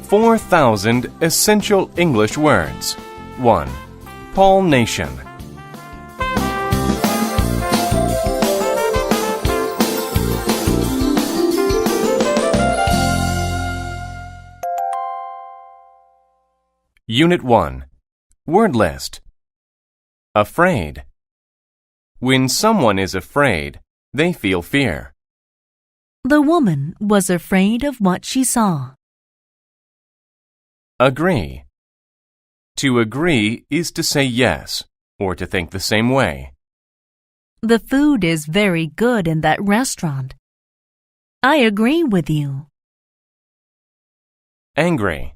4,000 essential English words. 1. Pollination. Unit 1. Word list. Afraid. When someone is afraid, they feel fear. The woman was afraid of what she saw. Agree. To agree is to say yes, or to think the same way. The food is very good in that restaurant. I agree with you. Angry.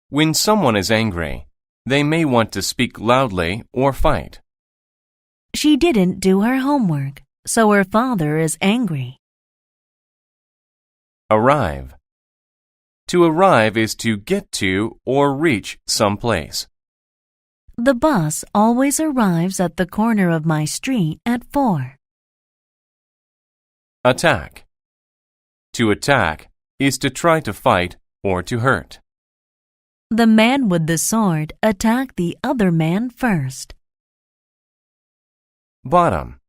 When someone is angry, they may want to speak loudly or fight. She didn't do her homework, so her father is angry. Arrive. To arrive is to get to or reach some place. The bus always arrives at the corner of my street at 4. Attack. To attack is to try to fight or to hurt. The man with the sword attacked the other man first. Bottom.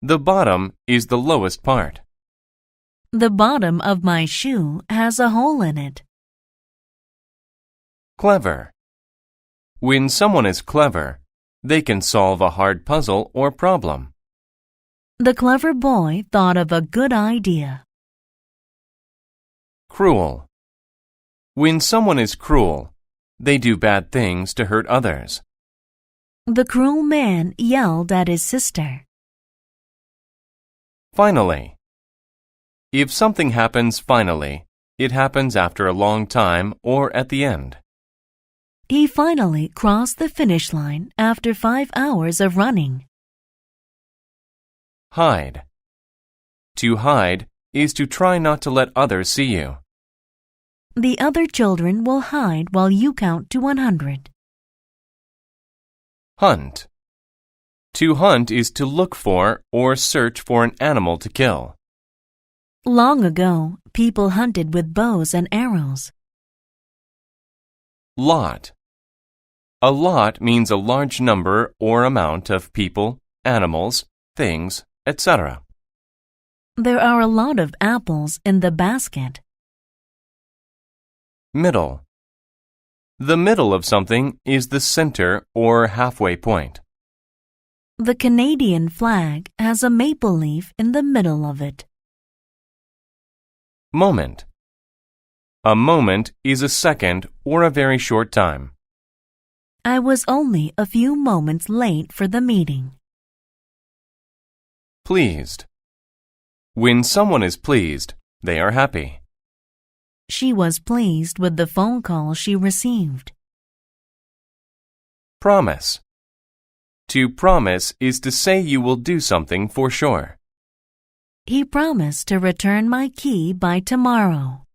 The bottom is the lowest part. The bottom of my shoe has a hole in it. Clever. When someone is clever, they can solve a hard puzzle or problem. The clever boy thought of a good idea. Cruel. When someone is cruel, they do bad things to hurt others. The cruel man yelled at his sister. Finally. If something happens finally, it happens after a long time or at the end. He finally crossed the finish line after 5 hours of running. Hide. To hide is to try not to let others see you. The other children will hide while you count to 100. Hunt. To hunt is to look for or search for an animal to kill. Long ago, people hunted with bows and arrows. Lot. A lot means a large number or amount of people, animals, things, etc. There are a lot of apples in the basket. Middle. The middle of something is the center or halfway point. The Canadian flag has a maple leaf in the middle of it. Moment. A moment is a second or a very short time. I was only a few moments late for the meeting. Pleased. When someone is pleased, they are happy. She was pleased with the phone call she received. Promise. To promise is to say you will do something for sure. He promised to return my key by tomorrow.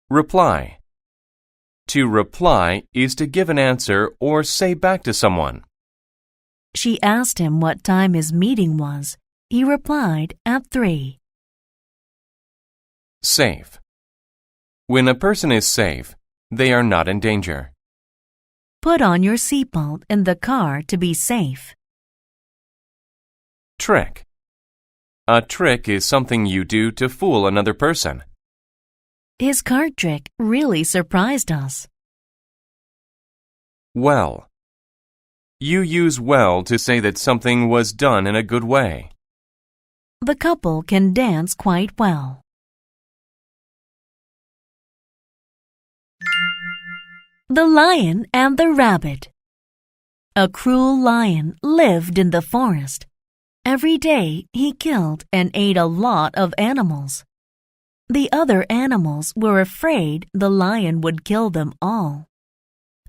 Reply. To reply is to give an answer or say back to someone. She asked him what time his meeting was. He replied at 3. Safe. When a person is safe, they are not in danger. Put on your seatbelt in the car to be safe. Trick. A trick is something you do to fool another person. His card trick really surprised us. Well. You use well to say that something was done in a good way. The couple can dance quite well. The Lion and the Rabbit. A cruel lion lived in the forest. Every day he killed and ate a lot of animals. The other animals were afraid the lion would kill them all.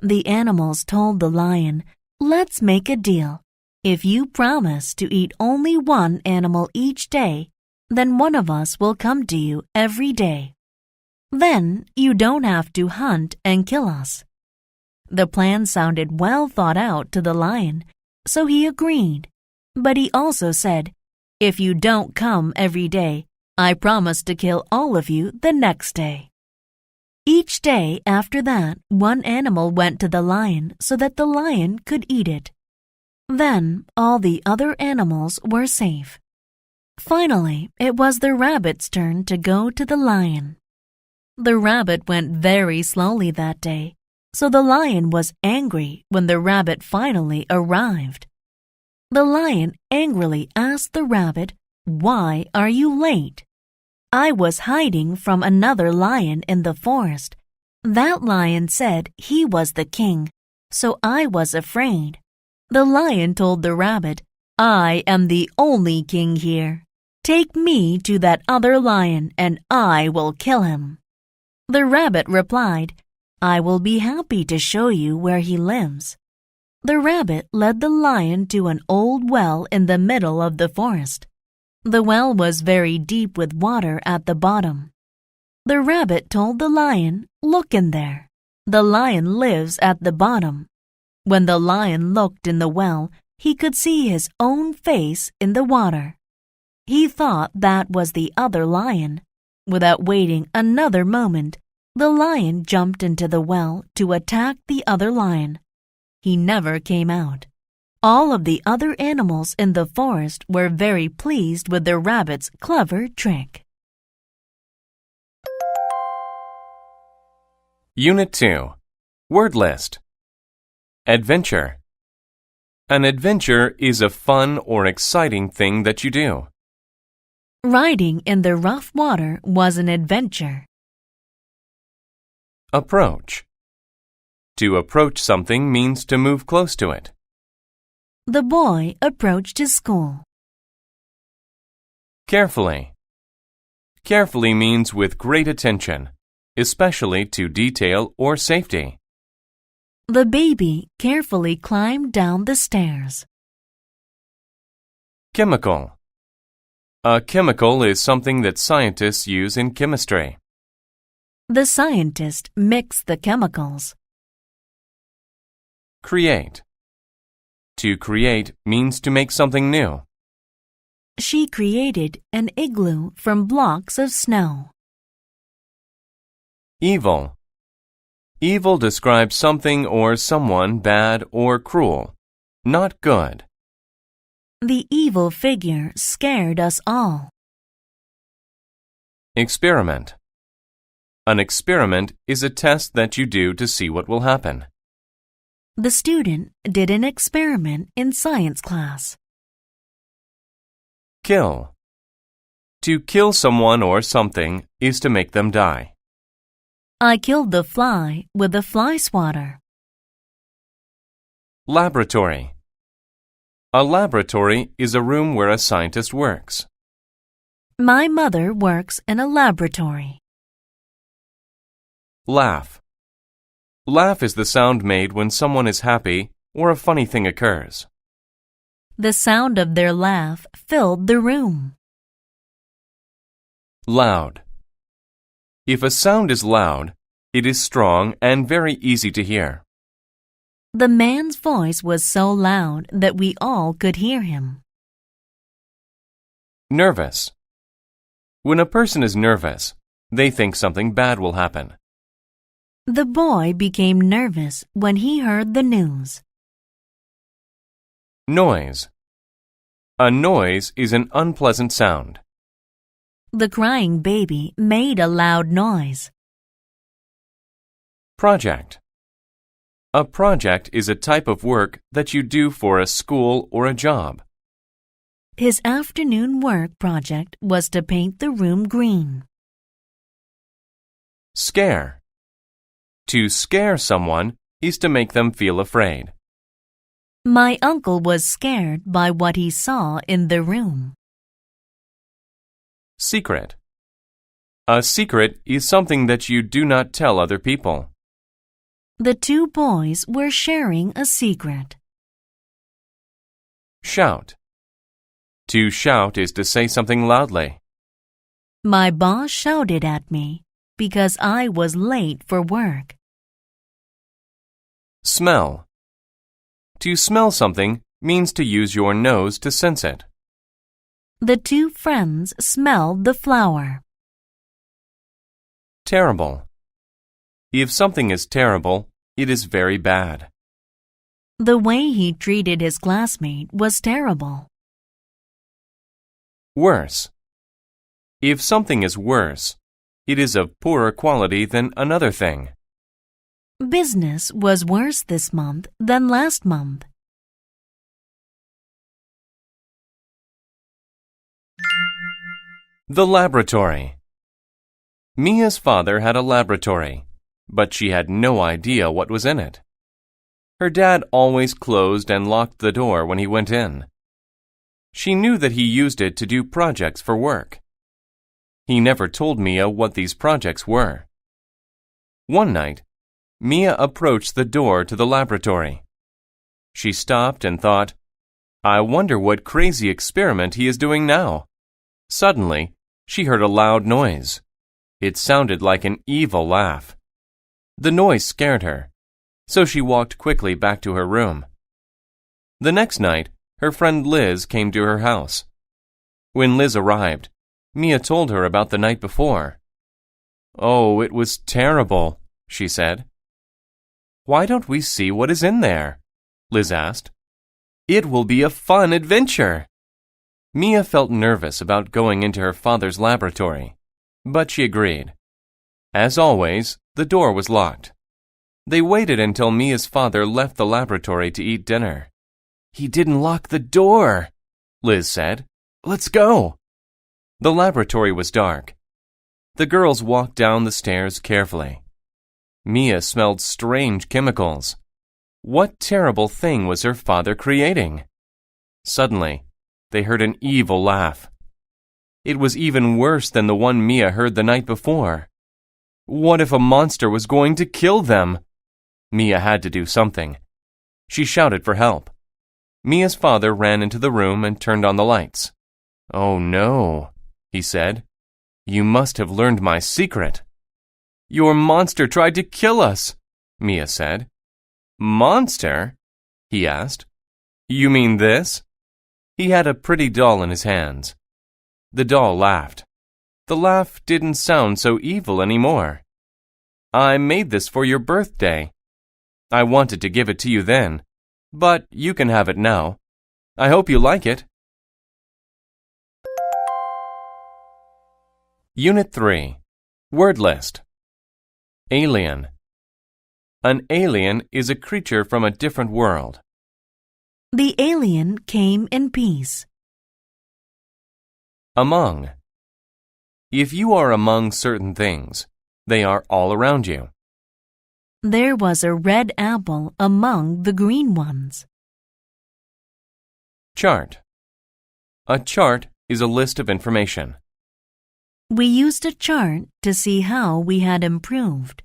The animals told the lion, "Let's make a deal. If you promise to eat only one animal each day, then one of us will come to you every day. Then you don't have to hunt and kill us." The plan sounded well thought out to the lion, so he agreed. But he also said, "If you don't come every day, I promise to kill all of you the next day." Each day after that, one animal went to the lion so that the lion could eat it. Then all the other animals were safe. Finally, it was the rabbit's turn to go to the lion. The rabbit went very slowly that day, so the lion was angry when the rabbit finally arrived. The lion angrily asked the rabbit, "Why are you late?" "I was hiding from another lion in the forest. That lion said he was the king, so I was afraid." The lion told the rabbit, "I am the only king here. Take me to that other lion and I will kill him." The rabbit replied, "I will be happy to show you where he lives." The rabbit led the lion to an old well in the middle of the forest. The well was very deep with water at the bottom. The rabbit told the lion, "Look in there. The lion lives at the bottom." When the lion looked in the well, he could see his own face in the water. He thought that was the other lion. Without waiting another moment, the lion jumped into the well to attack the other lion. He never came out. All of the other animals in the forest were very pleased with the rabbit's clever trick. Unit 2. Word list. Adventure. An adventure is a fun or exciting thing that you do. Riding in the rough water was an adventure. Approach. To approach something means to move close to it. The boy approached his school. Carefully. Carefully means with great attention, especially to detail or safety. The baby carefully climbed down the stairs. Chemical. A chemical is something that scientists use in chemistry. The scientist mixed the chemicals. Create. To create means to make something new. She created an igloo from blocks of snow. Evil. Evil describes something or someone bad or cruel, not good. The evil figure scared us all. Experiment. An experiment is a test that you do to see what will happen. The student did an experiment in science class. Kill. To kill someone or something is to make them die. I killed the fly with a fly swatter. Laboratory. A laboratory is a room where a scientist works. My mother works in a laboratory. Laugh. Laugh is the sound made when someone is happy or a funny thing occurs. The sound of their laugh filled the room. Loud. If a sound is loud, it is strong and very easy to hear. The man's voice was so loud that we all could hear him. Nervous. When a person is nervous, they think something bad will happen. The boy became nervous when he heard the news. Noise. A noise is an unpleasant sound. The crying baby made a loud noise. Project. A project is a type of work that you do for a school or a job. His afternoon work project was to paint the room green. Scare. To scare someone is to make them feel afraid. My uncle was scared by what he saw in the room. Secret. A secret is something that you do not tell other people. The two boys were sharing a secret. Shout. To shout is to say something loudly. My boss shouted at me because I was late for work. Smell. To smell something means to use your nose to sense it. The two friends smelled the flower. Terrible. If something is terrible, it is very bad. The way he treated his classmate was terrible. Worse. If something is worse, it is of poorer quality than another thing. Business was worse this month than last month. The laboratory. Mia's father had a laboratory, but she had no idea what was in it. Her dad always closed and locked the door when he went in. She knew that he used it to do projects for work. He never told Mia what these projects were. One night, Mia approached the door to the laboratory. She stopped and thought, "I wonder what crazy experiment he is doing now." Suddenly, she heard a loud noise. It sounded like an evil laugh. The noise scared her, so she walked quickly back to her room. The next night, her friend Liz came to her house. When Liz arrived, Mia told her about the night before. "Oh, it was terrible," she said. "Why don't we see what is in there?" Liz asked. "It will be a fun adventure." Mia felt nervous about going into her father's laboratory, but she agreed. As always, the door was locked. They waited until Mia's father left the laboratory to eat dinner. "He didn't lock the door," Liz said. "Let's go." The laboratory was dark. The girls walked down the stairs carefully. Mia smelled strange chemicals. What terrible thing was her father creating? Suddenly, they heard an evil laugh. It was even worse than the one Mia heard the night before. What if a monster was going to kill them? Mia had to do something. She shouted for help. Mia's father ran into the room and turned on the lights. "Oh no," he said. "You must have learned my secret." "Your monster tried to kill us," Mia said. "Monster?" he asked. "You mean this?" He had a pretty doll in his hands. The doll laughed. The laugh didn't sound so evil anymore. "I made this for your birthday. I wanted to give it to you then, but you can have it now. I hope you like it." Unit 3. Word List. Alien. An alien is a creature from a different world. The alien came in peace. Among. If you are among certain things, they are all around you. There was a red apple among the green ones. Chart. A chart is a list of information. We used a chart to see how we had improved.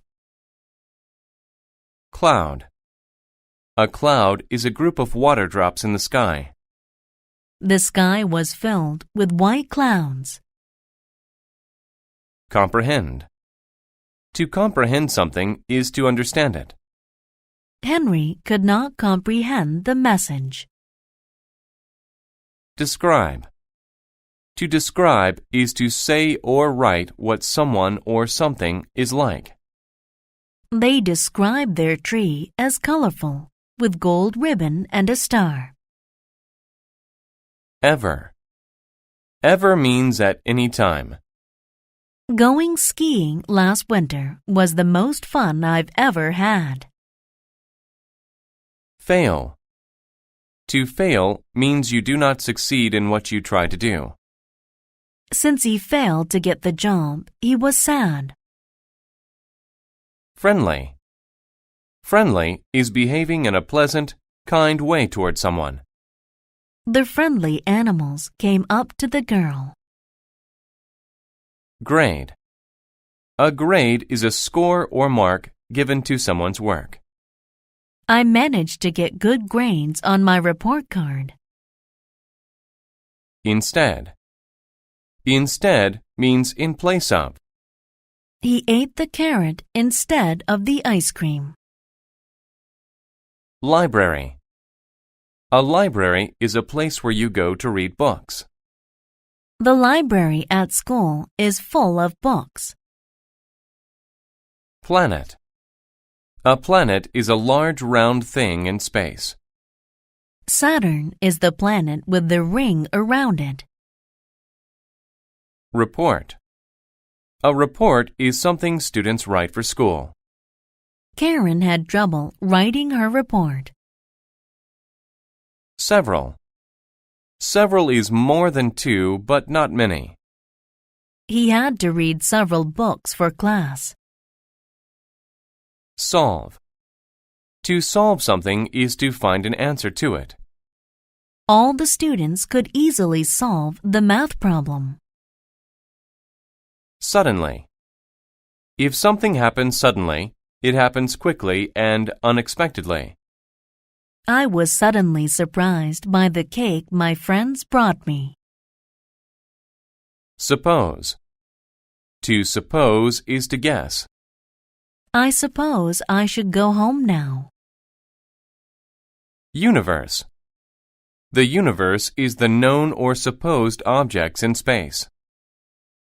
Cloud. A cloud is a group of water drops in the sky. The sky was filled with white clouds. Comprehend. To comprehend something is to understand it. Henry could not comprehend the message. Describe. To describe is to say or write what someone or something is like. They described their tree as colorful, with gold ribbon and a star. Ever. Ever means at any time. Going skiing last winter was the most fun I've ever had. Fail. To fail means you do not succeed in what you try to do. Since he failed to get the job, he was sad. Friendly. Friendly is behaving in a pleasant, kind way toward someone. The friendly animals came up to the girl. Grade. A grade is a score or mark given to someone's work. I managed to get good grades on my report card. Instead. Instead means in place of. He ate the carrot instead of the ice cream. Library. A library is a place where you go to read books. The library at school is full of books. Planet. A planet is a large round thing in space. Saturn is the planet with the ring around it. Report. A report is something students write for school. Karen had trouble writing her report. Several. Several is more than two, but not many. He had to read several books for class. Solve. To solve something is to find an answer to it. All the students could easily solve the math problem. Suddenly. If something happens suddenly, it happens quickly and unexpectedly. I was suddenly surprised by the cake my friends brought me. Suppose. To suppose is to guess. I suppose I should go home now. Universe. The universe is the known or supposed objects in space.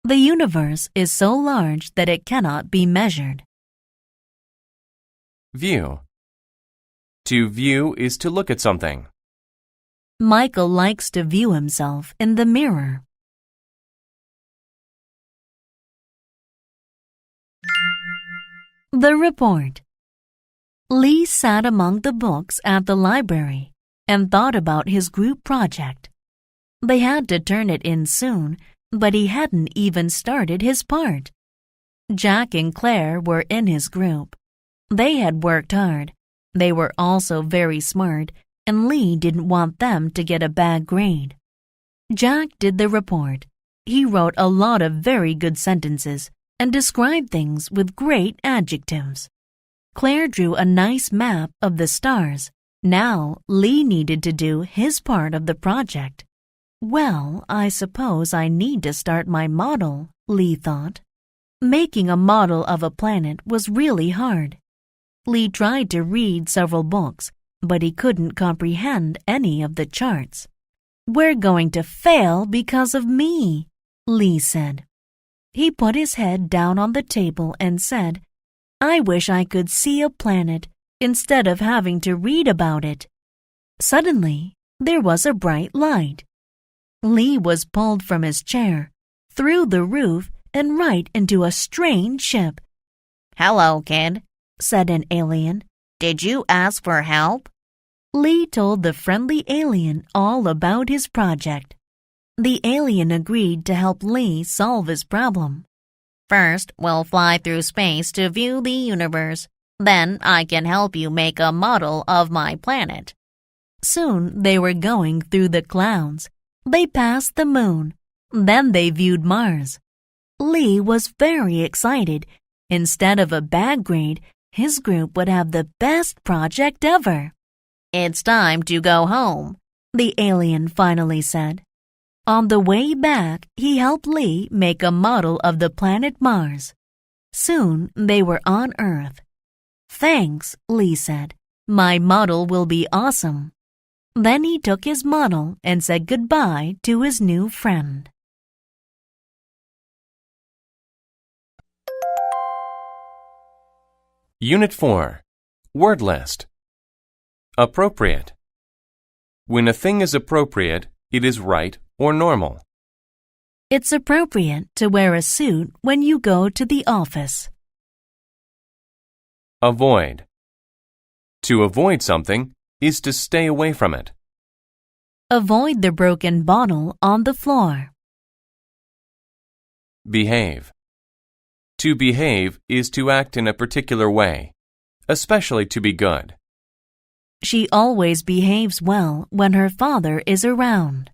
The universe is so large that it cannot be measured. View. To view is to look at something. Michael likes to view himself in the mirror. The report. Lee sat among the books at the library and thought about his group project. They had to turn it in soon, but he hadn't even started his part. Jack and Claire were in his group. They had worked hard. They were also very smart, and Lee didn't want them to get a bad grade. Jack did the report. He wrote a lot of very good sentences and described things with great adjectives. Claire drew a nice map of the stars. Now Lee needed to do his part of the project. Well, I suppose I need to start my model, Lee thought. Making a model of a planet was really hard. Lee tried to read several books, but he couldn't comprehend any of the charts. "We're going to fail because of me," Lee said. He put his head down on the table and said, "I wish I could see a planet instead of having to read about it." Suddenly, there was a bright light. Lee was pulled from his chair, through the roof, and right into a strange ship. "Hello, kid," said an alien. "Did you ask for help?" Lee told the friendly alien all about his project. The alien agreed to help Lee solve his problem. "First, we'll fly through space to view the universe. Then I can help you make a model of my planet." Soon they were going through the clouds. They passed the moon. Then they viewed Mars. Lee was very excited. Instead of a bad grade, his group would have the best project ever. "It's time to go home," the alien finally said. On the way back, he helped Lee make a model of the planet Mars. Soon they were on Earth. "Thanks," Lee said. "My model will be awesome." Then he took his model and said goodbye to his new friend. Unit 4. Word list. Appropriate. When a thing is appropriate, it is right or normal. It's appropriate to wear a suit when you go to the office. Avoid. To avoid something is to stay away from it. Avoid the broken bottle on the floor. Behave. To behave is to act in a particular way, especially to be good. She always behaves well when her father is around.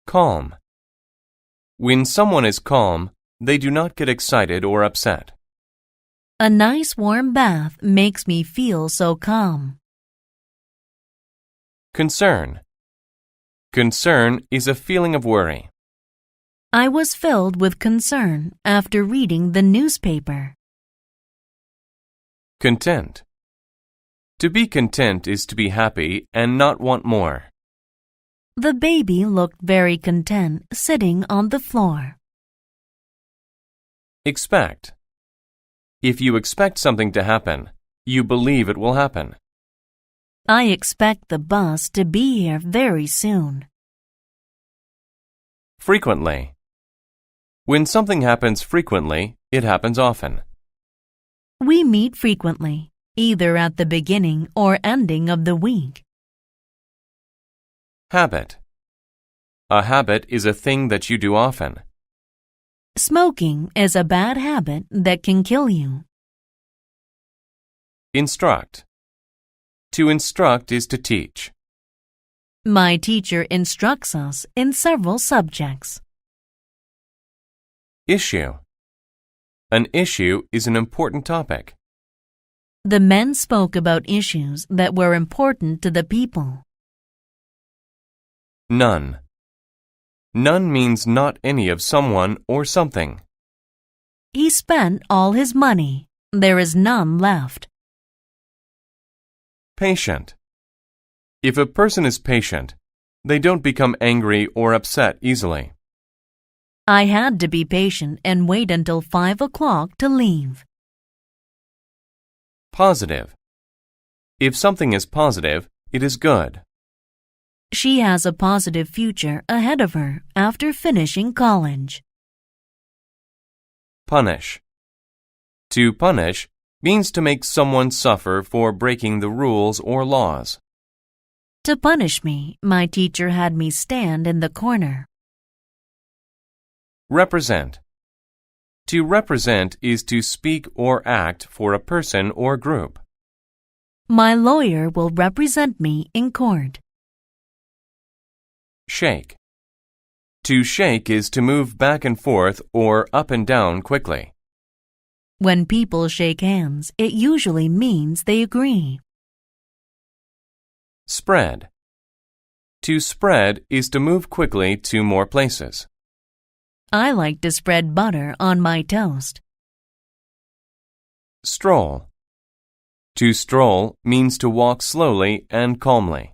Calm. When someone is calm, they do not get excited or upset. A nice warm bath makes me feel so calm. Concern. Concern is a feeling of worry. I was filled with concern after reading the newspaper. Content. To be content is to be happy and not want more. The baby looked very content sitting on the floor. Expect. If you expect something to happen, you believe it will happen. I expect the bus to be here very soon. Frequently. When something happens frequently, it happens often. We meet frequently, either at the beginning or ending of the week. Habit. A habit is a thing that you do often. Smoking is a bad habit that can kill you. Instruct. To instruct is to teach. My teacher instructs us in several subjects. Issue. An issue is an important topic. The men spoke about issues that were important to the people. None. None means not any of someone or something. He spent all his money. There is none left. Patient. If a person is patient, they don't become angry or upset easily. I had to be patient and wait until 5 o'clock to leave. Positive. If something is positive, it is good. She has a positive future ahead of her after finishing college. Punish. To punish means to make someone suffer for breaking the rules or laws. To punish me, my teacher had me stand in the corner. Represent. To represent is to speak or act for a person or group. My lawyer will represent me in court. Shake. To shake is to move back and forth or up and down quickly. When people shake hands, it usually means they agree. Spread. To spread is to move quickly to more places. I like to spread butter on my toast. Stroll. To stroll means to walk slowly and calmly.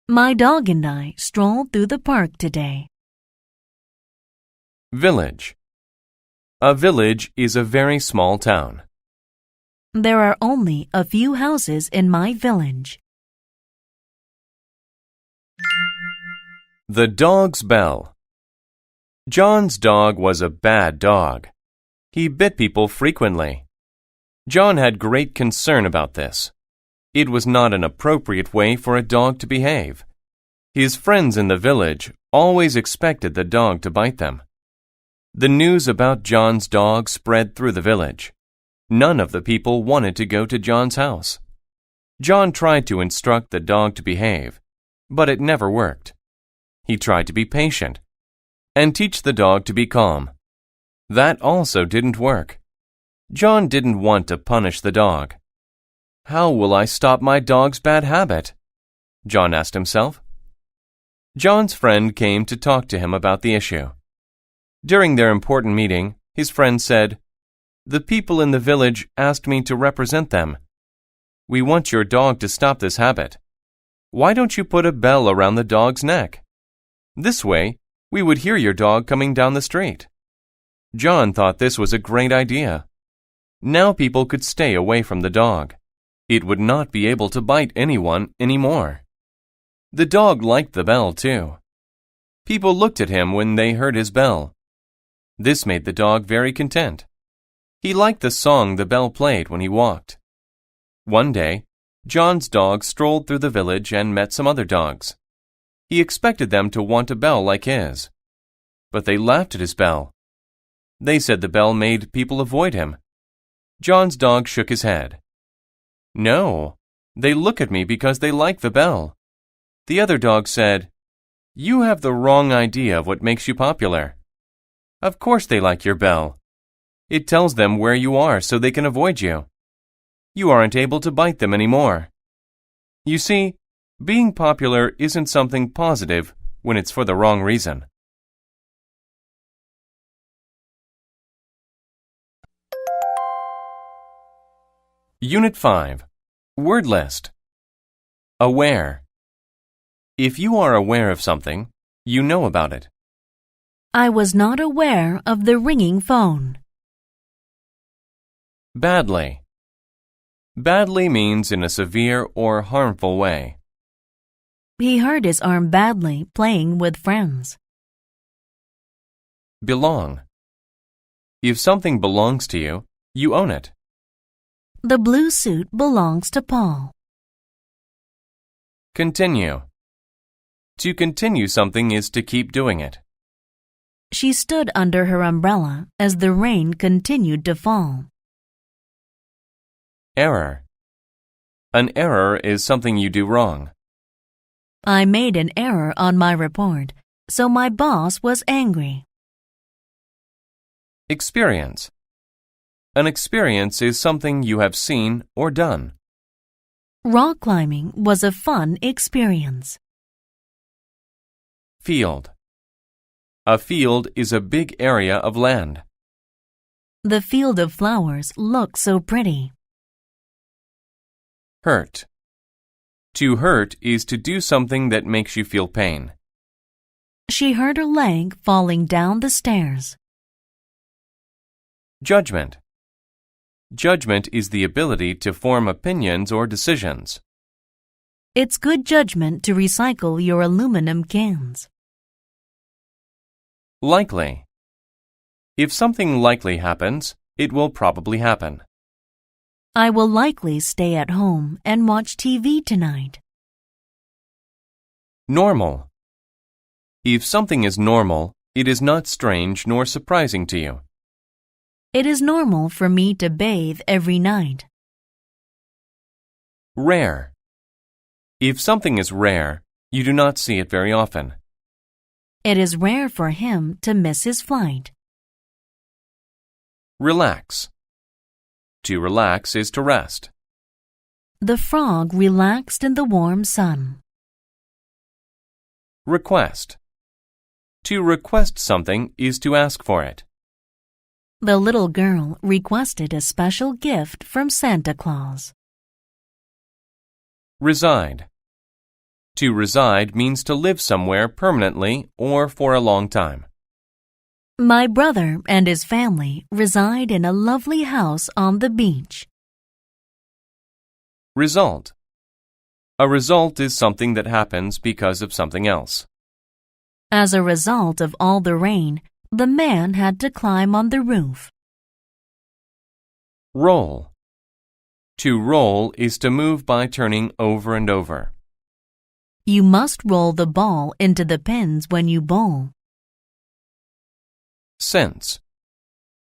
My dog and I strolled through the park today. Village. A village is a very small town. There are only a few houses in my village. The dog's bell. John's dog was a bad dog. He bit people frequently. John had great concern about this. It was not an appropriate way for a dog to behave. His friends in the village always expected the dog to bite them. The news about John's dog spread through the village. None of the people wanted to go to John's house. John tried to instruct the dog to behave, but it never worked. He tried to be patient and teach the dog to be calm. That also didn't work. John didn't want to punish the dog. How will I stop my dog's bad habit? John asked himself. John's friend came to talk to him about the issue. During their important meeting, his friend said, "The people in the village asked me to represent them. We want your dog to stop this habit. Why don't you put a bell around the dog's neck? This way, we would hear your dog coming down the street." John thought this was a great idea. Now people could stay away from the dog. It would not be able to bite anyone anymore. The dog liked the bell too. People looked at him when they heard his bell. This made the dog very content. He liked the song the bell played when he walked. One day, John's dog strolled through the village and met some other dogs. He expected them to want a bell like his, but they laughed at his bell. They said the bell made people avoid him. John's dog shook his head. "No, they look at me because they like the bell." The other dog said, "You have the wrong idea of what makes you popular. Of course they like your bell. It tells them where you are so they can avoid you. You aren't able to bite them anymore. You see, being popular isn't something positive when it's for the wrong reason." Unit 5. Word list. Aware. If you are aware of something, you know about it. I was not aware of the ringing phone. Badly. Badly means in a severe or harmful way. He hurt his arm badly playing with friends. Belong. If something belongs to you, you own it. The blue suit belongs to Paul. Continue. To continue something is to keep doing it. She stood under her umbrella as the rain continued to fall. Error. An error is something you do wrong. I made an error on my report, so my boss was angry. Experience. An experience is something you have seen or done. Rock climbing was a fun experience. Field. A field is a big area of land. The field of flowers looks so pretty. Hurt. To hurt is to do something that makes you feel pain. She hurt her leg falling down the stairs. Judgment. Judgment is the ability to form opinions or decisions. It's good judgment to recycle your aluminum cans. Likely. If something likely happens, it will probably happen. I will likely stay at home and watch TV tonight. Normal. If something is normal, it is not strange nor surprising to you. It is normal for me to bathe every night. Rare. If something is rare, you do not see it very often. It is rare for him to miss his flight. Relax. To relax is to rest. The frog relaxed in the warm sun. Request. To request something is to ask for it. The little girl requested a special gift from Santa Claus. Reside. To reside means to live somewhere permanently or for a long time. My brother and his family reside in a lovely house on the beach. Result. A result is something that happens because of something else. As a result of all the rain, the man had to climb on the roof. Roll. To roll is to move by turning over and over. You must roll the ball into the pins when you bowl. Since.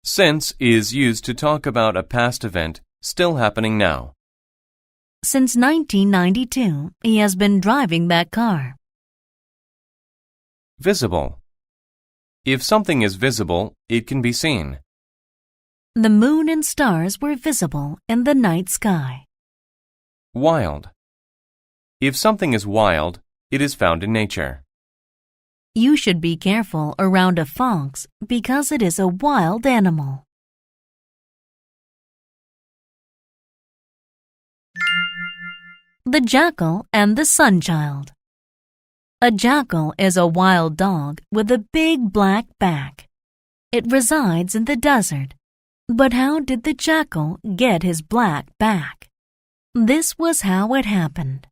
Since is used to talk about a past event still happening now. Since 1992, he has been driving that car. Visible. If something is visible, it can be seen. The moon and stars were visible in the night sky. Wild. If something is wild, it is found in nature. You should be careful around a fox because it is a wild animal. The Jackal and the Sunchild. A jackal is a wild dog with a big black back. It resides in the desert. But how did the jackal get his black back? This was how it happened.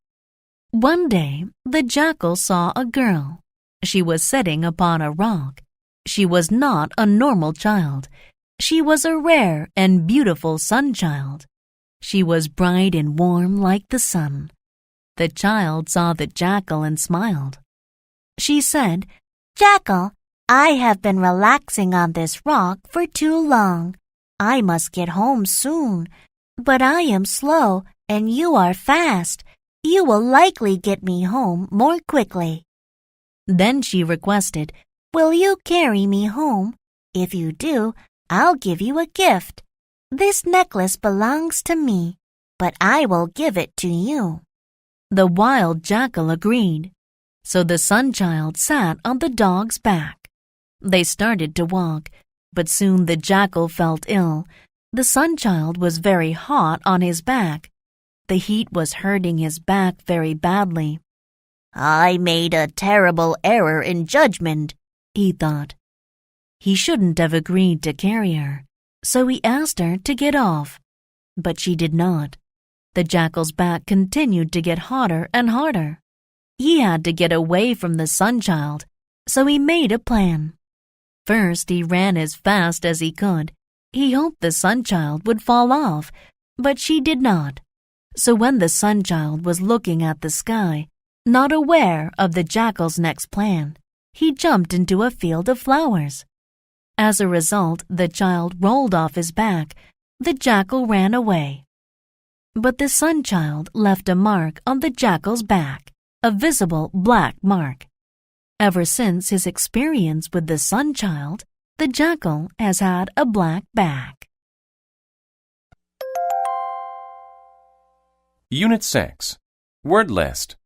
One day, the jackal saw a girl. She was sitting upon a rock. She was not a normal child. She was a rare and beautiful sunchild. She was bright and warm like the sun. The child saw the jackal and smiled. She said, "Jackal, I have been relaxing on this rock for too long. I must get home soon. But I am slow and you are fast. You will likely get me home more quickly." Then she requested, "Will you carry me home? If you do, I'll give you a gift. This necklace belongs to me, but I will give it to you." The wild jackal agreed. So the sunchild sat on the dog's back. They started to walk, but soon the jackal felt ill. The sunchild was very hot on his back. The heat was hurting his back very badly. "I made a terrible error in judgment," he thought. He shouldn't have agreed to carry her. so he asked her to get off, but she did not. The jackal's back continued to get hotter and harder. He had to get away from the Sun-Child, so he made a plan. First, he ran as fast as he could. He hoped the Sun-Child would fall off, but she did not. So when the Sun-Child was looking at the sky, not aware of the jackal's next plan, he jumped into a field of flowers. As a result, the child rolled off his back. The jackal ran away. But the Sun-Child left a mark on the jackal's back, a visible black mark. Ever since his experience with the Sun-Child, the jackal has had a black back. Unit 6. Word list.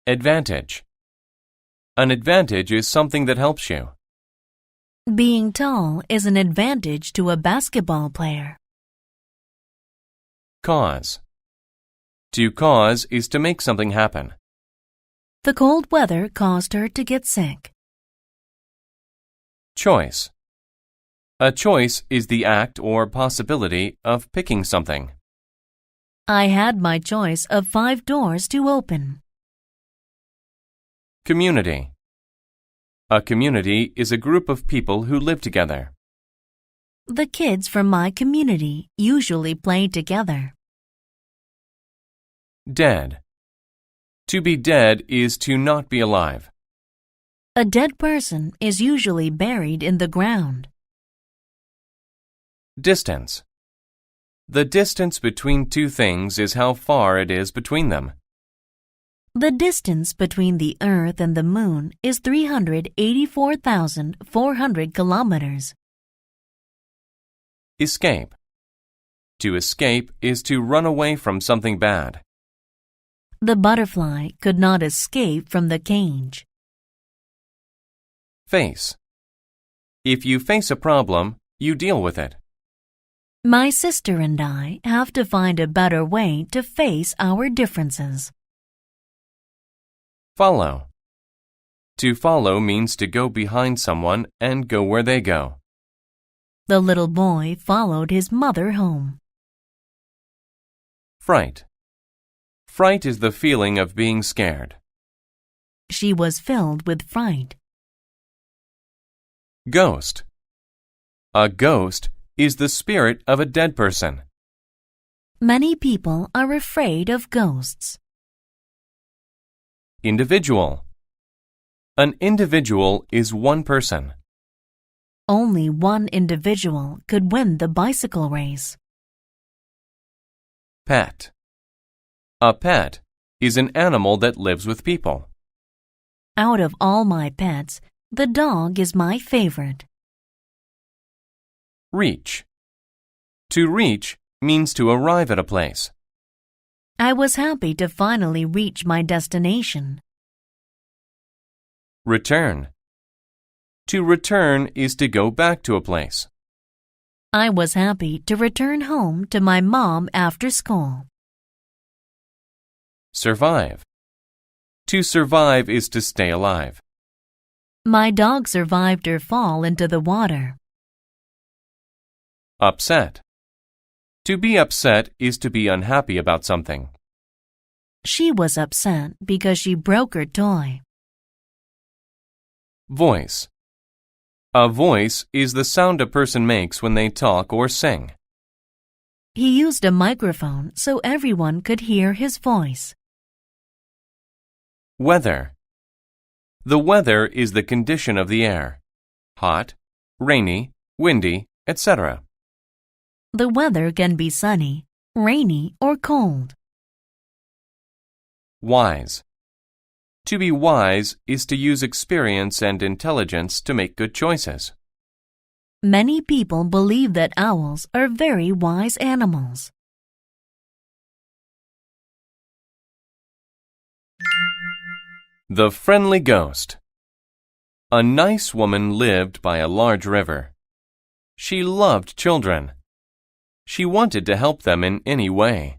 Advantage. An advantage is something that helps you. Being tall is an advantage to a basketball player. Cause. To cause is to make something happen. The cold weather caused her to get sick. Choice. A choice is the act or possibility of picking something. I had my choice of 5 doors to open. Community. A community is a group of people who live together. The kids from my community usually play together. Dead. To be dead is to not be alive. A dead person is usually buried in the ground. Distance. The distance between two things is how far it is between them. The distance between the Earth and the Moon is 384,400 kilometers. Escape. To escape is to run away from something bad. The butterfly could not escape from the cage. Face. If you face a problem, you deal with it. My sister and I have to find a better way to face our differences. Follow. To follow means to go behind someone and go where they go. The little boy followed his mother home. Fright. Fright is the feeling of being scared. She was filled with fright. Ghost. A ghost is the spirit of a dead person. Many people are afraid of ghosts. Individual. An individual is one person. Only one individual could win the bicycle race. Pet. A pet is an animal that lives with people. Out of all my pets, the dog is my favorite. Reach. To reach means to arrive at a place. I was happy to finally reach my destination. Return. To return is to go back to a place. I was happy to return home to my mom after school. Survive. To survive is to stay alive. My dog survived her fall into the water. Upset. To be upset is to be unhappy about something. She was upset because she broke her toy. Voice. A voice is the sound a person makes when they talk or sing. He used a microphone so everyone could hear his voice. Weather. The weather is the condition of the air. Hot, rainy, windy, etc. The weather can be sunny, rainy, or cold. Wise. To be wise is to use experience and intelligence to make good choices. Many people believe that owls are very wise animals. The Friendly Ghost. A nice woman lived by a large river. She loved children. She wanted to help them in any way.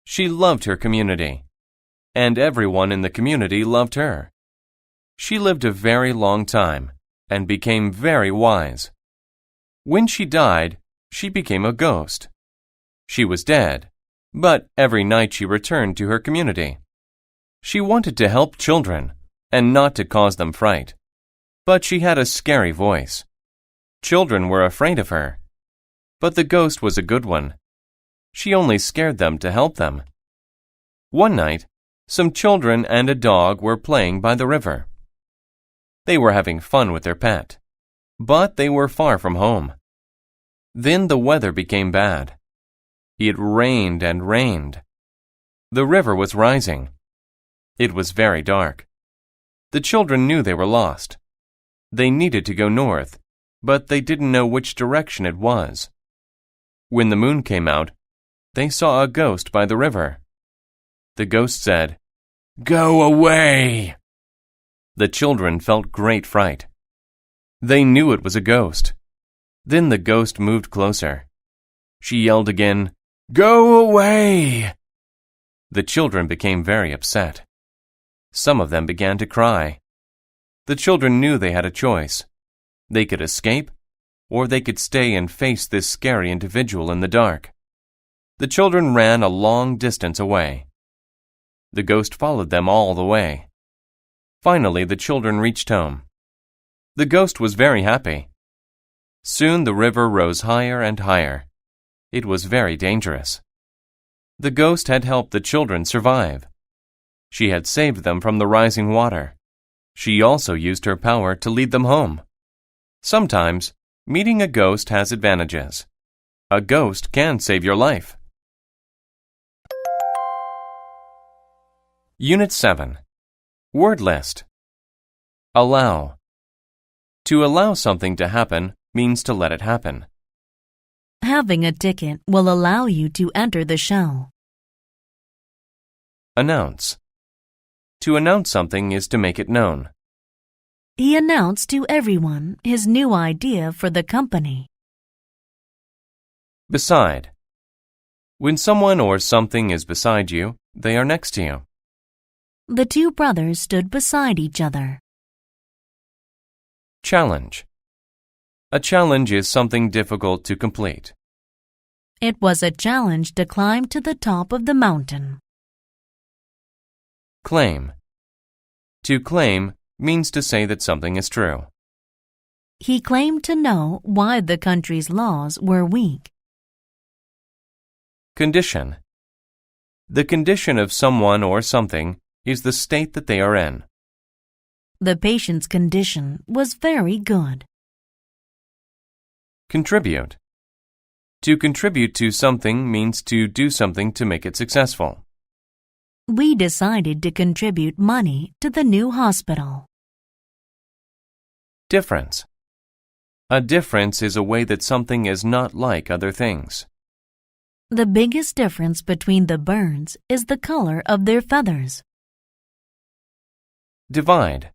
She loved her community, and everyone in the community loved her. She lived a very long time and became very wise. When she died, she became a ghost. She was dead, but every night she returned to her community. She wanted to help children and not to cause them fright, but she had a scary voice. Children were afraid of her, but the ghost was a good one. She only scared them to help them. One night, some children and a dog were playing by the river. They were having fun with their pet, but they were far from home. Then the weather became bad. It rained and rained. The river was rising. It was very dark. The children knew they were lost. They needed to go north, but they didn't know which direction it was. When the moon came out, they saw a ghost by the river. The ghost said, "Go away!" The children felt great fright. They knew it was a ghost. Then the ghost moved closer. She yelled again, "Go away!" The children became very upset. Some of them began to cry. The children knew they had a choice. They could escape, or they could stay and face this scary individual in the dark. The children ran a long distance away. The ghost followed them all the way. Finally, the children reached home. The ghost was very happy. Soon the river rose higher and higher. It was very dangerous. The ghost had helped the children survive. She had saved them from the rising water. She also used her power to lead them home. Sometimes, meeting a ghost has advantages. A ghost can save your life. Unit 7. Word list. Allow. To allow something to happen means to let it happen. Having a ticket will allow you to enter the show. Announce. To announce something is to make it known. He announced to everyone his new idea for the company. Beside. When someone or something is beside you, they are next to you. The two brothers stood beside each other. Challenge. A challenge is something difficult to complete. It was a challenge to climb to the top of the mountain. Claim. To claim means to say that something is true. He claimed to know why the country's laws were weak. Condition. The condition of someone or something is the state that they are in. The patient's condition was very good. Contribute. To contribute to something means to do something to make it successful. We decided to contribute money to the new hospital. Difference. A difference is a way that something is not like other things. The biggest difference between the birds is the color of their feathers. Divide.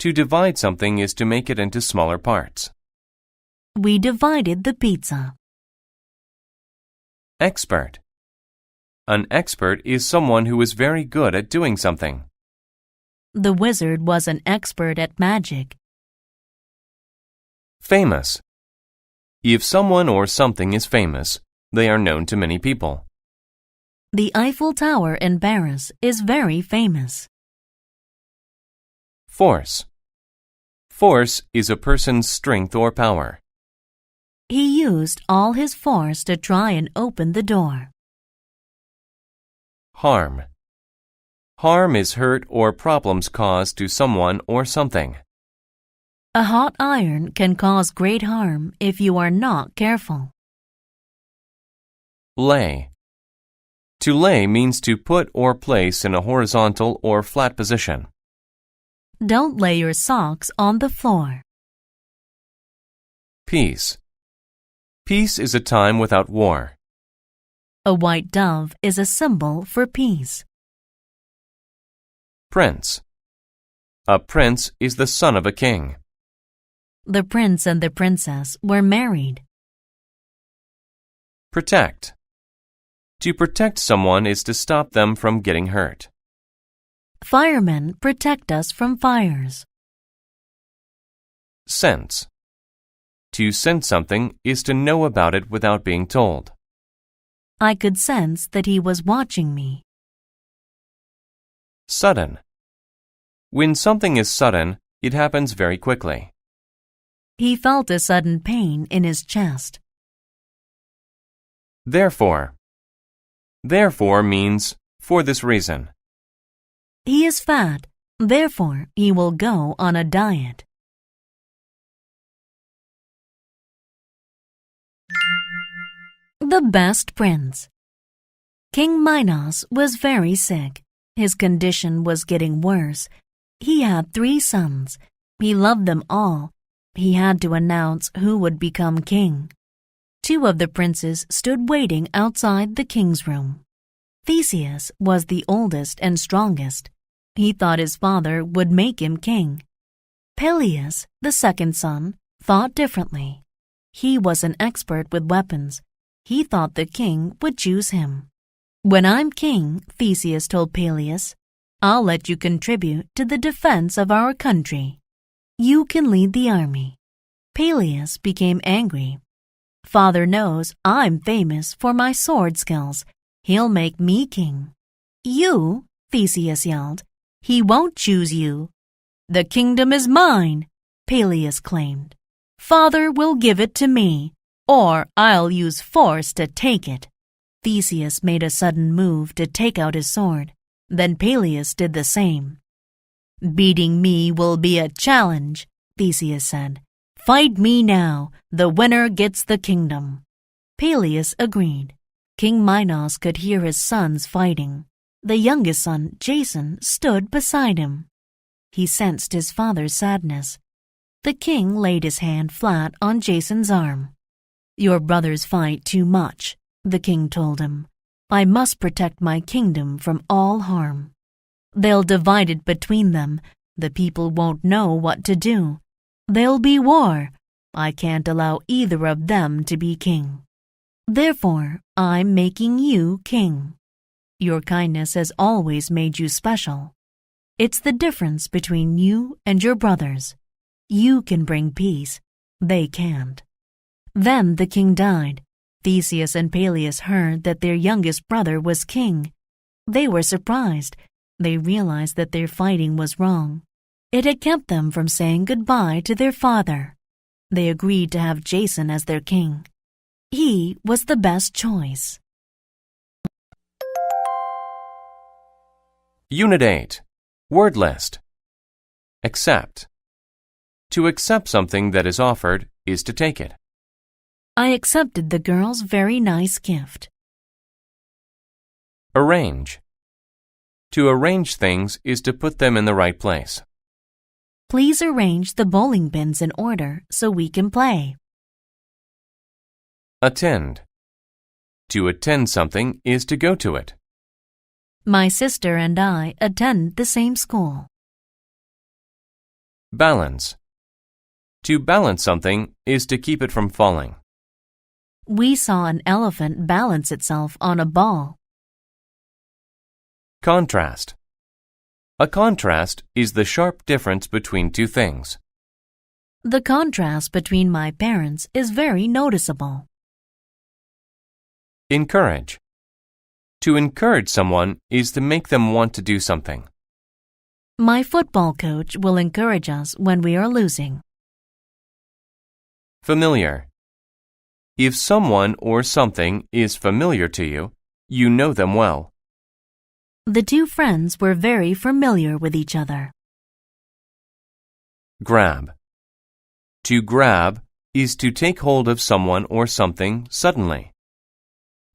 To divide something is to make it into smaller parts. We divided the pizza. Expert. An expert is someone who is very good at doing something. The wizard was an expert at magic. Famous. If someone or something is famous, they are known to many people. The Eiffel Tower in Paris is very famous. Force. Force is a person's strength or power. He used all his force to try and open the door. Harm. Harm is hurt or problems caused to someone or something. A hot iron can cause great harm if you are not careful. Lay. To lay means to put or place in a horizontal or flat position. Don't lay your socks on the floor. Peace. Peace is a time without war. A white dove is a symbol for peace. Prince. A prince is the son of a king. The prince and the princess were married. Protect. To protect someone is to stop them from getting hurt. Firemen protect us from fires. Sense. To sense something is to know about it without being told. I could sense that he was watching me. Sudden. When something is sudden, it happens very quickly. He felt a sudden pain in his chest. Therefore. Therefore means for this reason. He is fat, therefore he will go on a diet. The Best Prince. King Minos was very sick. His condition was getting worse. He had 3 sons. He loved them all. He had to announce who would become king. 2 of the princes stood waiting outside the king's room. Theseus was the oldest and strongest. He thought his father would make him king. Peleus, the second son, thought differently. He was an expert with weapons. He thought the king would choose him. "When I'm king," Theseus told Peleus, "I'll let you contribute to the defense of our country. You can lead the army." Peleus became angry. "Father knows I'm famous for my sword skills. He'll make me king." "You?" Theseus yelled. "He won't choose you." "The kingdom is mine," Peleus claimed. "Father will give it to me, or I'll use force to take it." Theseus made a sudden move to take out his sword. Then Peleus did the same. "Beating me will be a challenge," Theseus said. "Fight me now. The winner gets the kingdom." Peleus agreed. King Minos could hear his sons fighting. The youngest son, Jason, stood beside him. He sensed his father's sadness. The king laid his hand flat on Jason's arm. "Your brothers fight too much," the king told him. "I must protect my kingdom from all harm. They'll divide it between them. The people won't know what to do. There'll be war. I can't allow either of them to be king. Therefore, I'm making you king. Your kindness has always made you special. It's the difference between you and your brothers. You can bring peace. They can't." Then the king died. Theseus and Peleus heard that their youngest brother was king. They were surprised. They realized that their fighting was wrong. It had kept them from saying goodbye to their father. They agreed to have Jason as their king. He was the best choice. Unit 8. Word list. Accept. To accept something that is offered is to take it. I accepted the girl's very nice gift. Arrange. To arrange things is to put them in the right place. Please arrange the bowling pins in order so we can play. Attend. To attend something is to go to it. My sister and I attend the same school. Balance. To balance something is to keep it from falling. We saw an elephant balance itself on a ball. Contrast. A contrast is the sharp difference between two things. The contrast between my parents is very noticeable. Encourage. To encourage someone is to make them want to do something. My football coach will encourage us when we are losing. Familiar. If someone or something is familiar to you, you know them well. The 2 friends were very familiar with each other. Grab. To grab is to take hold of someone or something suddenly.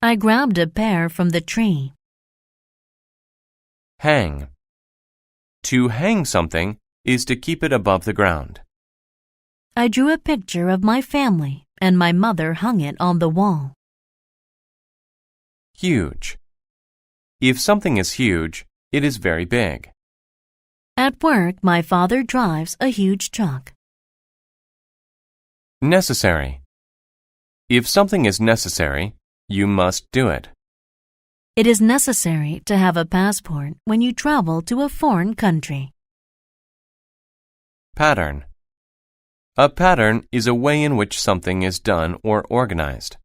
I grabbed a pear from the tree. Hang. To hang something is to keep it above the ground. I drew a picture of my family and my mother hung it on the wall. Huge. If something is huge, it is very big. At work, my father drives a huge truck. Necessary. If something is necessary, you must do it. It is necessary to have a passport when you travel to a foreign country. Pattern. A pattern is a way in which something is done or organized.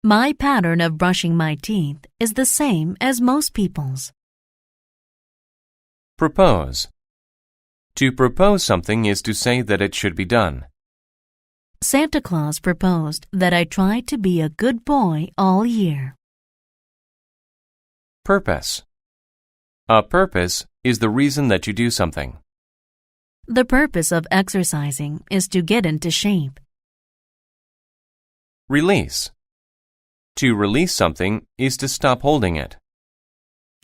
My pattern of brushing my teeth is the same as most people's. Propose. To propose something is to say that it should be done. Santa Claus proposed that I try to be a good boy all year. Purpose. A purpose is the reason that you do something. The purpose of exercising is to get into shape. Release. To release something is to stop holding it.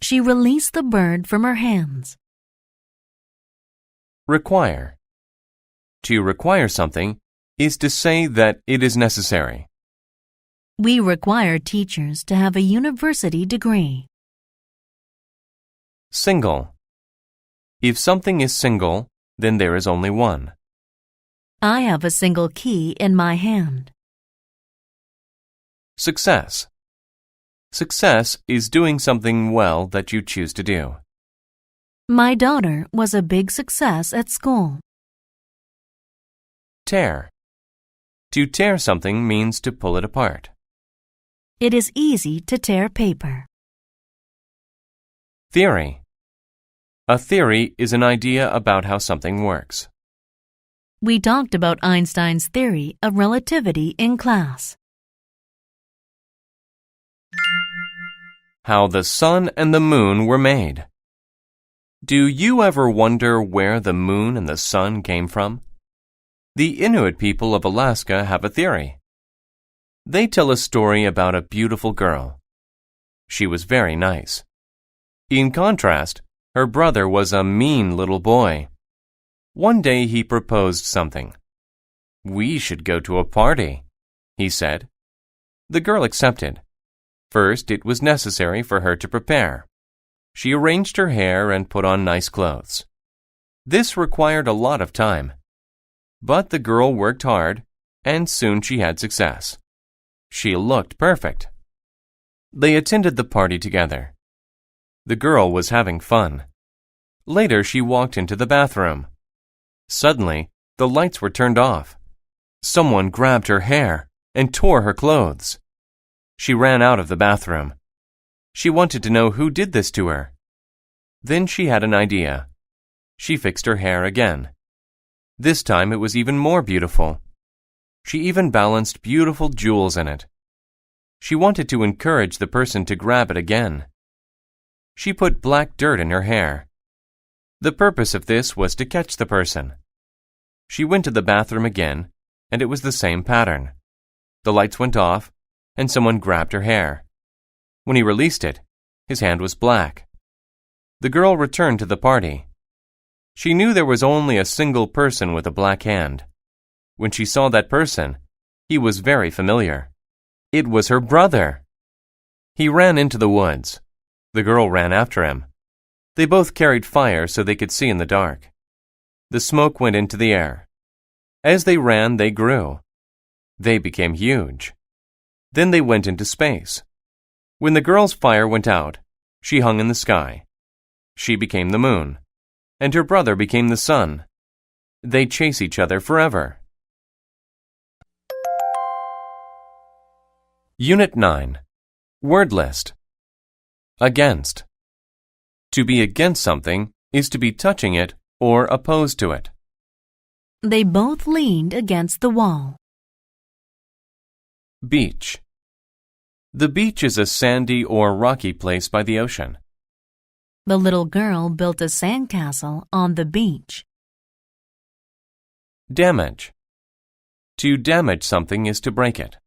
She released the bird from her hands. Require. To require something is to say that it is necessary. We require teachers to have a university degree. Single. If something is single, then there is only one. I have a single key in my hand. Success. Success is doing something well that you choose to do. My daughter was a big success at school. Tear. To tear something means to pull it apart. It is easy to tear paper. Theory. A theory is an idea about how something works. We talked about Einstein's theory of relativity in class. How the sun and the moon were made. Do you ever wonder where the moon and the sun came from? The Inuit people of Alaska have a theory. They tell a story about a beautiful girl. She was very nice. In contrast, her brother was a mean little boy. One day he proposed something. "We should go to a party," he said. The girl accepted. First, it was necessary for her to prepare. She arranged her hair and put on nice clothes. This required a lot of time. But the girl worked hard, and soon she had success. She looked perfect. They attended the party together. The girl was having fun. Later, she walked into the bathroom. Suddenly, the lights were turned off. Someone grabbed her hair and tore her clothes. She ran out of the bathroom. She wanted to know who did this to her. Then she had an idea. She fixed her hair again. This time it was even more beautiful. She even balanced beautiful jewels in it. She wanted to encourage the person to grab it again. She put black dirt in her hair. The purpose of this was to catch the person. She went to the bathroom again, and it was the same pattern. The lights went off, and someone grabbed her hair. When he released it, his hand was black. The girl returned to the party. She knew there was only a single person with a black hand. When she saw that person, he was very familiar. It was her brother. He ran into the woods. The girl ran after him. They both carried fire so they could see in the dark. The smoke went into the air. As they ran, they grew. They became huge. Then they went into space. When the girl's fire went out, she hung in the sky. She became the moon, and her brother became the sun. They chase each other forever. Unit 9. Word list. Against. To be against something is to be touching it or opposed to it. They both leaned against the wall. Beach. The beach is a sandy or rocky place by the ocean. The little girl built a sandcastle on the beach. Damage. To damage something is to break it.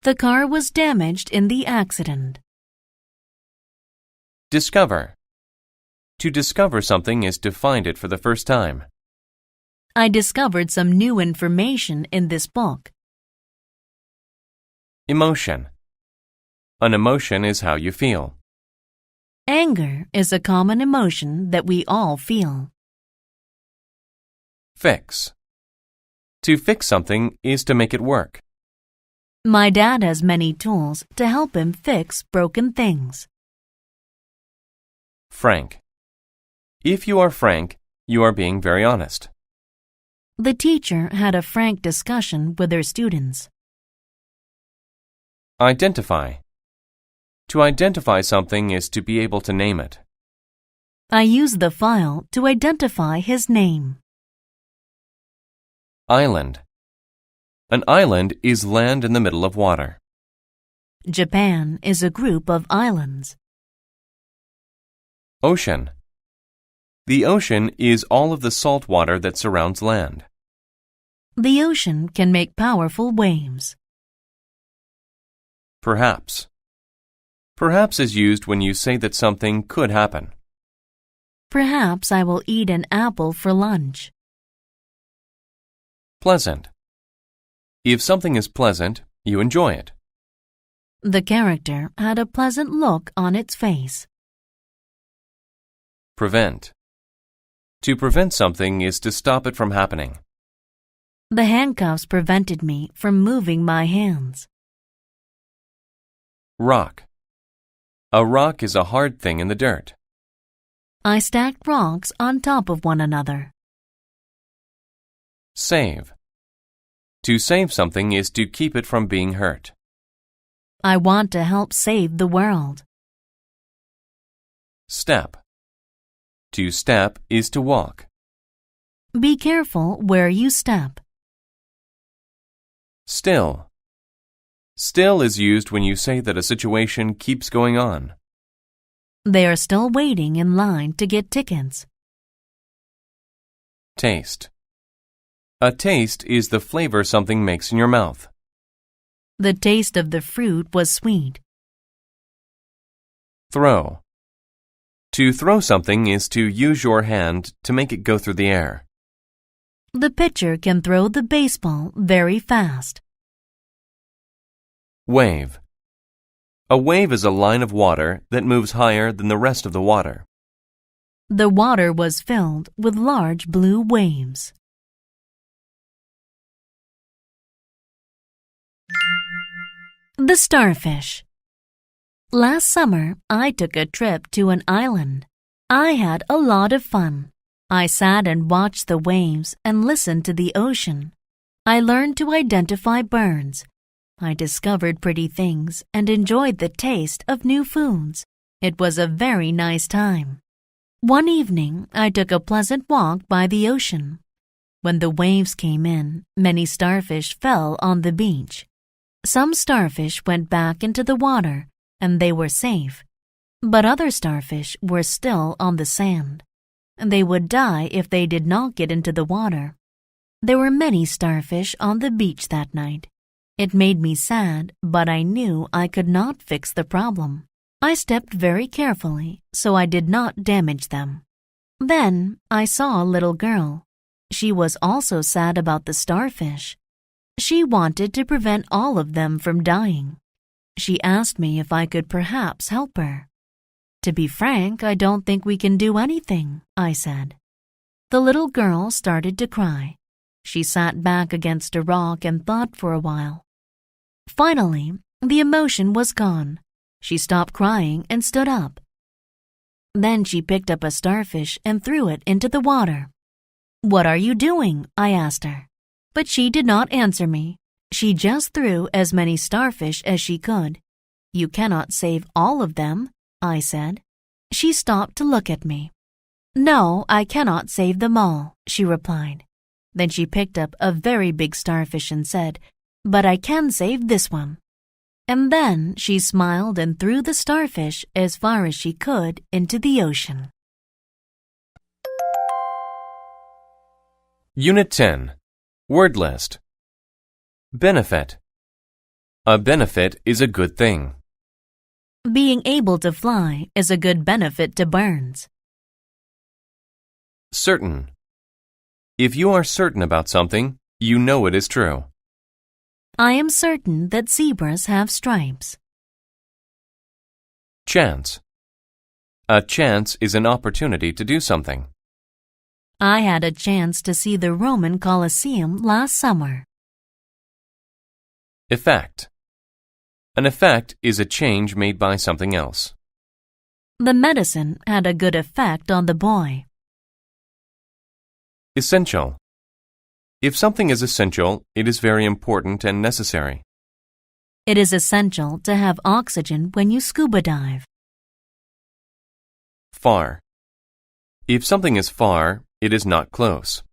The car was damaged in the accident. Discover. To discover something is to find it for the first time. I discovered some new information in this book. Emotion. An emotion is how you feel. Anger is a common emotion that we all feel. Fix. To fix something is to make it work. My dad has many tools to help him fix broken things. Frank. If you are frank, you are being very honest. The teacher had a frank discussion with her students. Identify. To identify something is to be able to name it. I used the file to identify his name. Island. An island is land in the middle of water. Japan is a group of islands. Ocean. The ocean is all of the salt water that surrounds land. The ocean can make powerful waves. Perhaps. Perhaps is used when you say that something could happen. Perhaps I will eat an apple for lunch. Pleasant. If something is pleasant, you enjoy it. The character had a pleasant look on its face. Prevent. To prevent something is to stop it from happening. The handcuffs prevented me from moving my hands. Rock. A rock is a hard thing in the dirt. I stacked rocks on top of one another. Save. To save something is to keep it from being hurt. I want to help save the world. Step. To step is to walk. Be careful where you step. Still. Still is used when you say that a situation keeps going on. They are still waiting in line to get tickets. Taste. A taste is the flavor something makes in your mouth. The taste of the fruit was sweet. Throw. To throw something is to use your hand to make it go through the air. The pitcher can throw the baseball very fast. Wave. A wave is a line of water that moves higher than the rest of the water. The water was filled with large blue waves. The starfish. Last summer, I took a trip to an island. I had a lot of fun. I sat and watched the waves and listened to the ocean. I learned to identify birds. I discovered pretty things and enjoyed the taste of new foods. It was a very nice time. One evening, I took a pleasant walk by the ocean. When the waves came in, many starfish fell on the beach. Some starfish went back into the water, and they were safe. But other starfish were still on the sand. They would die if they did not get into the water. There were many starfish on the beach that night. It made me sad, but I knew I could not fix the problem. I stepped very carefully, so I did not damage them. Then I saw a little girl. She was also sad about the starfish. She wanted to prevent all of them from dying. She asked me if I could perhaps help her. To be frank, I don't think we can do anything, I said. The little girl started to cry. She sat back against a rock and thought for a while. Finally, the emotion was gone. She stopped crying and stood up. Then she picked up a starfish and threw it into the water. "What are you doing?" I asked her. But she did not answer me. She just threw as many starfish as she could. "You cannot save all of them," I said. She stopped to look at me. "No, I cannot save them all," she replied. Then she picked up a very big starfish and said, "But I can save this one." And then she smiled and threw the starfish as far as she could into the ocean. Unit 10. Word list. Benefit. A benefit is a good thing. Being able to fly is a good benefit to birds. Certain. If you are certain about something, you know it is true. I am certain that zebras have stripes. Chance. A chance is an opportunity to do something. I had a chance to see the Roman Colosseum last summer. Effect. An effect is a change made by something else. The medicine had a good effect on the boy. Essential. If something is essential, it is very important and necessary. It is essential to have oxygen when you scuba dive. Far. If something is far, it is not close.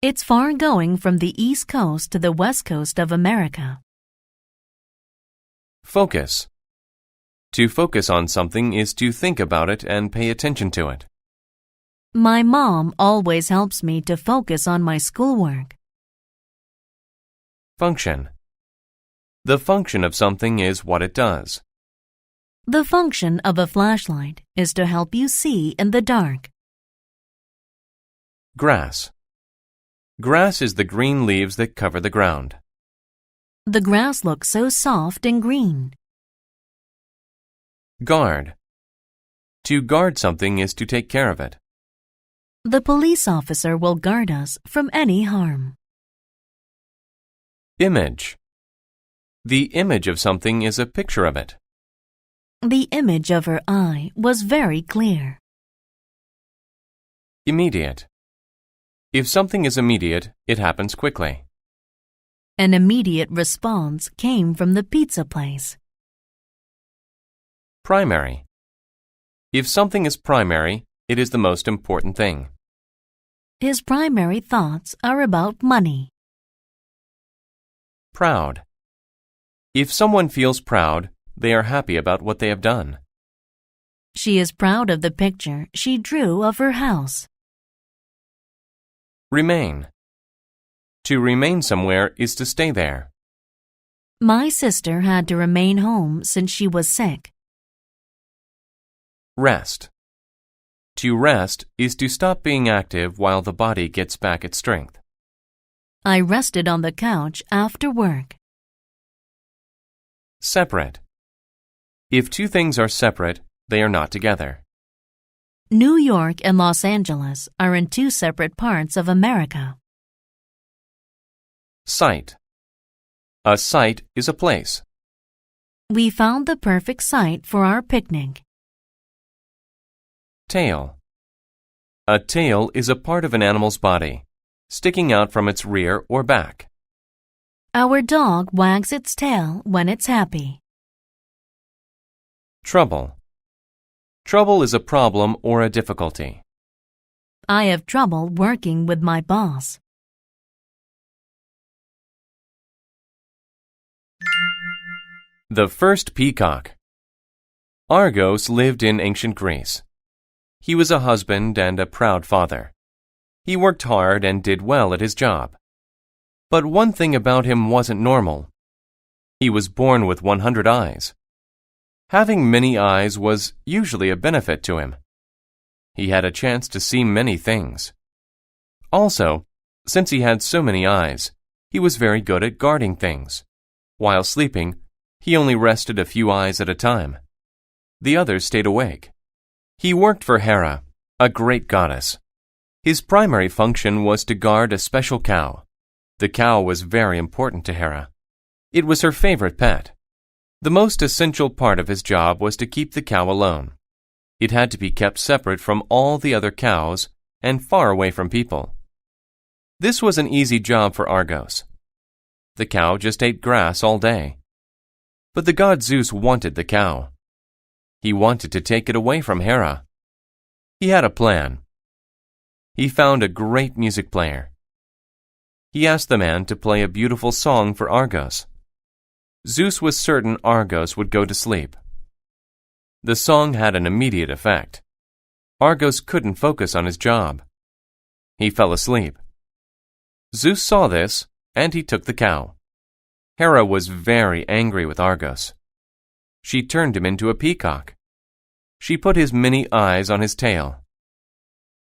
It's far going from the East Coast to the West Coast of America. Focus. To focus on something is to think about it and pay attention to it. My mom always helps me to focus on my schoolwork. Function. The function of something is what it does. The function of a flashlight is to help you see in the dark. Grass. Grass is the green leaves that cover the ground. The grass looks so soft and green. Guard. To guard something is to take care of it. The police officer will guard us from any harm. Image. The image of something is a picture of it. The image of her eye was very clear. Immediate. If something is immediate, it happens quickly. An immediate response came from the pizza place. Primary. If something is primary, it is the most important thing. His primary thoughts are about money. Proud. If someone feels proud, they are happy about what they have done. She is proud of the picture she drew of her house. Remain. To remain somewhere is to stay there. My sister had to remain home since she was sick. Rest. To rest is to stop being active while the body gets back its strength. I rested on the couch after work. Separate. If two things are separate, they are not together. New York and Los Angeles are in two separate parts of America. Site. A site is a place. We found the perfect site for our picnic. Tail. A tail is a part of an animal's body, sticking out from its rear or back. Our dog wags its tail when it's happy. Trouble. Trouble is a problem or a difficulty. I have trouble working with my boss. The first peacock. Argos lived in ancient Greece. He was a husband and a proud father. He worked hard and did well at his job. But one thing about him wasn't normal. He was born with 100 eyes. Having many eyes was usually a benefit to him. He had a chance to see many things. Also, since he had so many eyes, he was very good at guarding things. While sleeping, he only rested a few eyes at a time. The others stayed awake. He worked for Hera, a great goddess. His primary function was to guard a special cow. The cow was very important to Hera. It was her favorite pet. The most essential part of his job was to keep the cow alone. It had to be kept separate from all the other cows and far away from people. This was an easy job for Argos. The cow just ate grass all day. But the god Zeus wanted the cow. He wanted to take it away from Hera. He had a plan. He found a great music player. He asked the man to play a beautiful song for Argos. Zeus was certain Argos would go to sleep. The song had an immediate effect. Argos couldn't focus on his job. He fell asleep. Zeus saw this, and he took the cow. Hera was very angry with Argos. She turned him into a peacock. She put his many eyes on his tail.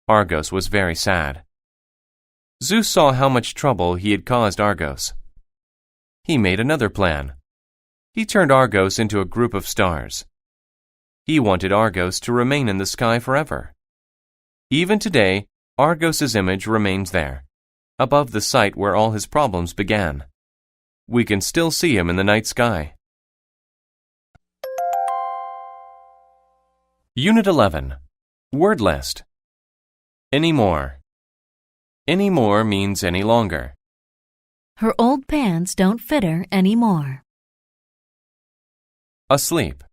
Argos was very sad. Zeus saw how much trouble he had caused Argos. He made another plan. He turned Argos into a group of stars. He wanted Argos to remain in the sky forever. Even today, Argos's image remains there, above the site where all his problems began. We can still see him in the night sky. Unit 11. Word list. Anymore. Any more means any longer. Her old pants don't fit her anymore. Asleep.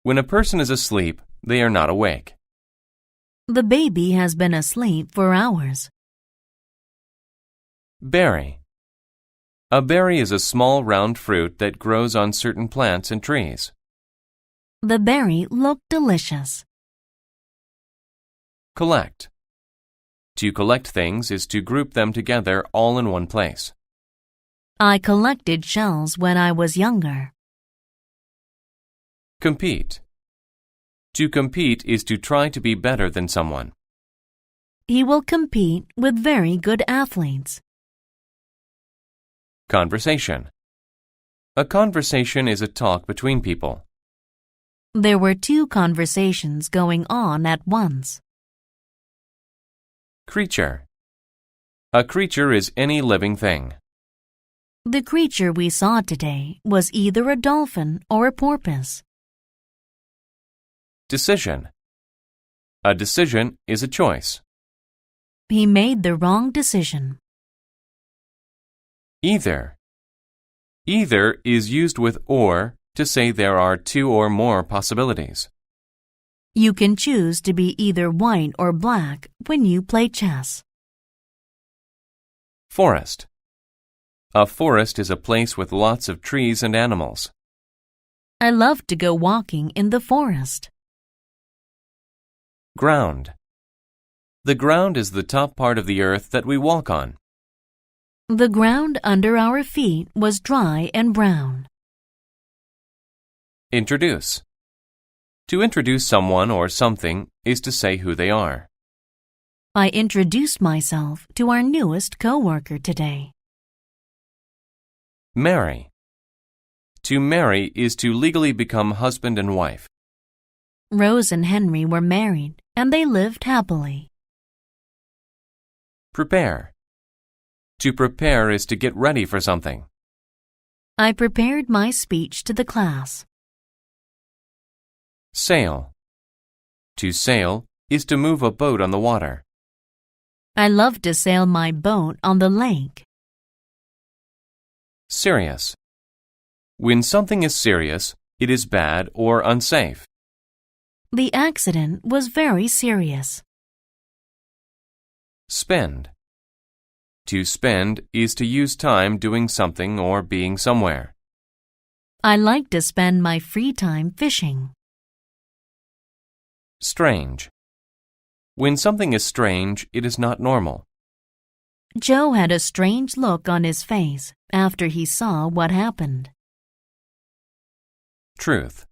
When a person is asleep, they are not awake. The baby has been asleep for hours. Berry. A berry is a small round fruit that grows on certain plants and trees. The berry looked delicious. Collect. To collect things is to group them together all in one place. I collected shells when I was younger. Compete. To compete is to try to be better than someone. He will compete with very good athletes. Conversation. A conversation is a talk between people. There were two conversations going on at once. Creature. A creature is any living thing. The creature we saw today was either a dolphin or a porpoise. Decision. A decision is a choice. He made the wrong decision. Either. Either is used with or to say there are two or more possibilities. You can choose to be either white or black when you play chess. Forest. A forest is a place with lots of trees and animals. I love to go walking in the forest. Ground. The ground is the top part of the earth that we walk on. The ground under our feet was dry and brown. Introduce. To introduce someone or something is to say who they are. I introduced myself to our newest coworker today. Marry. To marry is to legally become husband and wife. Rose and Henry were married, and they lived happily. Prepare. To prepare is to get ready for something. I prepared my speech to the class. Sail. To sail is to move a boat on the water. I love to sail my boat on the lake. Serious. When something is serious, it is bad or unsafe. The accident was very serious. Spend. To spend is to use time doing something or being somewhere. I like to spend my free time fishing. Strange. When something is strange, it is not normal. Joe had a strange look on his face after he saw what happened. Truth.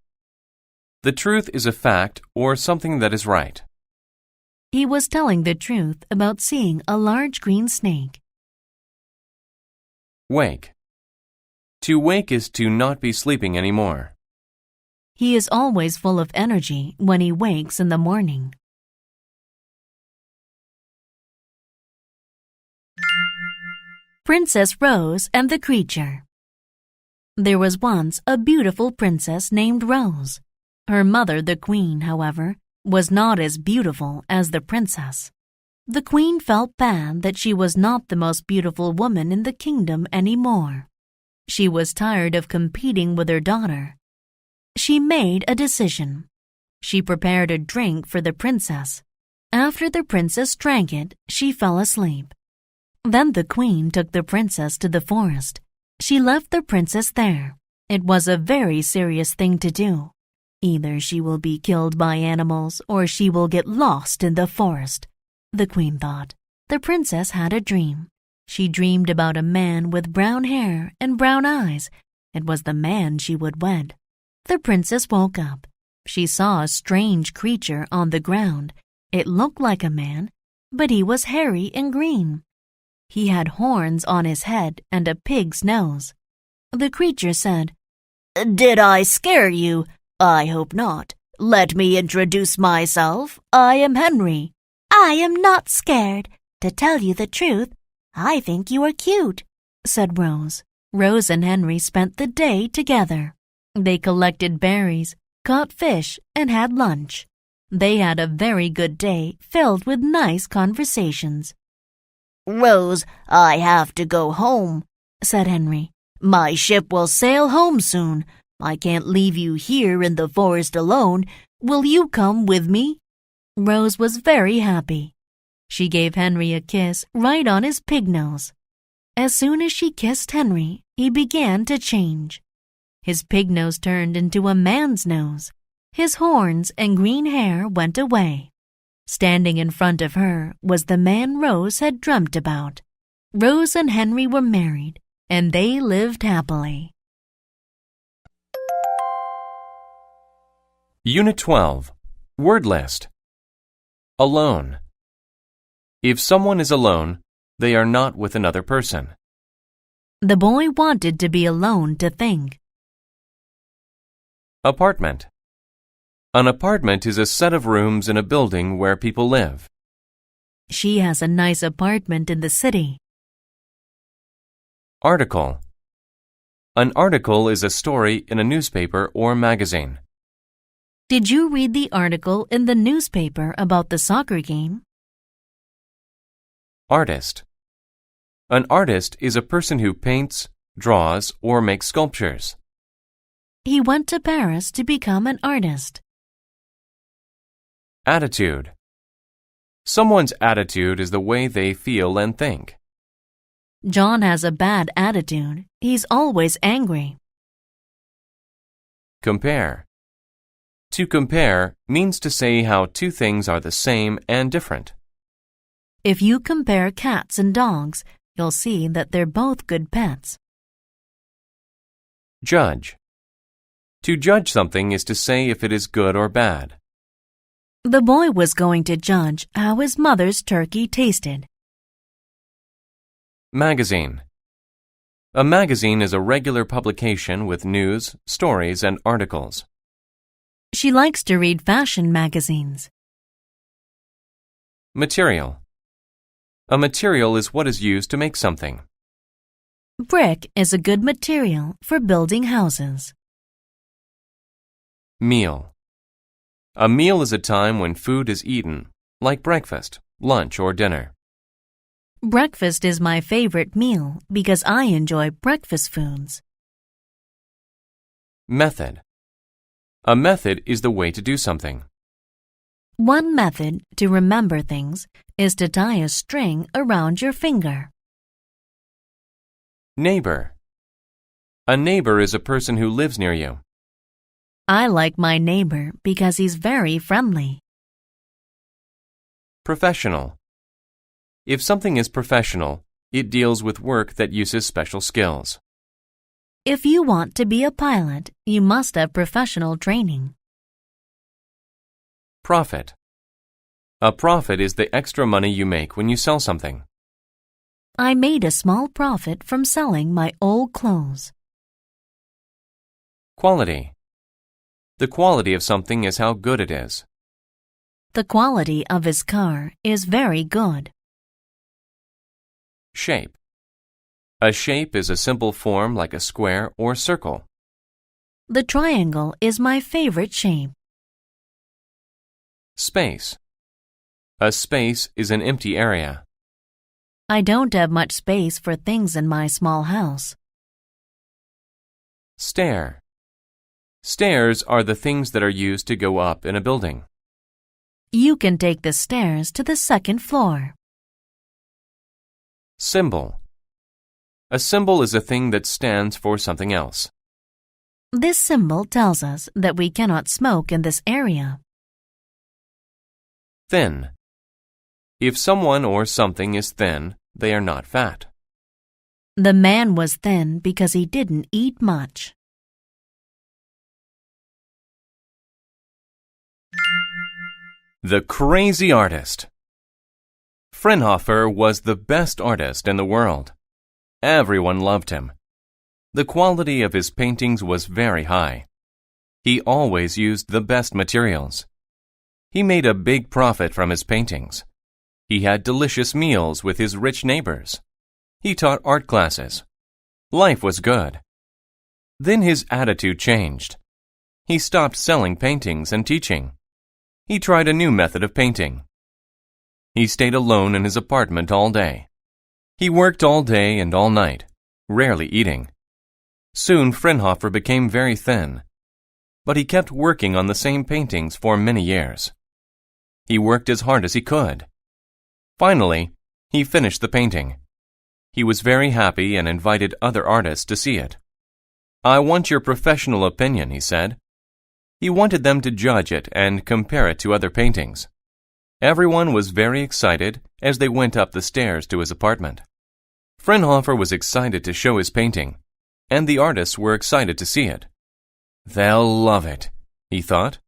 The truth is a fact or something that is right. He was telling the truth about seeing a large green snake. Wake. To wake is to not be sleeping anymore. He is always full of energy when he wakes in the morning. Princess Rose and the Creature. There was once a beautiful princess named Rose. Her mother, the queen, however, was not as beautiful as the princess. The queen felt bad that she was not the most beautiful woman in the kingdom anymore. She was tired of competing with her daughter. She made a decision. She prepared a drink for the princess. After the princess drank it, she fell asleep. Then the queen took the princess to the forest. She left the princess there. It was a very serious thing to do. Either she will be killed by animals or she will get lost in the forest, the queen thought. The princess had a dream. She dreamed about a man with brown hair and brown eyes. It was the man she would wed. The princess woke up. She saw a strange creature on the ground. It looked like a man, but he was hairy and green. He had horns on his head and a pig's nose. The creature said, "Did I scare you? I hope not. Let me introduce myself. I am Henry." "I am not scared. To tell you the truth, I think you are cute," said Rose. Rose and Henry spent the day together. They collected berries, caught fish, and had lunch. They had a very good day filled with nice conversations. "Rose, I have to go home," said Henry. "My ship will sail home soon. I can't leave you here in the forest alone. Will you come with me?" Rose was very happy. She gave Henry a kiss right on his pig nose. As soon as she kissed Henry, he began to change. His pig nose turned into a man's nose. His horns and green hair went away. Standing in front of her was the man Rose had dreamt about. Rose and Henry were married, and they lived happily. Unit 12. Word list. Alone. If someone is alone, they are not with another person. The boy wanted to be alone to think. Apartment. An apartment is a set of rooms in a building where people live. She has a nice apartment in the city. Article. An article is a story in a newspaper or magazine. Did you read the article in the newspaper about the soccer game? Artist. An artist is a person who paints, draws, or makes sculptures. He went to Paris to become an artist. Attitude. Someone's attitude is the way they feel and think. John has a bad attitude. He's always angry. Compare. To compare means to say how two things are the same and different. If you compare cats and dogs, you'll see that they're both good pets. Judge. To judge something is to say if it is good or bad. The boy was going to judge how his mother's turkey tasted. Magazine. A magazine is a regular publication with news, stories, and articles. She likes to read fashion magazines. Material. A material is what is used to make something. Brick is a good material for building houses. Meal. A meal is a time when food is eaten, like breakfast, lunch, or dinner. Breakfast is my favorite meal because I enjoy breakfast foods. Method. A method is the way to do something. One method to remember things is to tie a string around your finger. Neighbor. A neighbor is a person who lives near you. I like my neighbor because he's very friendly. Professional. If something is professional, it deals with work that uses special skills. If you want to be a pilot, you must have professional training. Profit. A profit is the extra money you make when you sell something. I made a small profit from selling my old clothes. Quality. The quality of something is how good it is. The quality of his car is very good. Shape. A shape is a simple form like a square or circle. The triangle is my favorite shape. Space. A space is an empty area. I don't have much space for things in my small house. Stair. Stairs are the things that are used to go up in a building. You can take the stairs to the second floor. Symbol. A symbol is a thing that stands for something else. This symbol tells us that we cannot smoke in this area. Thin. If someone or something is thin, they are not fat. The man was thin because he didn't eat much. The crazy artist. Fraunhofer was the best artist in the world. Everyone loved him. The quality of his paintings was very high. He always used the best materials. He made a big profit from his paintings. He had delicious meals with his rich neighbors. He taught art classes. Life was good. Then his attitude changed. He stopped selling paintings and teaching. He tried a new method of painting. He stayed alone in his apartment all day. He worked all day and all night, rarely eating. Soon Fraunhofer became very thin, but he kept working on the same paintings for many years. He worked as hard as he could. Finally, he finished the painting. He was very happy and invited other artists to see it. "I want your professional opinion," he said. He wanted them to judge it and compare it to other paintings. Everyone was very excited as they went up the stairs to his apartment. Fraunhofer was excited to show his painting, and the artists were excited to see it. "They'll love it," he thought.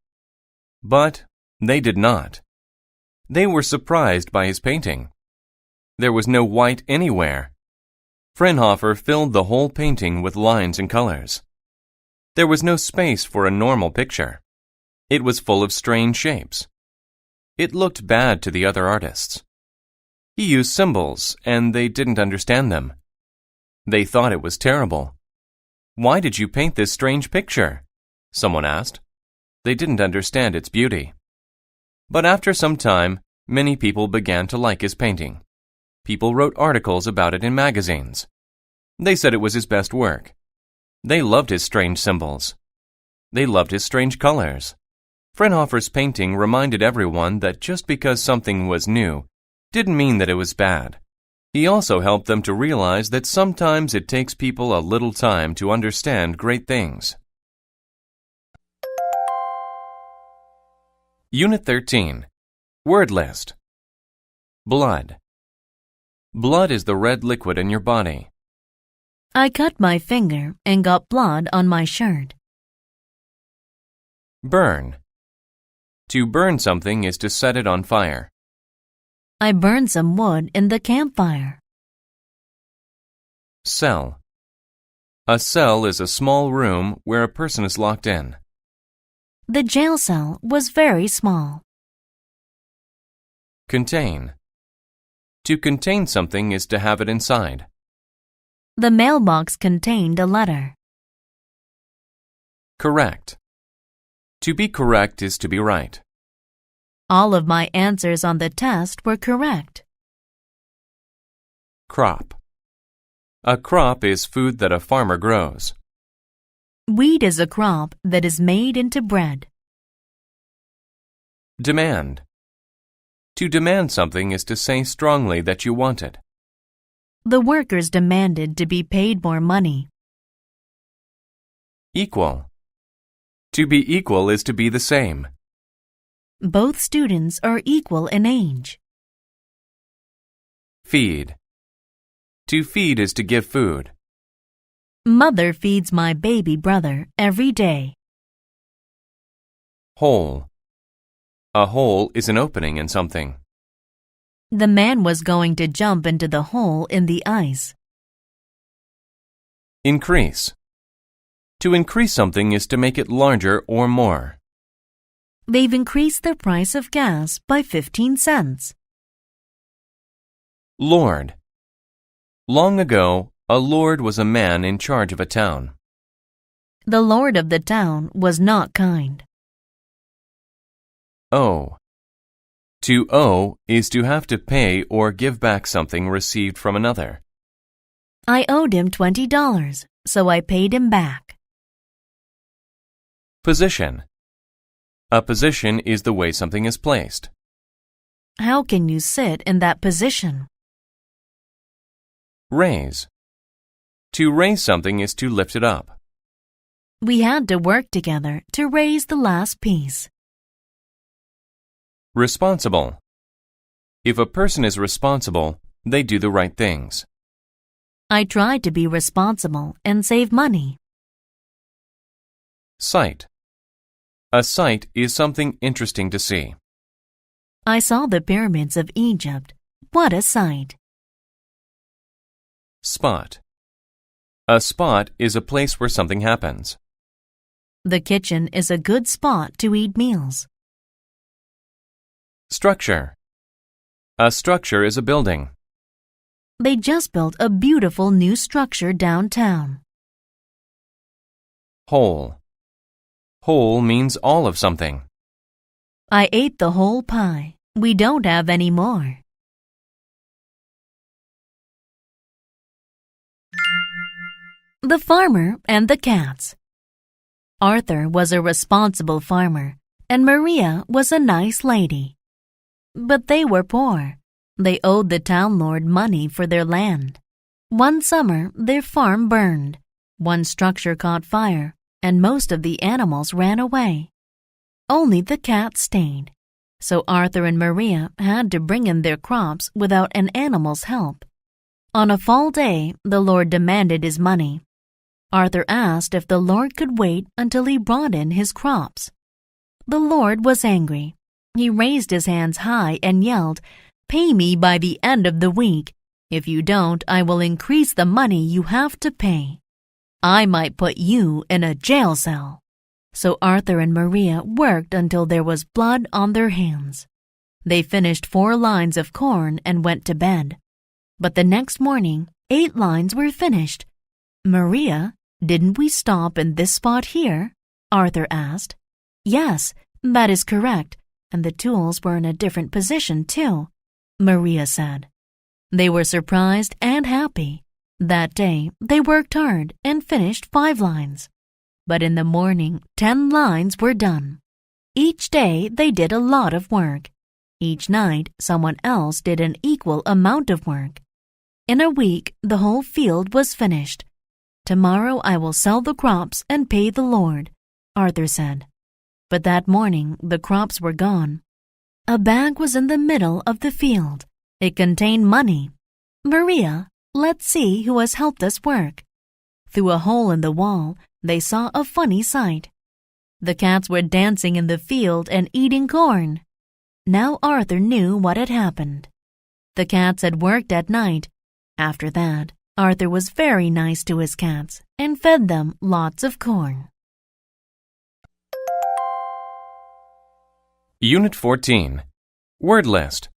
But they did not. They were surprised by his painting. There was no white anywhere. Fraunhofer filled the whole painting with lines and colors. There was no space for a normal picture. It was full of strange shapes. It looked bad to the other artists. He used symbols, and they didn't understand them. They thought it was terrible. "Why did you paint this strange picture?" someone asked. They didn't understand its beauty. But after some time, many people began to like his painting. People wrote articles about it in magazines. They said it was his best work. They loved his strange symbols. They loved his strange colors. Fraunhofer's painting reminded everyone that just because something was new didn't mean that it was bad. He also helped them to realize that sometimes it takes people a little time to understand great things. Unit 13. Word list. Blood. Blood is the red liquid in your body. I cut my finger and got blood on my shirt. Burn. To burn something is to set it on fire. I burned some wood in the campfire. Cell. A cell is a small room where a person is locked in. The jail cell was very small. Contain. To contain something is to have it inside. The mailbox contained a letter. Correct. To be correct is to be right. All of my answers on the test were correct. Crop. A crop is food that a farmer grows. Wheat is a crop that is made into bread. Demand. To demand something is to say strongly that you want it. The workers demanded to be paid more money. Equal. To be equal is to be the same. Both students are equal in age. Feed. To feed is to give food. Mother feeds my baby brother every day. Hole. A hole is an opening in something. The man was going to jump into the hole in the ice. Increase. To increase something is to make it larger or more. They've increased the price of gas by 15 cents. Lord. Long ago, a lord was a man in charge of a town. The lord of the town was not kind. Owe. To owe is to have to pay or give back something received from another. I owed him $20, so I paid him back. Position. A position is the way something is placed. How can you sit in that position? Raise. To raise something is to lift it up. We had to work together to raise the last piece. Responsible. If a person is responsible, they do the right things. I tried to be responsible and save money. Sight. A sight is something interesting to see. I saw the pyramids of Egypt. What a sight! Spot. A spot is a place where something happens. The kitchen is a good spot to eat meals. Structure. A structure is a building. They just built a beautiful new structure downtown. Whole. Whole means all of something. I ate the whole pie. We don't have any more. The Farmer and the Cats. Arthur was a responsible farmer, and Maria was a nice lady. But they were poor. They owed the town lord money for their land. One summer, their farm burned. One structure caught fire, and most of the animals ran away. Only the cats stayed. So Arthur and Maria had to bring in their crops without an animal's help. On a fall day, the Lord demanded his money. Arthur asked if the Lord could wait until he brought in his crops. The Lord was angry. He raised his hands high and yelled, "Pay me by the end of the week. If you don't, I will increase the money you have to pay. I might put you in a jail cell." So Arthur and Maria worked until there was blood on their hands. They finished 4 lines of corn and went to bed. But the next morning, 8 lines were finished. "Maria, didn't we stop in this spot here?" Arthur asked. "Yes, that is correct, and the tools were in a different position too," Maria said. They were surprised and happy. That day, they worked hard and finished 5 lines. But in the morning, 10 lines were done. Each day, they did a lot of work. Each night, someone else did an equal amount of work. In a week, the whole field was finished. "Tomorrow I will sell the crops and pay the Lord," Arthur said. But that morning, the crops were gone. A bag was in the middle of the field. It contained money. "Maria, let's see who has helped us work." Through a hole in the wall, they saw a funny sight. The cats were dancing in the field and eating corn. Now Arthur knew what had happened. The cats had worked at night. After that, Arthur was very nice to his cats and fed them lots of corn. Unit 14. Word list.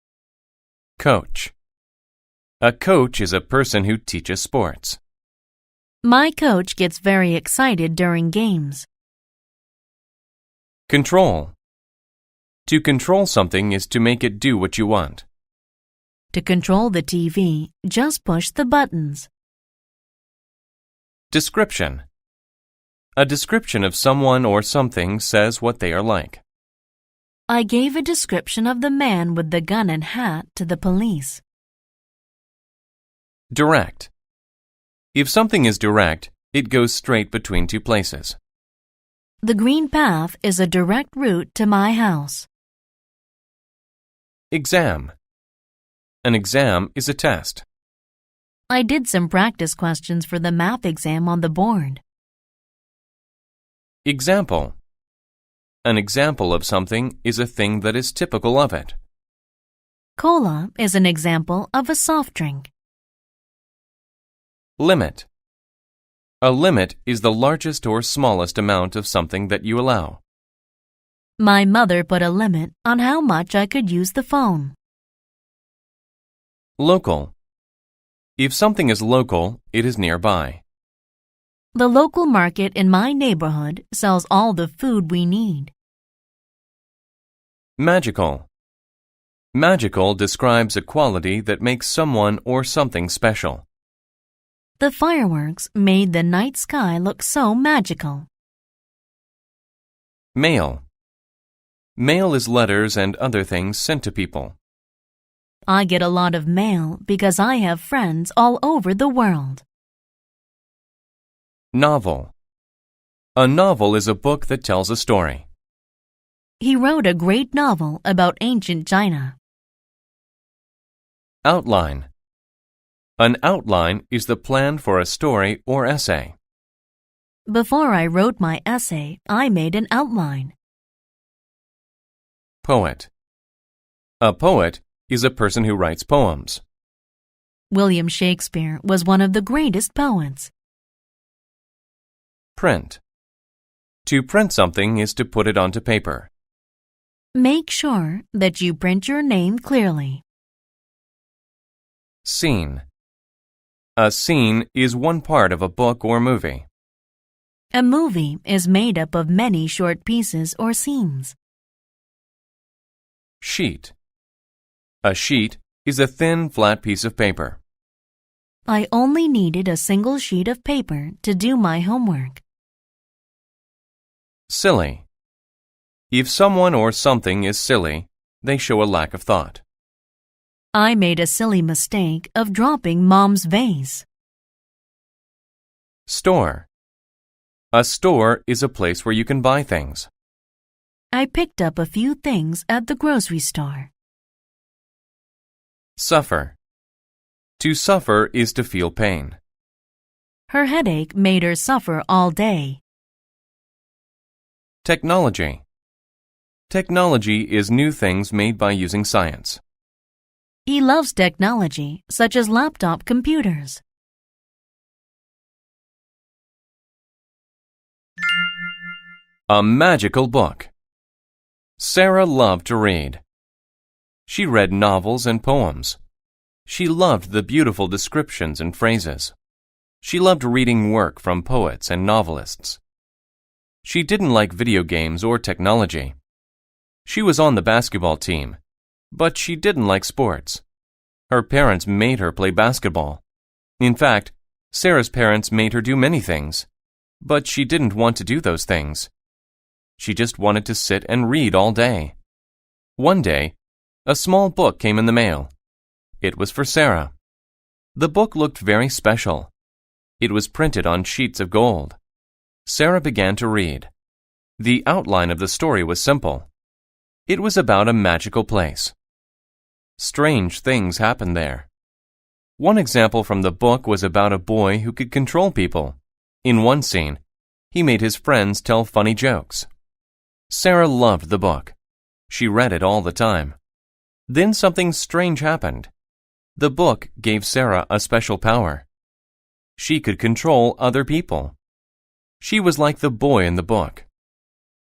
Coach. A coach is a person who teaches sports. My coach gets very excited during games. Control. To control something is to make it do what you want. To control the TV, just push the buttons. Description. A description of someone or something says what they are like. I gave a description of the man with the gun and hat to the police. Direct. If something is direct, it goes straight between 2 places. The green path is a direct route to my house. Exam. An exam is a test. I did some practice questions for the math exam on the board. Example. An example of something is a thing that is typical of it. Cola is an example of a soft drink. Limit. A limit is the largest or smallest amount of something that you allow. My mother put a limit on how much I could use the phone. Local. If something is local, it is nearby. The local market in my neighborhood sells all the food we need. Magical. Magical describes a quality that makes someone or something special. The fireworks made the night sky look so magical. Mail. Mail is letters and other things sent to people. I get a lot of mail because I have friends all over the world. Novel. A novel is a book that tells a story. He wrote a great novel about ancient China. Outline. An outline is the plan for a story or essay. Before I wrote my essay, I made an outline. Poet. A poet is a person who writes poems. William Shakespeare was one of the greatest poets. Print. To print something is to put it onto paper. Make sure that you print your name clearly. Scene. A scene is one part of a book or movie. A movie is made up of many short pieces or scenes. Sheet. A sheet is a thin, flat piece of paper. I only needed a single sheet of paper to do my homework. Silly. If someone or something is silly, they show a lack of thought. I made a silly mistake of dropping Mom's vase. Store. A store is a place where you can buy things. I picked up a few things at the grocery store. Suffer. To suffer is to feel pain. Her headache made her suffer all day. Technology. Technology is new things made by using science. He loves technology, such as laptop computers. A magical book. Sarah loved to read. She read novels and poems. She loved the beautiful descriptions and phrases. She loved reading work from poets and novelists. She didn't like video games or technology. She was on the basketball team, but she didn't like sports. Her parents made her play basketball. In fact, Sarah's parents made her do many things, but she didn't want to do those things. She just wanted to sit and read all day. One day, a small book came in the mail. It was for Sarah. The book looked very special. It was printed on sheets of gold. Sarah began to read. The outline of the story was simple. It was about a magical place. Strange things happened there. One example from the book was about a boy who could control people. In one scene, he made his friends tell funny jokes. Sarah loved the book. She read it all the time. Then something strange happened. The book gave Sarah a special power. She could control other people. She was like the boy in the book.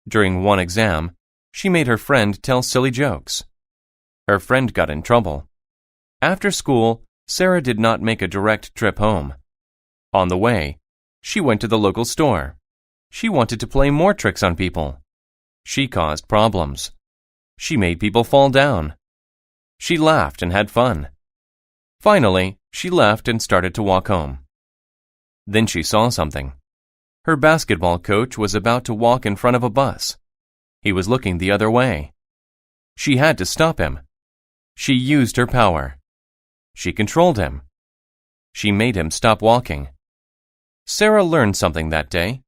During one exam, she made her friend tell silly jokes. Her friend got in trouble. After school, Sarah did not make a direct trip home. On the way, she went to the local store. She wanted to play more tricks on people. She caused problems. She made people fall down. She laughed and had fun. Finally, she left and started to walk home. Then she saw something. Her basketball coach was about to walk in front of a bus. He was looking the other way. She had to stop him. She used her power. She controlled him. She made him stop walking. Sarah learned something that day.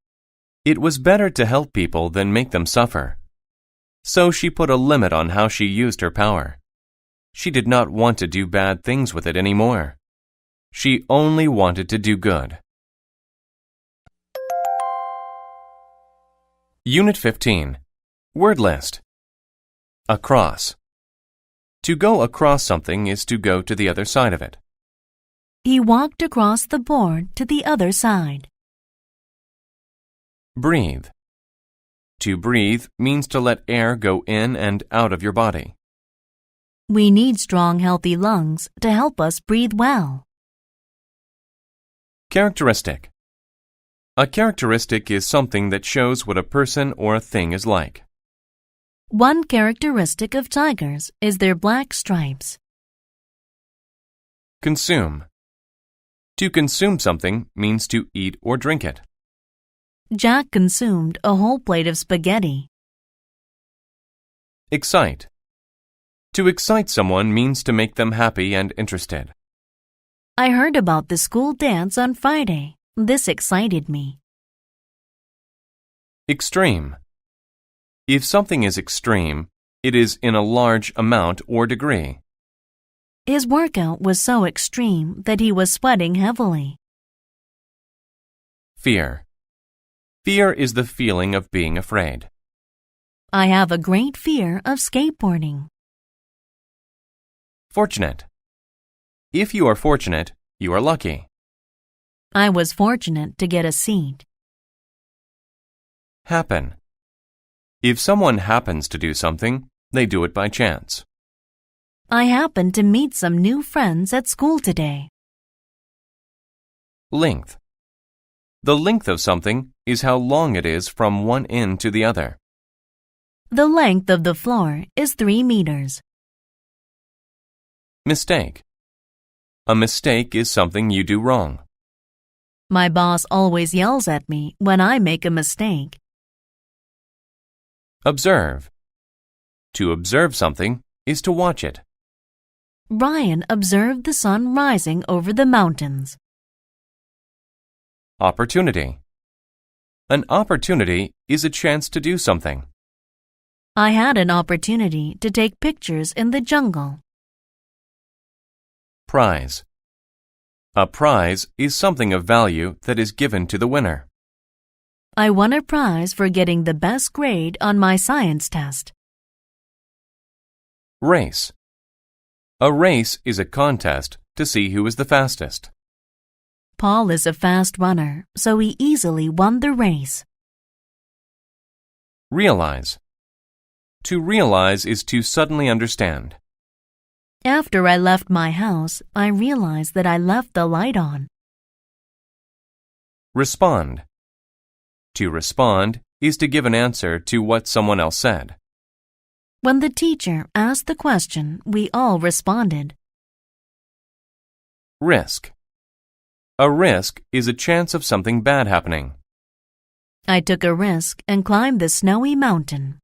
It was better to help people than make them suffer. So she put a limit on how she used her power. She did not want to do bad things with it anymore. She only wanted to do good. Unit 15. Word list. Across. To go across something is to go to the other side of it. He walked across the board to the other side. Breathe. To breathe means to let air go in and out of your body. We need strong, healthy lungs to help us breathe well. Characteristic. A characteristic is something that shows what a person or a thing is like. One characteristic of tigers is their black stripes. Consume. To consume something means to eat or drink it. Jack consumed a whole plate of spaghetti. Excite. To excite someone means to make them happy and interested. I heard about the school dance on Friday. This excited me. Extreme. If something is extreme, it is in a large amount or degree. His workout was so extreme that he was sweating heavily. Fear. Fear is the feeling of being afraid. I have a great fear of skateboarding. Fortunate. If you are fortunate, you are lucky. I was fortunate to get a seat. Happen. If someone happens to do something, they do it by chance. I happened to meet some new friends at school today. Length. The length of something is how long it is from one end to the other. The length of the floor is 3 meters. Mistake. A mistake is something you do wrong. My boss always yells at me when I make a mistake. Observe. To observe something is to watch it. Ryan observed the sun rising over the mountains. Opportunity. An opportunity is a chance to do something. I had an opportunity to take pictures in the jungle. Prize. A prize is something of value that is given to the winner. I won a prize for getting the best grade on my science test. Race. A race is a contest to see who is the fastest. Paul is a fast runner, so he easily won the race. Realize. To realize is to suddenly understand. After I left my house, I realized that I left the light on. Respond. To respond is to give an answer to what someone else said. When the teacher asked the question, we all responded. Risk. A risk is a chance of something bad happening. I took a risk and climbed the snowy mountain.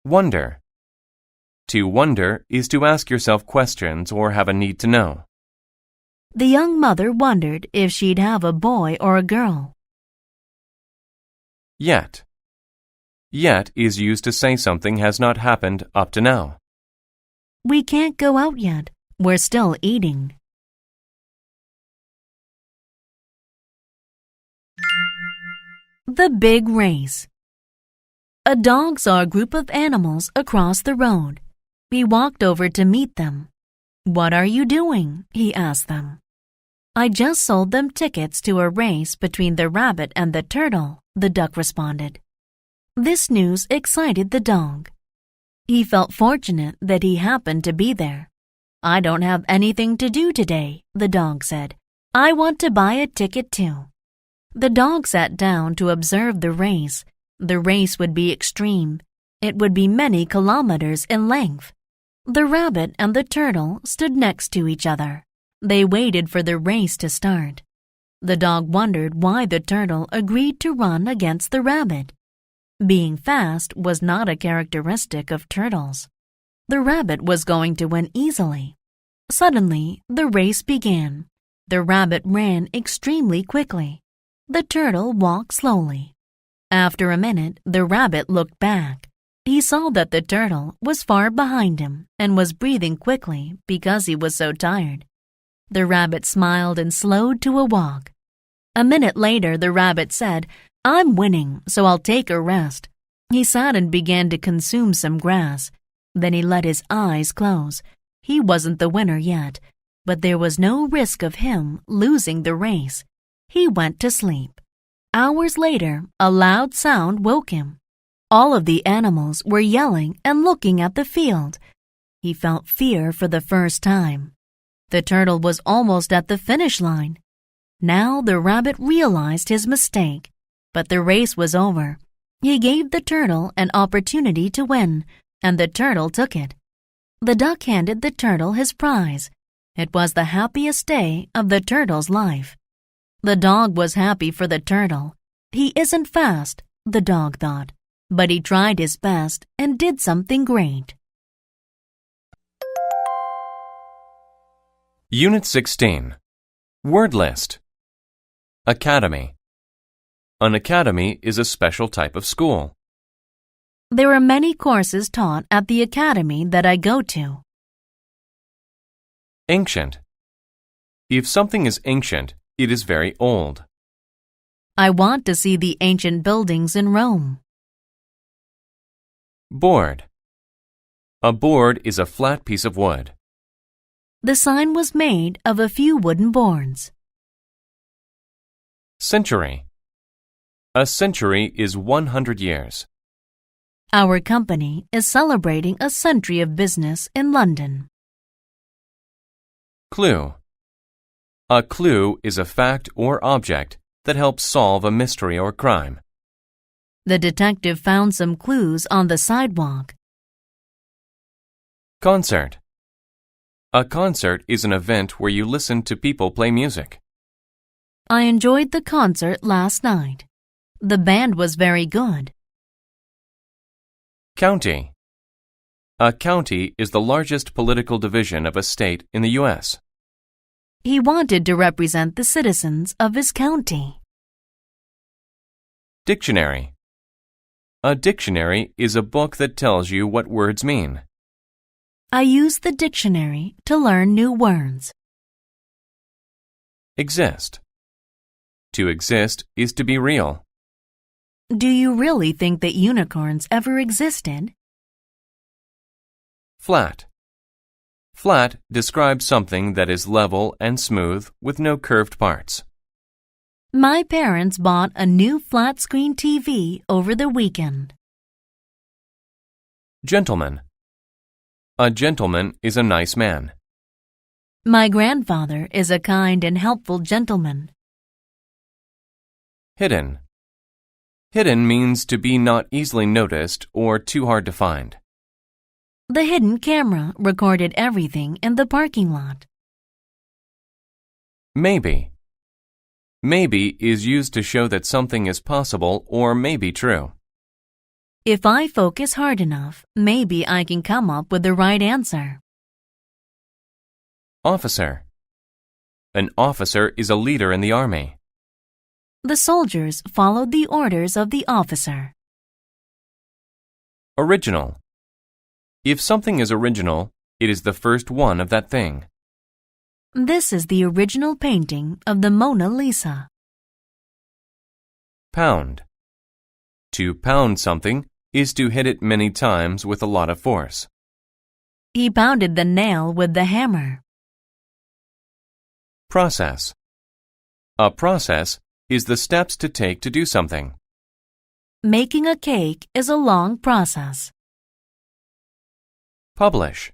Wonder. To wonder is to ask yourself questions or have a need to know. The young mother wondered if she'd have a boy or a girl. Yet. Yet is used to say something has not happened up to now. We can't go out yet. We're still eating. The Big Race. A dog saw a group of animals across the road. He walked over to meet them. "What are you doing?" he asked them. "I just sold them tickets to a race between the rabbit and the turtle," the duck responded. This news excited the dog. He felt fortunate that he happened to be there. "I don't have anything to do today," the dog said. "I want to buy a ticket too." The dog sat down to observe the race. The race would be extreme. It would be many kilometers in length. The rabbit and the turtle stood next to each other. They waited for the race to start. The dog wondered why the turtle agreed to run against the rabbit. Being fast was not a characteristic of turtles. The rabbit was going to win easily. Suddenly, the race began. The rabbit ran extremely quickly. The turtle walked slowly. After a minute, the rabbit looked back. He saw that the turtle was far behind him and was breathing quickly because he was so tired. The rabbit smiled and slowed to a walk. A minute later, the rabbit said, "I'm winning, so I'll take a rest." He sat and began to consume some grass. Then he let his eyes close. He wasn't the winner yet, but there was no risk of him losing the race. He went to sleep. Hours later, a loud sound woke him. All of the animals were yelling and looking at the field. He felt fear for the first time. The turtle was almost at the finish line. Now the rabbit realized his mistake, but the race was over. He gave the turtle an opportunity to win, and the turtle took it. The duck handed the turtle his prize. It was the happiest day of the turtle's life. The dog was happy for the turtle. He isn't fast, the dog thought, but he tried his best and did something great. Unit 16. Word list. Academy. An academy is a special type of school. There are many courses taught at the academy that I go to. Ancient. If something is ancient, it is very old. I want to see the ancient buildings in Rome. Board. A board is a flat piece of wood. The sign was made of a few wooden boards. Century. A century is 100 years. Our company is celebrating a century of business in London. Clue. A clue is a fact or object that helps solve a mystery or crime. The detective found some clues on the sidewalk. Concert. A concert is an event where you listen to people play music. I enjoyed the concert last night. The band was very good. County. A county is the largest political division of a state in the U.S. He wanted to represent the citizens of his county. Dictionary. A dictionary is a book that tells you what words mean. I use the dictionary to learn new words. Exist. To exist is to be real. Do you really think that unicorns ever existed? Flat. Flat describes something that is level and smooth with no curved parts. My parents bought a new flat-screen TV over the weekend. Gentleman. A gentleman is a nice man. My grandfather is a kind and helpful gentleman. Hidden. Hidden means to be not easily noticed or too hard to find. The hidden camera recorded everything in the parking lot. Maybe. Maybe is used to show that something is possible or may be true. If I focus hard enough, maybe I can come up with the right answer. Officer. An officer is a leader in the army. The soldiers followed the orders of the officer. Original. If something is original, it is the first one of that thing. This is the original painting of the Mona Lisa. Pound. To pound something is to hit it many times with a lot of force. He pounded the nail with the hammer. Process. A process is the steps to take to do something. Making a cake is a long process. Publish.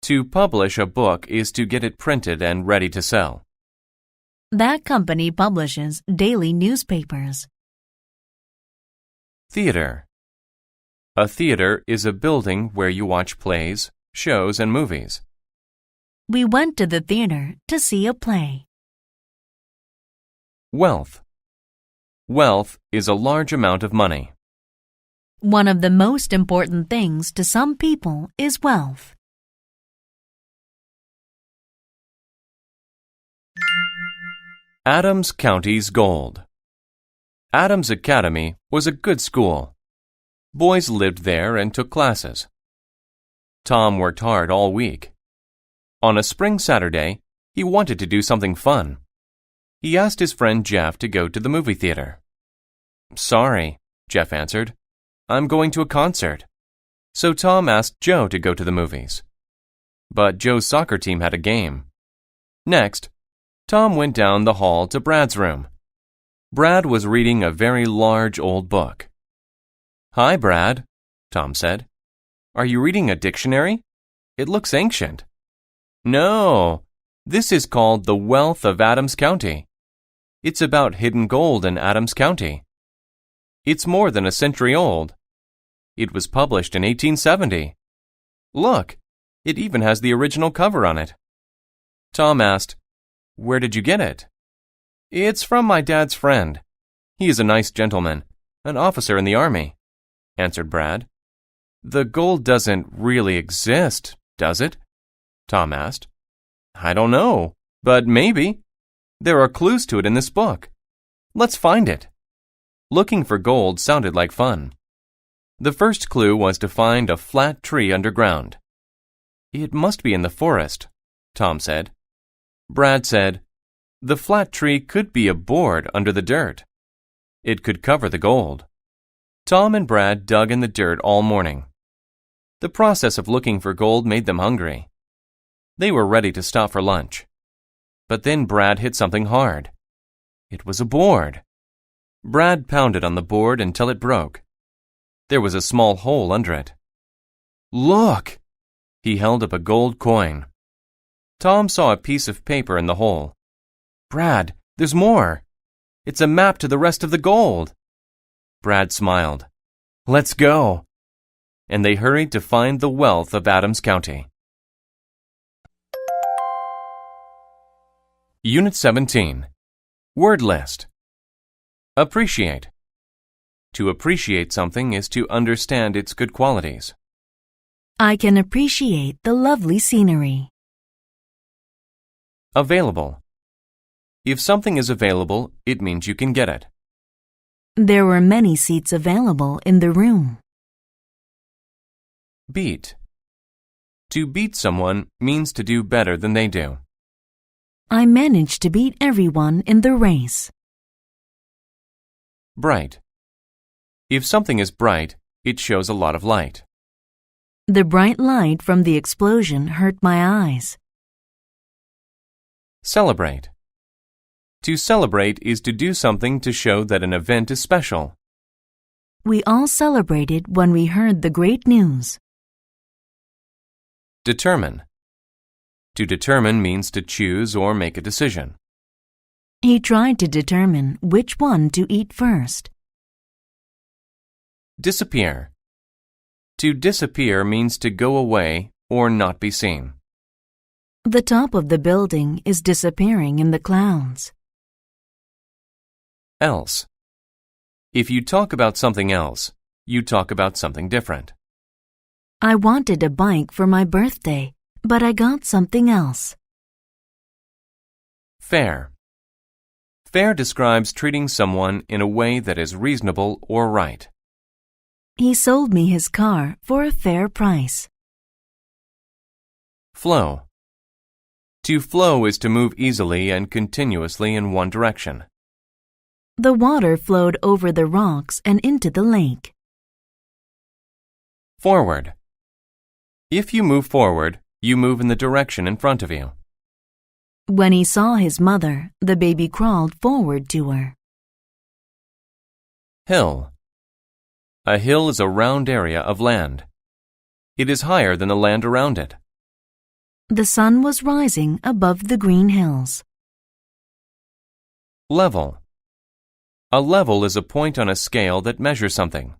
To publish a book is to get it printed and ready to sell. That company publishes daily newspapers. Theater. A theater is a building where you watch plays, shows, and movies. We went to the theater to see a play. Wealth. Wealth is a large amount of money. One of the most important things to some people is wealth. Adams County's gold. Adams Academy was a good school. Boys lived there and took classes. Tom worked hard all week. On a spring Saturday, he wanted to do something fun. He asked his friend Jeff to go to the movie theater. "Sorry," Jeff answered. "I'm going to a concert." So Tom asked Joe to go to the movies. But Joe's soccer team had a game. Next, Tom went down the hall to Brad's room. Brad was reading a very large old book. "Hi, Brad," Tom said. "Are you reading a dictionary? It looks ancient." "No, this is called The Wealth of Adams County. It's about hidden gold in Adams County. It's more than a century old. It was published in 1870. Look, it even has the original cover on it." Tom asked, "Where did you get it?" "It's from my dad's friend. He is a nice gentleman, an officer in the army," answered Brad. "The gold doesn't really exist, does it?" Tom asked. "I don't know, but maybe. There are clues to it in this book. Let's find it." Looking for gold sounded like fun. The first clue was to find a flat tree underground. "It must be in the forest," Tom said. Brad said, "The flat tree could be a board under the dirt. It could cover the gold." Tom and Brad dug in the dirt all morning. The process of looking for gold made them hungry. They were ready to stop for lunch. But then Brad hit something hard. It was a board. Brad pounded on the board until it broke. There was a small hole under it. "Look!" He held up a gold coin. Tom saw a piece of paper in the hole. "Brad, there's more. It's a map to the rest of the gold." Brad smiled. "Let's go." And they hurried to find the wealth of Adams County. Unit 17. Word list. Appreciate. To appreciate something is to understand its good qualities. I can appreciate the lovely scenery. Available. If something is available, it means you can get it. There were many seats available in the room. Beat. To beat someone means to do better than they do. I managed to beat everyone in the race. Bright. If something is bright, it shows a lot of light. The bright light from the explosion hurt my eyes. Celebrate. To celebrate is to do something to show that an event is special. We all celebrated when we heard the great news. Determine. To determine means to choose or make a decision. He tried to determine which one to eat first. Disappear. To disappear means to go away or not be seen. The top of the building is disappearing in the clouds. Else. If you talk about something else, you talk about something different. I wanted a bike for my birthday, but I got something else. Fair. Fair describes treating someone in a way that is reasonable or right. He sold me his car for a fair price. Flow. To flow is to move easily and continuously in one direction. The water flowed over the rocks and into the lake. Forward. If you move forward, you move in the direction in front of you. When he saw his mother, the baby crawled forward to her. Hill. A hill is a round area of land. It is higher than the land around it. The sun was rising above the green hills. Level. A level is a point on a scale that measures something.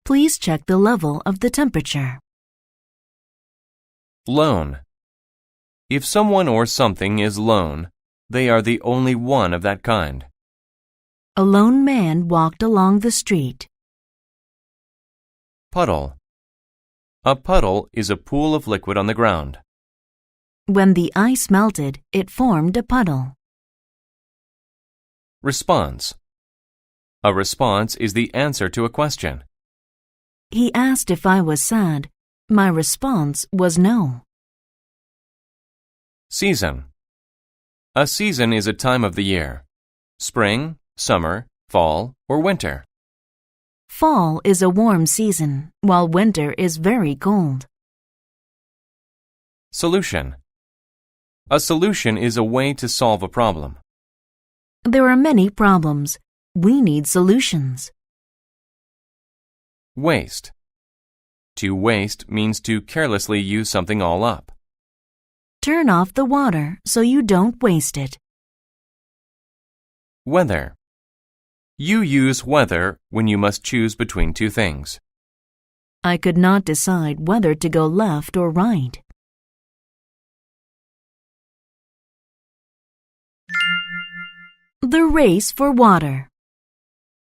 Please check the level of the temperature. Lone. If someone or something is lone, they are the only one of that kind. A lone man walked along the street. Puddle. A puddle is a pool of liquid on the ground. When the ice melted, it formed a puddle. Response. A response is the answer to a question. He asked if I was sad. My response was no. Season. A season is a time of the year. Spring, summer, fall, or winter. Fall is a warm season, while winter is very cold. Solution. A solution is a way to solve a problem. There are many problems. We need solutions. Waste. To waste means to carelessly use something all up. Turn off the water so you don't waste it. Weather. You use weather when you must choose between two things. I could not decide whether to go left or right. The race for water.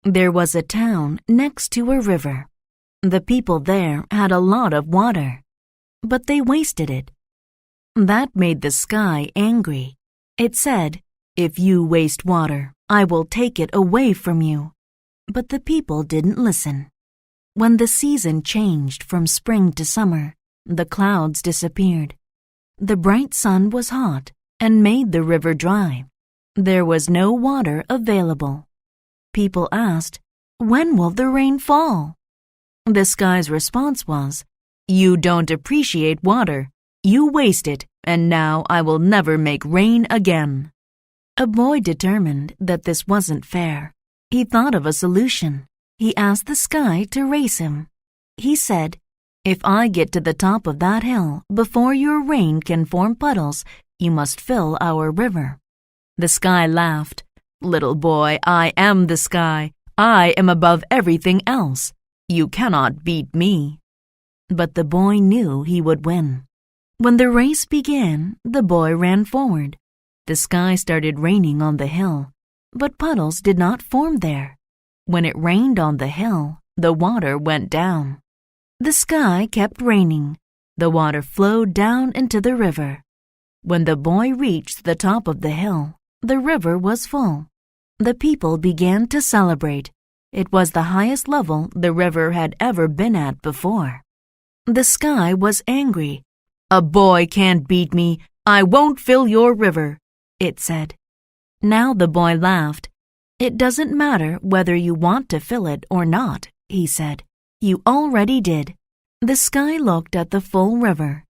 There was a town next to a river. The people there had a lot of water, but they wasted it. That made the sky angry. It said, "If you waste water, I will take it away from you." But the people didn't listen. When the season changed from spring to summer, the clouds disappeared. The bright sun was hot and made the river dry. There was no water available. People asked, "When will the rain fall?" The sky's response was, "You don't appreciate water. You waste it, and now I will never make rain again." A boy determined that this wasn't fair. He thought of a solution. He asked the sky to race him. He said, "If I get to the top of that hill before your rain can form puddles, you must fill our river." The sky laughed. "Little boy, I am the sky. I am above everything else. You cannot beat me." But the boy knew he would win. When the race began, the boy ran forward. The sky started raining on the hill, but puddles did not form there. When it rained on the hill, the water went down. The sky kept raining. The water flowed down into the river. When the boy reached the top of the hill, the river was full. The people began to celebrate. It was the highest level the river had ever been at before. The sky was angry. "A boy can't beat me. I won't fill your river," it said. Now the boy laughed. "It doesn't matter whether you want to fill it or not," he said. "You already did." The sky looked at the full river.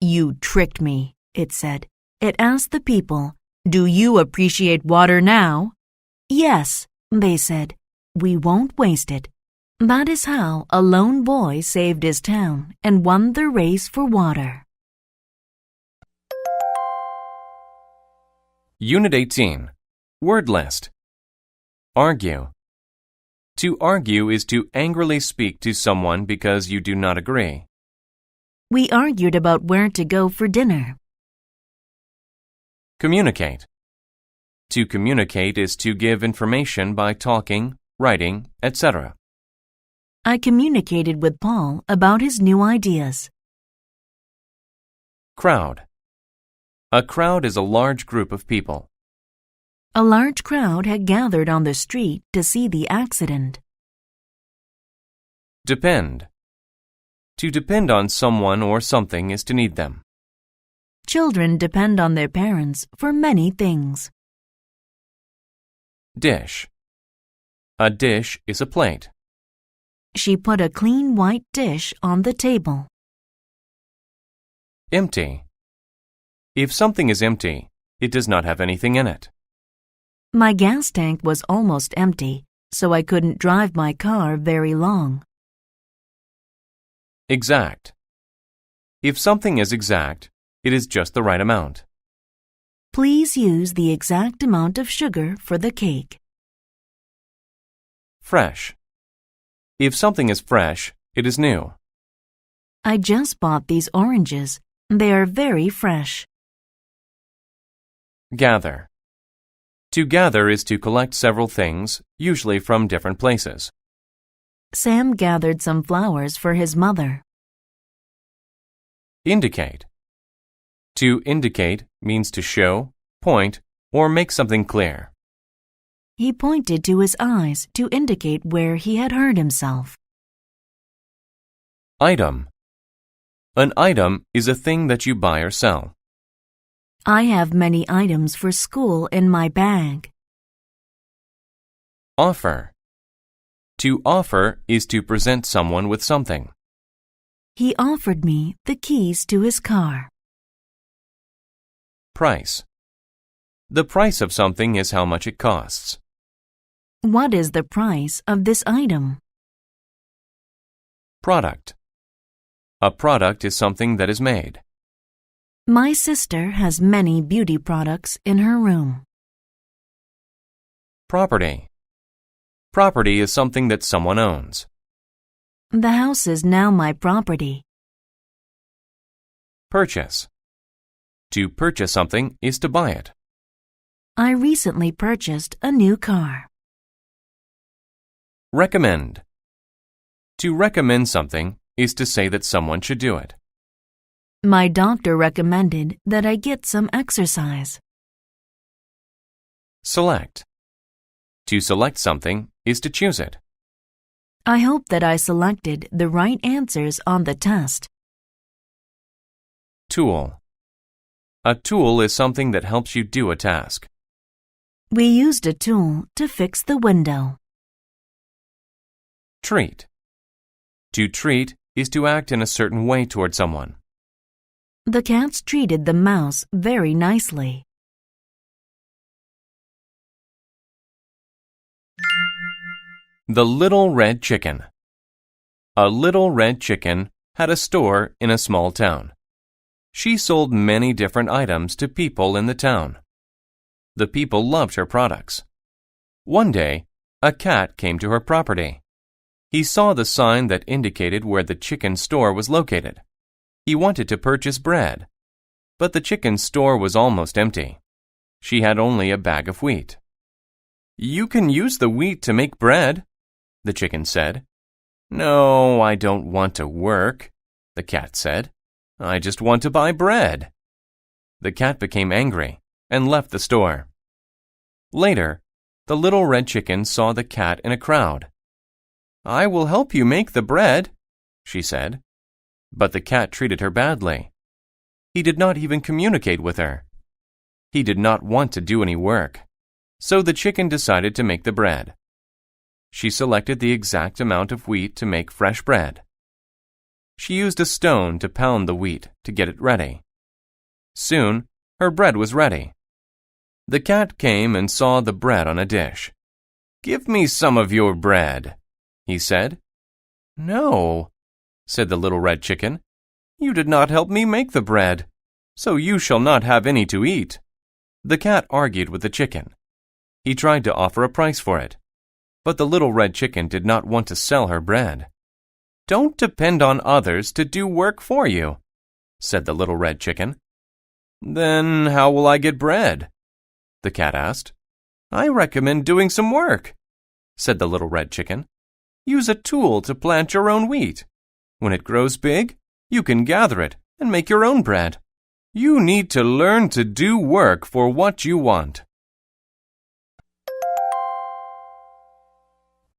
"You tricked me," it said. It asked the people, "Do you appreciate water now?" "Yes," they said. "We won't waste it." That is how a lone boy saved his town and won the race for water. Unit 18. Word list. Argue. To argue is to angrily speak to someone because you do not agree. We argued about where to go for dinner. Communicate. To communicate is to give information by talking, writing, etc. I communicated with Paul about his new ideas. Crowd. A crowd is a large group of people. A large crowd had gathered on the street to see the accident. Depend. To depend on someone or something is to need them. Children depend on their parents for many things. Dish. A dish is a plate. She put a clean white dish on the table. Empty. If something is empty, it does not have anything in it. My gas tank was almost empty, so I couldn't drive my car very long. Exact. If something is exact, it is just the right amount. Please use the exact amount of sugar for the cake. Fresh. If something is fresh, it is new. I just bought these oranges. They are very fresh. Gather. To gather is to collect several things, usually from different places. Sam gathered some flowers for his mother. Indicate. To indicate means to show, point, or make something clear. He pointed to his eyes to indicate where he had hurt himself. Item. An item is a thing that you buy or sell. I have many items for school in my bag. Offer. To offer is to present someone with something. He offered me the keys to his car. Price. The price of something is how much it costs. What is the price of this item? Product. A product is something that is made. My sister has many beauty products in her room. Property. Property is something that someone owns. The house is now my property. Purchase. To purchase something is to buy it. I recently purchased a new car. Recommend. To recommend something is to say that someone should do it. My doctor recommended that I get some exercise. Select. To select something is to choose it. I hope that I selected the right answers on the test. Tool. A tool is something that helps you do a task. We used a tool to fix the window. Treat. To treat is to act in a certain way toward someone. The cats treated the mouse very nicely. The Little Red Chicken. A little red chicken had a store in a small town. She sold many different items to people in the town. The people loved her products. One day, a cat came to her property. He saw the sign that indicated where the chicken store was located. He wanted to purchase bread, but the chicken store was almost empty. She had only a bag of wheat. "You can use the wheat to make bread," the chicken said. "No, I don't want to work," the cat said. "I just want to buy bread." The cat became angry and left the store. Later, the little red chicken saw the cat in a crowd. "I will help you make the bread," she said. But the cat treated her badly. He did not even communicate with her. He did not want to do any work, so the chicken decided to make the bread. She selected the exact amount of wheat to make fresh bread. She used a stone to pound the wheat to get it ready. Soon, her bread was ready. The cat came and saw the bread on a dish. "Give me some of your bread," he said. "No," said the little red chicken. "You did not help me make the bread, so you shall not have any to eat." The cat argued with the chicken. He tried to offer a price for it, but the little red chicken did not want to sell her bread. "Don't depend on others to do work for you," said the little red chicken. "Then how will I get bread?" the cat asked. "I recommend doing some work," said the little red chicken. "Use a tool to plant your own wheat. When it grows big, you can gather it and make your own bread. You need to learn to do work for what you want."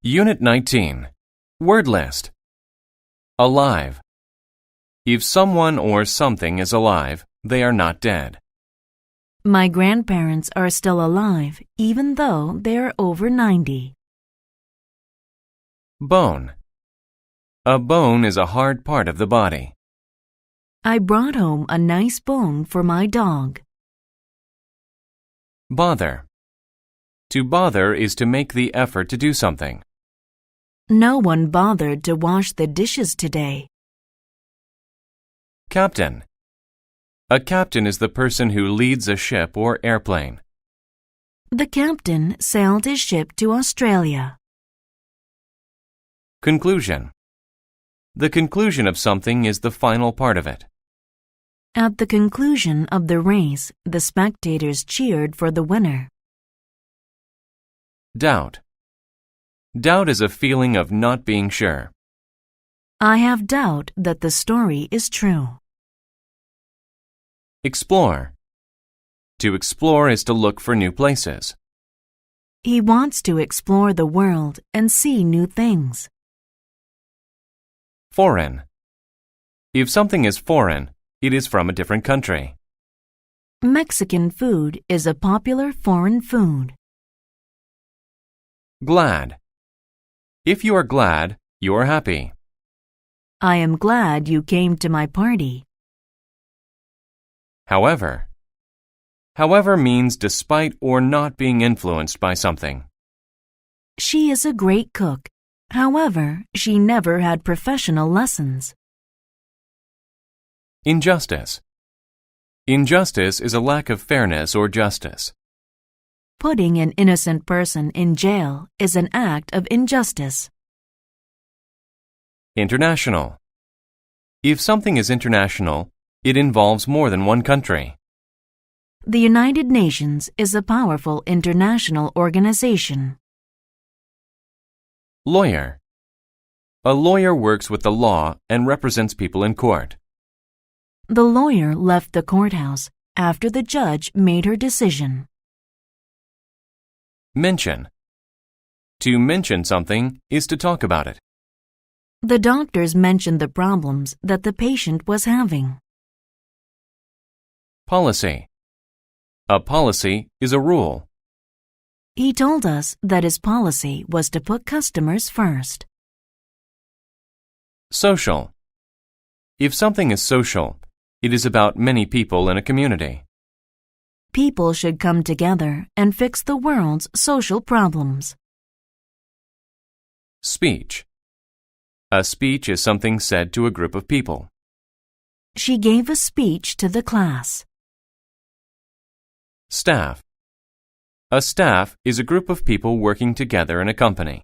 Unit 19. Word list. Alive. If someone or something is alive, they are not dead. My grandparents are still alive, even though they are over 90. Bone. A bone is a hard part of the body. I brought home a nice bone for my dog. Bother. To bother is to make the effort to do something. No one bothered to wash the dishes today. Captain. A captain is the person who leads a ship or airplane. The captain sailed his ship to Australia. Conclusion. The conclusion of something is the final part of it. At the conclusion of the race, the spectators cheered for the winner. Doubt. Doubt is a feeling of not being sure. I have doubt that the story is true. Explore. To explore is to look for new places. He wants to explore the world and see new things. Foreign. If something is foreign, it is from a different country. Mexican food is a popular foreign food. Glad. If you are glad, you are happy. I am glad you came to my party. However. However means despite or not being influenced by something. She is a great cook. However, she never had professional lessons. Injustice. Injustice is a lack of fairness or justice. Putting an innocent person in jail is an act of injustice. International. If something is international, it involves more than one country. The United Nations is a powerful international organization. Lawyer. A lawyer works with the law and represents people in court. The lawyer left the courthouse after the judge made her decision. Mention. To mention something is to talk about it. The doctors mentioned the problems that the patient was having. Policy. A policy is a rule. He told us that his policy was to put customers first. Social. If something is social, it is about many people in a community. People should come together and fix the world's social problems. Speech. A speech is something said to a group of people. She gave a speech to the class. Staff. A staff is a group of people working together in a company.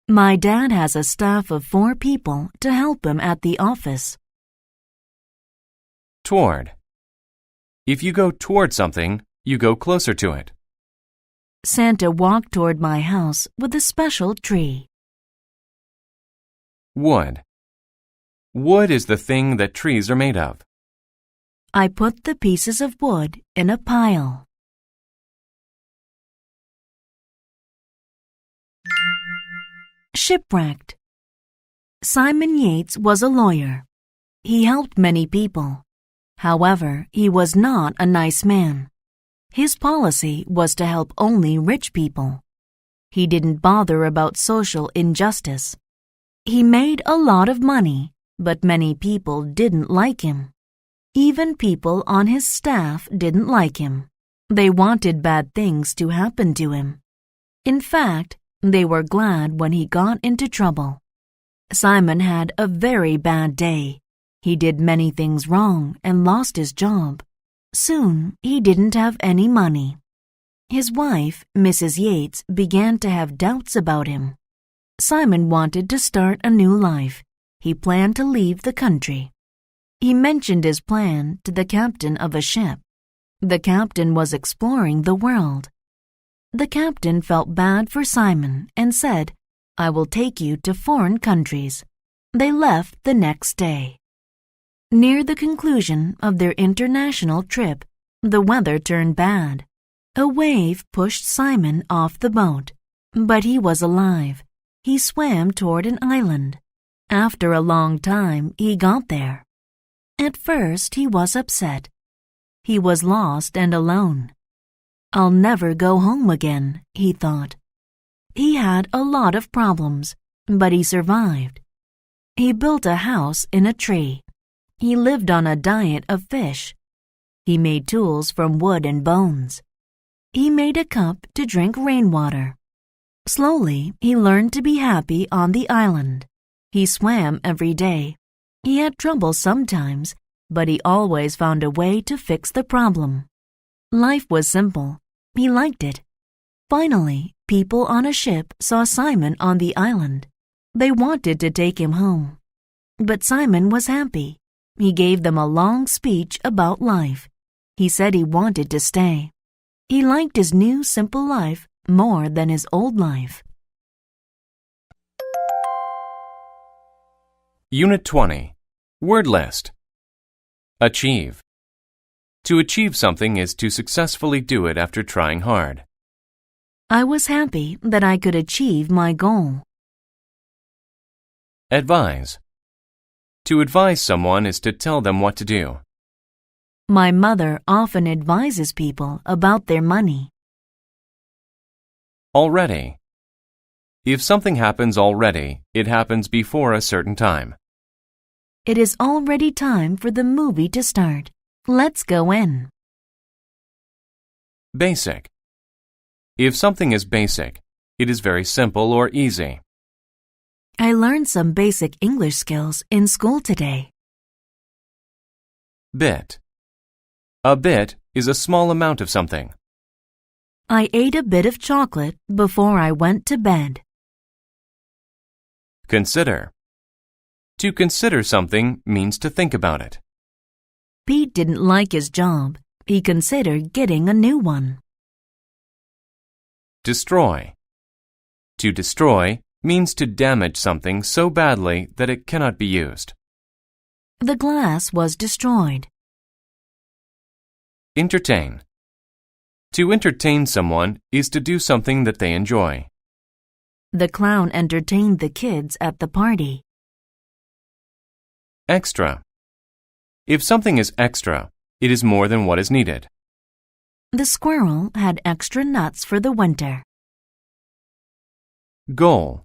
My dad has a staff of 4 people to help him at the office. Toward. If you go toward something, You go closer to it. Santa walked toward my house with a special tree. Wood. Wood is the thing that trees are made of. I put the pieces of wood in a pile. Shipwrecked. Simon Yates was a lawyer. He helped many people. However, he was not a nice man. His policy was to help only rich people. He didn't bother about social injustice. He made a lot of money, but many people didn't like him. Even people on his staff didn't like him. They wanted bad things to happen to him. In fact, they were glad when he got into trouble. Simon had a very bad day. He did many things wrong and lost his job. Soon, he didn't have any money. His wife, Mrs. Yates, began to have doubts about him. Simon wanted to start a new life. He planned to leave the country. He mentioned his plan to the captain of a ship. The captain was exploring the world. The captain felt bad for Simon and said, "I will take you to foreign countries." They left the next day. Near the conclusion of their international trip, the weather turned bad. A wave pushed Simon off the boat, but he was alive. He swam toward an island. After a long time, he got there. At first, he was upset. He was lost and alone. "I'll never go home again," he thought. He had a lot of problems, but he survived. He built a house in a tree. He lived on a diet of fish. He made tools from wood and bones. He made a cup to drink rainwater. Slowly, he learned to be happy on the island. He swam every day. He had trouble sometimes, but he always found a way to fix the problem. Life was simple. He liked it. Finally, people on a ship saw Simon on the island. They wanted to take him home. But Simon was happy. He gave them a long speech about life. He said he wanted to stay. He liked his new simple life more than his old life. Unit 20. Word list. Achieve. To achieve something is to successfully do it after trying hard. I was happy that I could achieve my goal. Advise. To advise someone is to tell them what to do. My mother often advises people about their money. Already. If something happens already, it happens before a certain time. It is already time for the movie to start. Let's go in. Basic. If something is basic, it is very simple or easy. I learned some basic English skills in school today. Bit. A bit is a small amount of something. I ate a bit of chocolate before I went to bed. Consider. To consider something means to think about it. Pete didn't like his job. He considered getting a new one. Destroy. To destroy means to damage something so badly that it cannot be used. The glass was destroyed. Entertain. To entertain someone is to do something that they enjoy. The clown entertained the kids at the party. Extra. If something is extra, it is more than what is needed. The squirrel had extra nuts for the winter. Goal.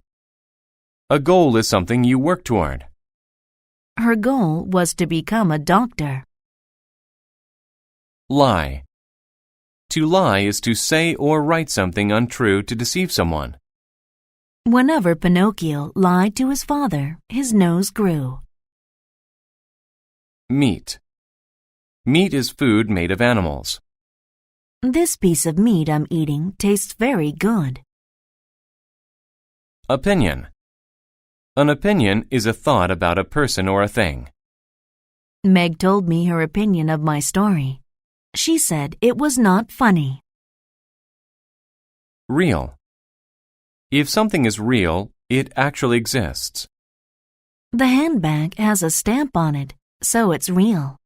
A goal is something you work toward. Her goal was to become a doctor. Lie. To lie is to say or write something untrue to deceive someone. Whenever Pinocchio lied to his father, his nose grew. Meat. Meat is food made of animals. This piece of meat I'm eating tastes very good. Opinion. An opinion is a thought about a person or a thing. Meg told me her opinion of my story. She said it was not funny. Real. If something is real, it actually exists. The handbag has a stamp on it, so it's real.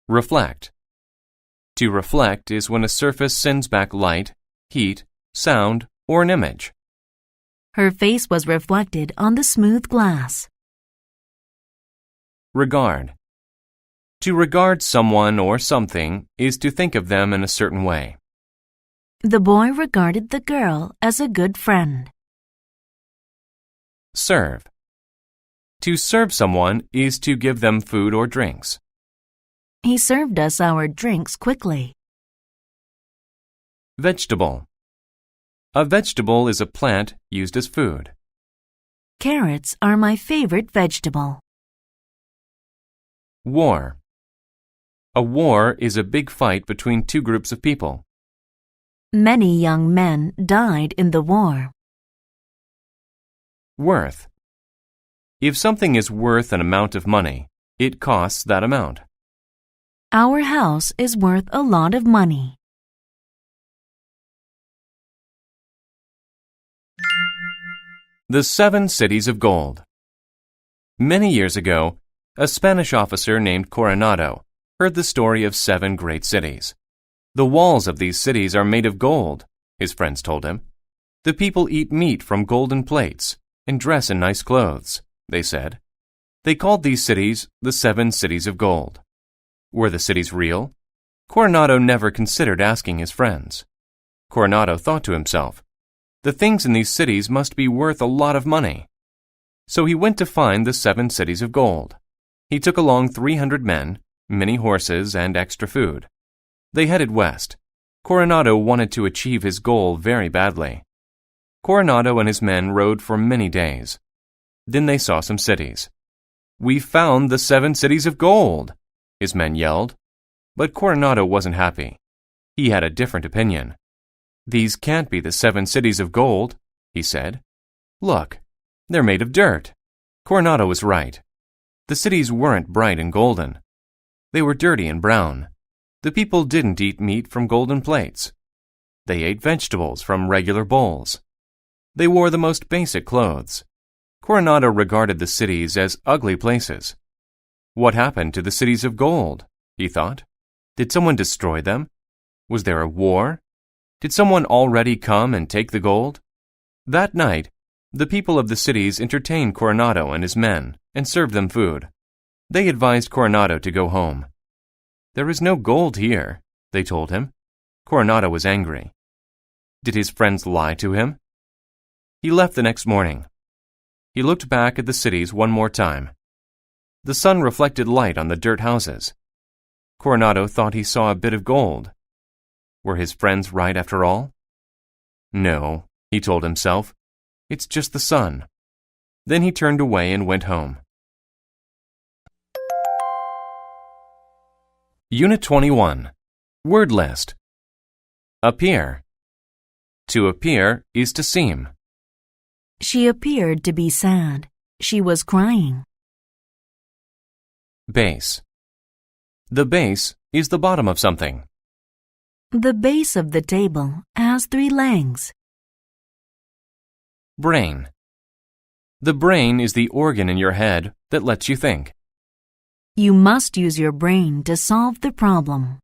Reflect. To reflect is when a surface sends back light, heat, sound, or an image. Her face was reflected on the smooth glass. Regard. To regard someone or something is to think of them in a certain way. The boy regarded the girl as a good friend. Serve. To serve someone is to give them food or drinks. He served us our drinks quickly. Vegetable. A vegetable is a plant used as food. Carrots are my favorite vegetable. War. A war is a big fight between two groups of people. Many young men died in the war. Worth. If something is worth an amount of money, it costs that amount. Our house is worth a lot of money. The 7 Cities of Gold. Many years ago, a Spanish officer named Coronado heard the story of 7 great cities. The walls of these cities are made of gold, his friends told him. The people eat meat from golden plates and dress in nice clothes, they said. They called these cities the 7 Cities of Gold. Were the cities real? Coronado never considered asking his friends. Coronado thought to himself, the things in these cities must be worth a lot of money. So he went to find the 7 Cities of Gold. He took along 300 men, many horses, and extra food. They headed west. Coronado wanted to achieve his goal very badly. Coronado and his men rode for many days. Then they saw some cities. "We found the 7 Cities of Gold!" his men yelled. But Coronado wasn't happy. He had a different opinion. "These can't be the 7 Cities of Gold," he said. "Look, they're made of dirt." Coronado was right. The cities weren't bright and golden. They were dirty and brown. The people didn't eat meat from golden plates. They ate vegetables from regular bowls. They wore the most basic clothes. Coronado regarded the cities as ugly places. What happened to the cities of gold? He thought. Did someone destroy them? Was there a war? Did someone already come and take the gold? That night, the people of the cities entertained Coronado and his men and served them food. They advised Coronado to go home. "There is no gold here," they told him. Coronado was angry. Did his friends lie to him? He left the next morning. He looked back at the cities one more time. The sun reflected light on the dirt houses. Coronado thought he saw a bit of gold. Were his friends right after all? No, he told himself. It's just the sun. Then he turned away and went home. Unit 21. Word list. Appear. To appear is to seem. She appeared to be sad. She was crying. Base. The base is the bottom of something. The base of the table has 3 legs. Brain. The brain is the organ in your head that lets you think. You must use your brain to solve the problem.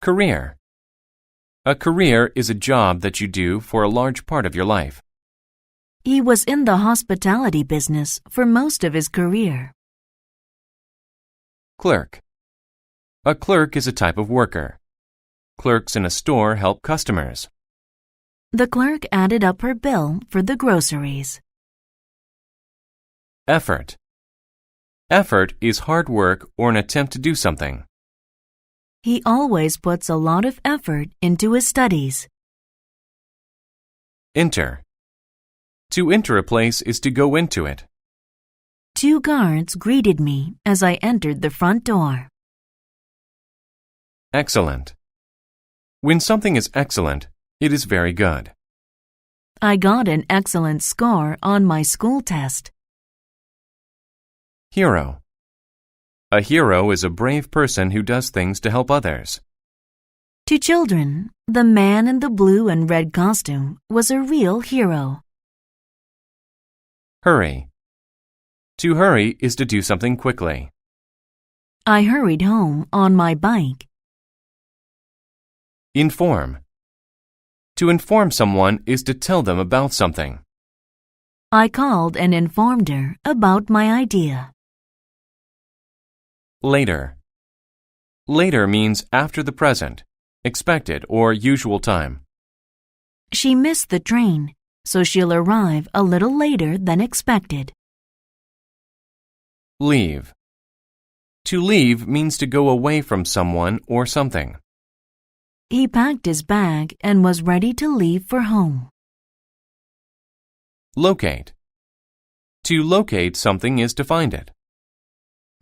Career. A career is a job that you do for a large part of your life. He was in the hospitality business for most of his career. Clerk. A clerk is a type of worker. Clerks in a store help customers. The clerk added up her bill for the groceries. Effort. Effort is hard work or an attempt to do something. He always puts a lot of effort into his studies. Enter. To enter a place is to go into it. 2 guards greeted me as I entered the front door. Excellent. When something is excellent, it is very good. I got an excellent score on my school test. Hero. A hero is a brave person who does things to help others. To children, the man in the blue and red costume was a real hero. Hurry. To hurry is to do something quickly. I hurried home on my bike. Inform. To inform someone is to tell them about something. I called and informed her about my idea. Later. Later means after the present, expected or usual time. She missed the train, so she'll arrive a little later than expected. Leave. To leave means to go away from someone or something. He packed his bag and was ready to leave for home. Locate. To locate something is to find it.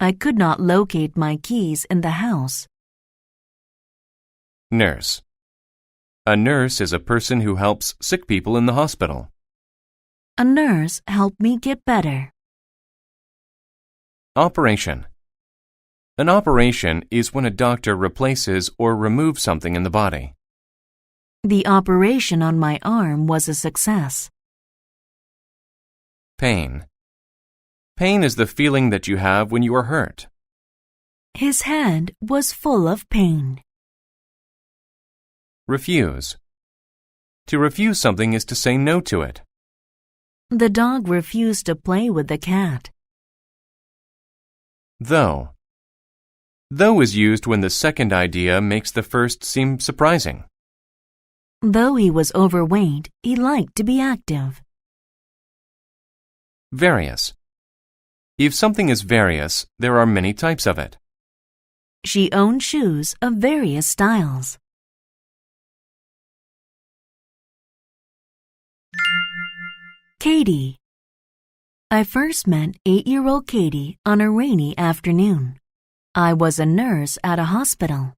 I could not locate my keys in the house. Nurse. A nurse is a person who helps sick people in the hospital. A nurse helped me get better. Operation. An operation is when a doctor replaces or removes something in the body. The operation on my arm was a success. Pain. Pain is the feeling that you have when you are hurt. His head was full of pain. Refuse. To refuse something is to say no to it. The dog refused to play with the cat. Though. Though is used when the second idea makes the first seem surprising. Though he was overweight, he liked to be active. Various. If something is various, there are many types of it. She owned shoes of various styles. Katie. I first met 8-year-old Katie on a rainy afternoon. I was a nurse at a hospital.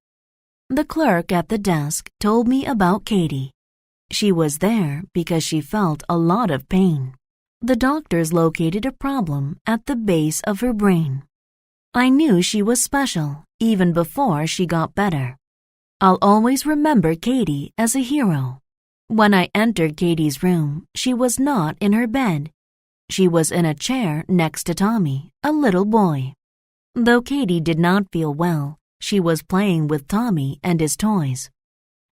The clerk at the desk told me about Katie. She was there because she felt a lot of pain. The doctors located a problem at the base of her brain. I knew she was special even before she got better. I'll always remember Katie as a hero. When I entered Katie's room, she was not in her bed. She was in a chair next to Tommy, a little boy. Though Katie did not feel well, she was playing with Tommy and his toys.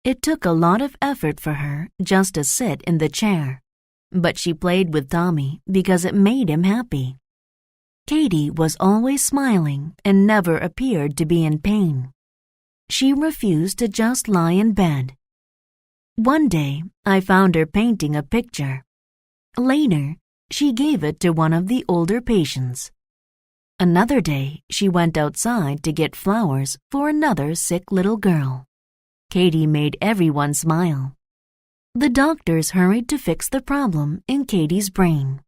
It took a lot of effort for her just to sit in the chair, but she played with Tommy because it made him happy. Katie was always smiling and never appeared to be in pain. She refused to just lie in bed. One day, I found her painting a picture. Later, she gave it to one of the older patients. Another day, she went outside to get flowers for another sick little girl. Katie made everyone smile. The doctors hurried to fix the problem in Katie's brain.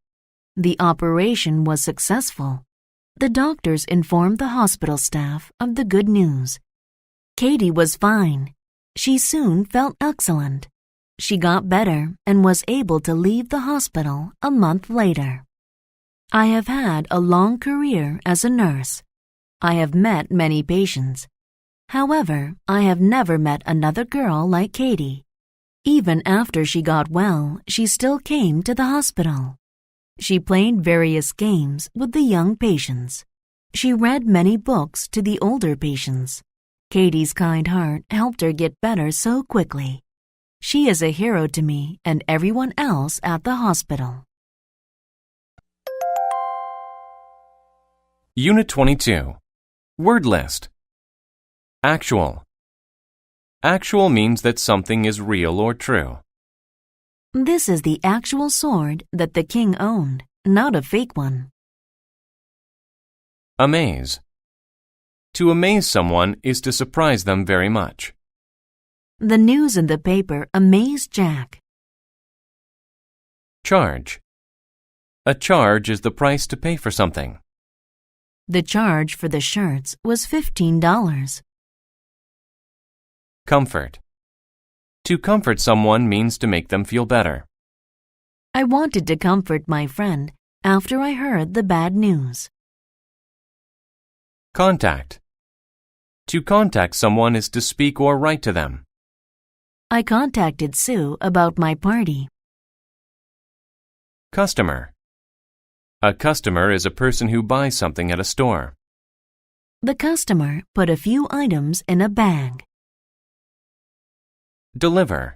The operation was successful. The doctors informed the hospital staff of the good news. Katie was fine. She soon felt excellent. She got better and was able to leave the hospital a month later. I have had a long career as a nurse. I have met many patients. However, I have never met another girl like Katie. Even after she got well, she still came to the hospital. She played various games with the young patients. She read many books to the older patients. Katie's kind heart helped her get better so quickly. She is a hero to me and everyone else at the hospital. Unit 22. Word list. Actual. Actual means that something is real or true. This is the actual sword that the king owned, not a fake one. Amaze. To amaze someone is to surprise them very much. The news in the paper amazed Jack. Charge. A charge is the price to pay for something. The charge for the shirts was $15. Comfort. To comfort someone means to make them feel better. I wanted to comfort my friend after I heard the bad news. Contact. To contact someone is to speak or write to them. I contacted Sue about my party. Customer. A customer is a person who buys something at a store. The customer put a few items in a bag. Deliver.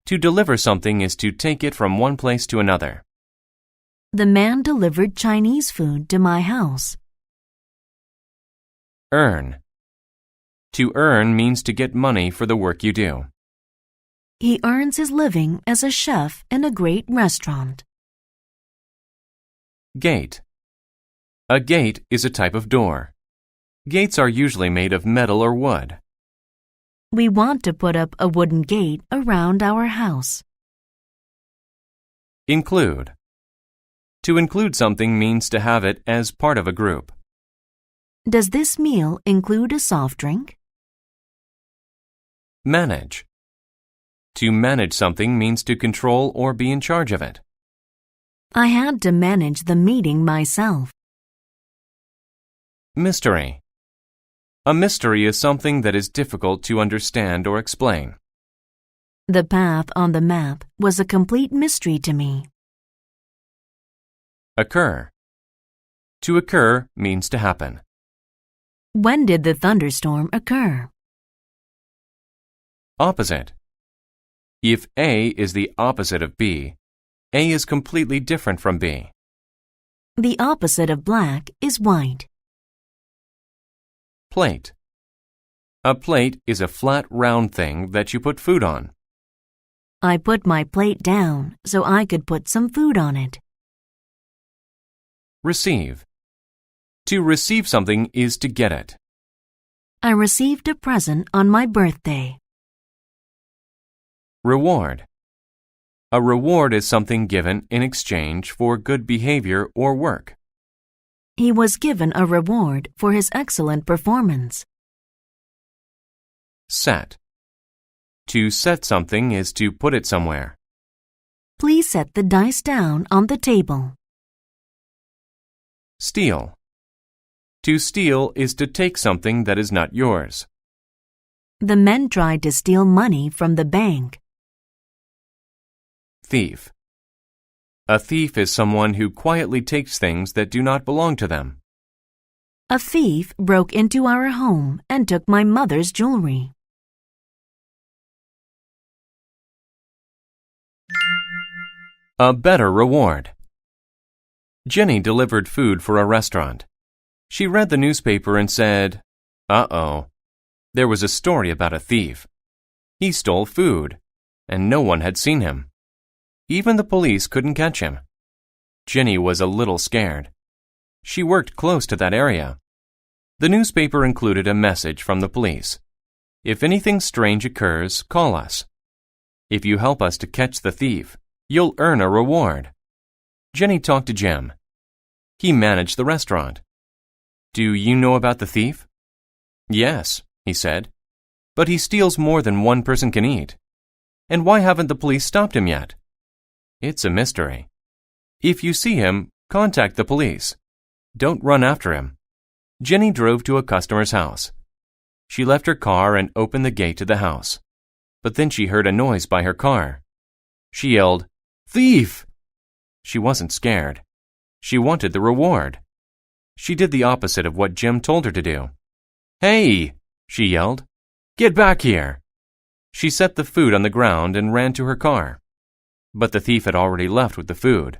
To deliver something is to take it from one place to another. The man delivered Chinese food to my house. Earn. To earn means to get money for the work you do. He earns his living as a chef in a great restaurant. Gate. A gate is a type of door. Gates are usually made of metal or wood. We want to put up a wooden gate around our house. Include. To include something means to have it as part of a group. Does this meal include a soft drink? Manage. To manage something means to control or be in charge of it. I had to manage the meeting myself. Mystery. A mystery is something that is difficult to understand or explain. The path on the map was a complete mystery to me. Occur. To occur means to happen. When did the thunderstorm occur? Opposite. If A is the opposite of B, A is completely different from B. The opposite of black is white. Plate. A plate is a flat, round thing that you put food on. I put my plate down so I could put some food on it. Receive. To receive something is to get it. I received a present on my birthday. Reward. A reward is something given in exchange for good behavior or work. He was given a reward for his excellent performance. Set. To set something is to put it somewhere. Please set the dice down on the table. Steal. To steal is to take something that is not yours. The men tried to steal money from the bank. Thief. A thief is someone who quietly takes things that do not belong to them. A thief broke into our home and took my mother's jewelry. A better reward. Jenny delivered food for a restaurant. She read the newspaper and said, "Uh-oh. There was a story about a thief. He stole food, and no one had seen him. Even the police couldn't catch him." Jenny was a little scared. She worked close to that area. The newspaper included a message from the police. "If anything strange occurs, call us. If you help us to catch the thief, you'll earn a reward." Jenny talked to Jim. He managed the restaurant. "Do you know about the thief?" "Yes," he said. "But he steals more than one person can eat. And why haven't the police stopped him yet?" "It's a mystery. If you see him, contact the police. Don't run after him." Jenny drove to a customer's house. She left her car and opened the gate to the house. But then she heard a noise by her car. She yelled, "Thief!" She wasn't scared. She wanted the reward. She did the opposite of what Jim told her to do. "Hey!" she yelled. "Get back here!" She set the food on the ground and ran to her car. But the thief had already left with the food.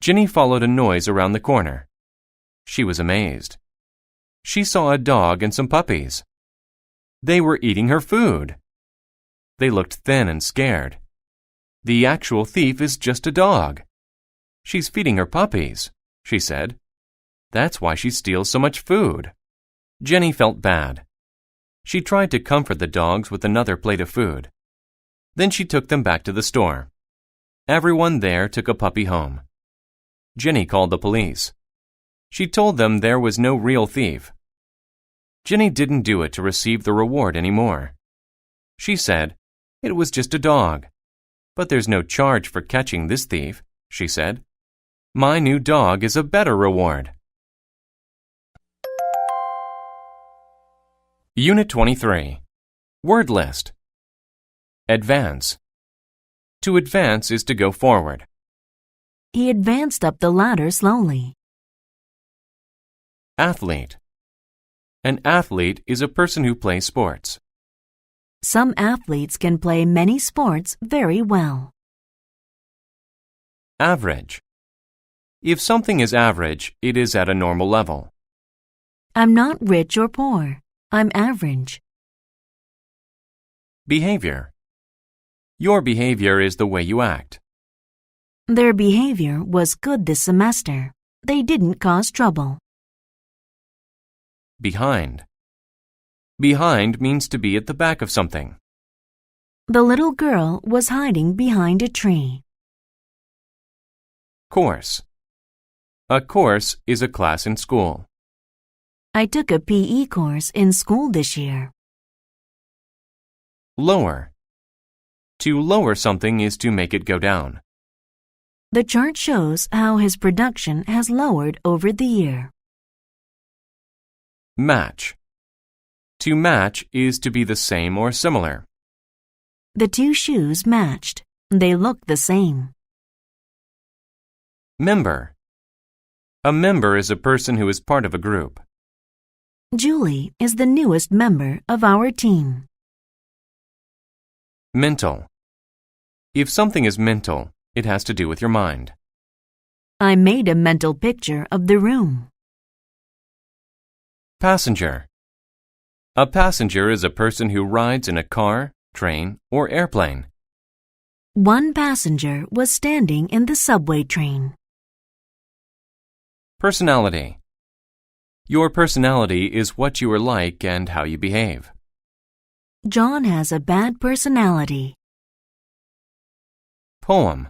Jenny followed a noise around the corner. She was amazed. She saw a dog and some puppies. They were eating her food. They looked thin and scared. "The actual thief is just a dog. She's feeding her puppies," she said. "That's why she steals so much food." Jenny felt bad. She tried to comfort the dogs with another plate of food. Then she took them back to the store. Everyone there took a puppy home. Jenny called the police. She told them there was no real thief. Jenny didn't do it to receive the reward anymore. She said, "It was just a dog. But there's no charge for catching this thief," she said. "My new dog is a better reward." Unit 23. Word list. Advance. To advance is to go forward. He advanced up the ladder slowly. Athlete. An athlete is a person who plays sports. Some athletes can play many sports very well. Average. If something is average, it is at a normal level. I'm not rich or poor. I'm average. Behavior. Your behavior is the way you act. Their behavior was good this semester. They didn't cause trouble. Behind. Behind means to be at the back of something. The little girl was hiding behind a tree. Course. A course is a class in school. I took a PE course in school this year. Lower. To lower something is to make it go down. The chart shows how his production has lowered over the year. Match. To match is to be the same or similar. The two shoes matched. They looked the same. Member. A member is a person who is part of a group. Julie is the newest member of our team. Mental. If something is mental, it has to do with your mind. I made a mental picture of the room. Passenger. A passenger is a person who rides in a car, train, or airplane. One passenger was standing in the subway train. Personality. Your personality is what you are like and how you behave. John has a bad personality. Poem.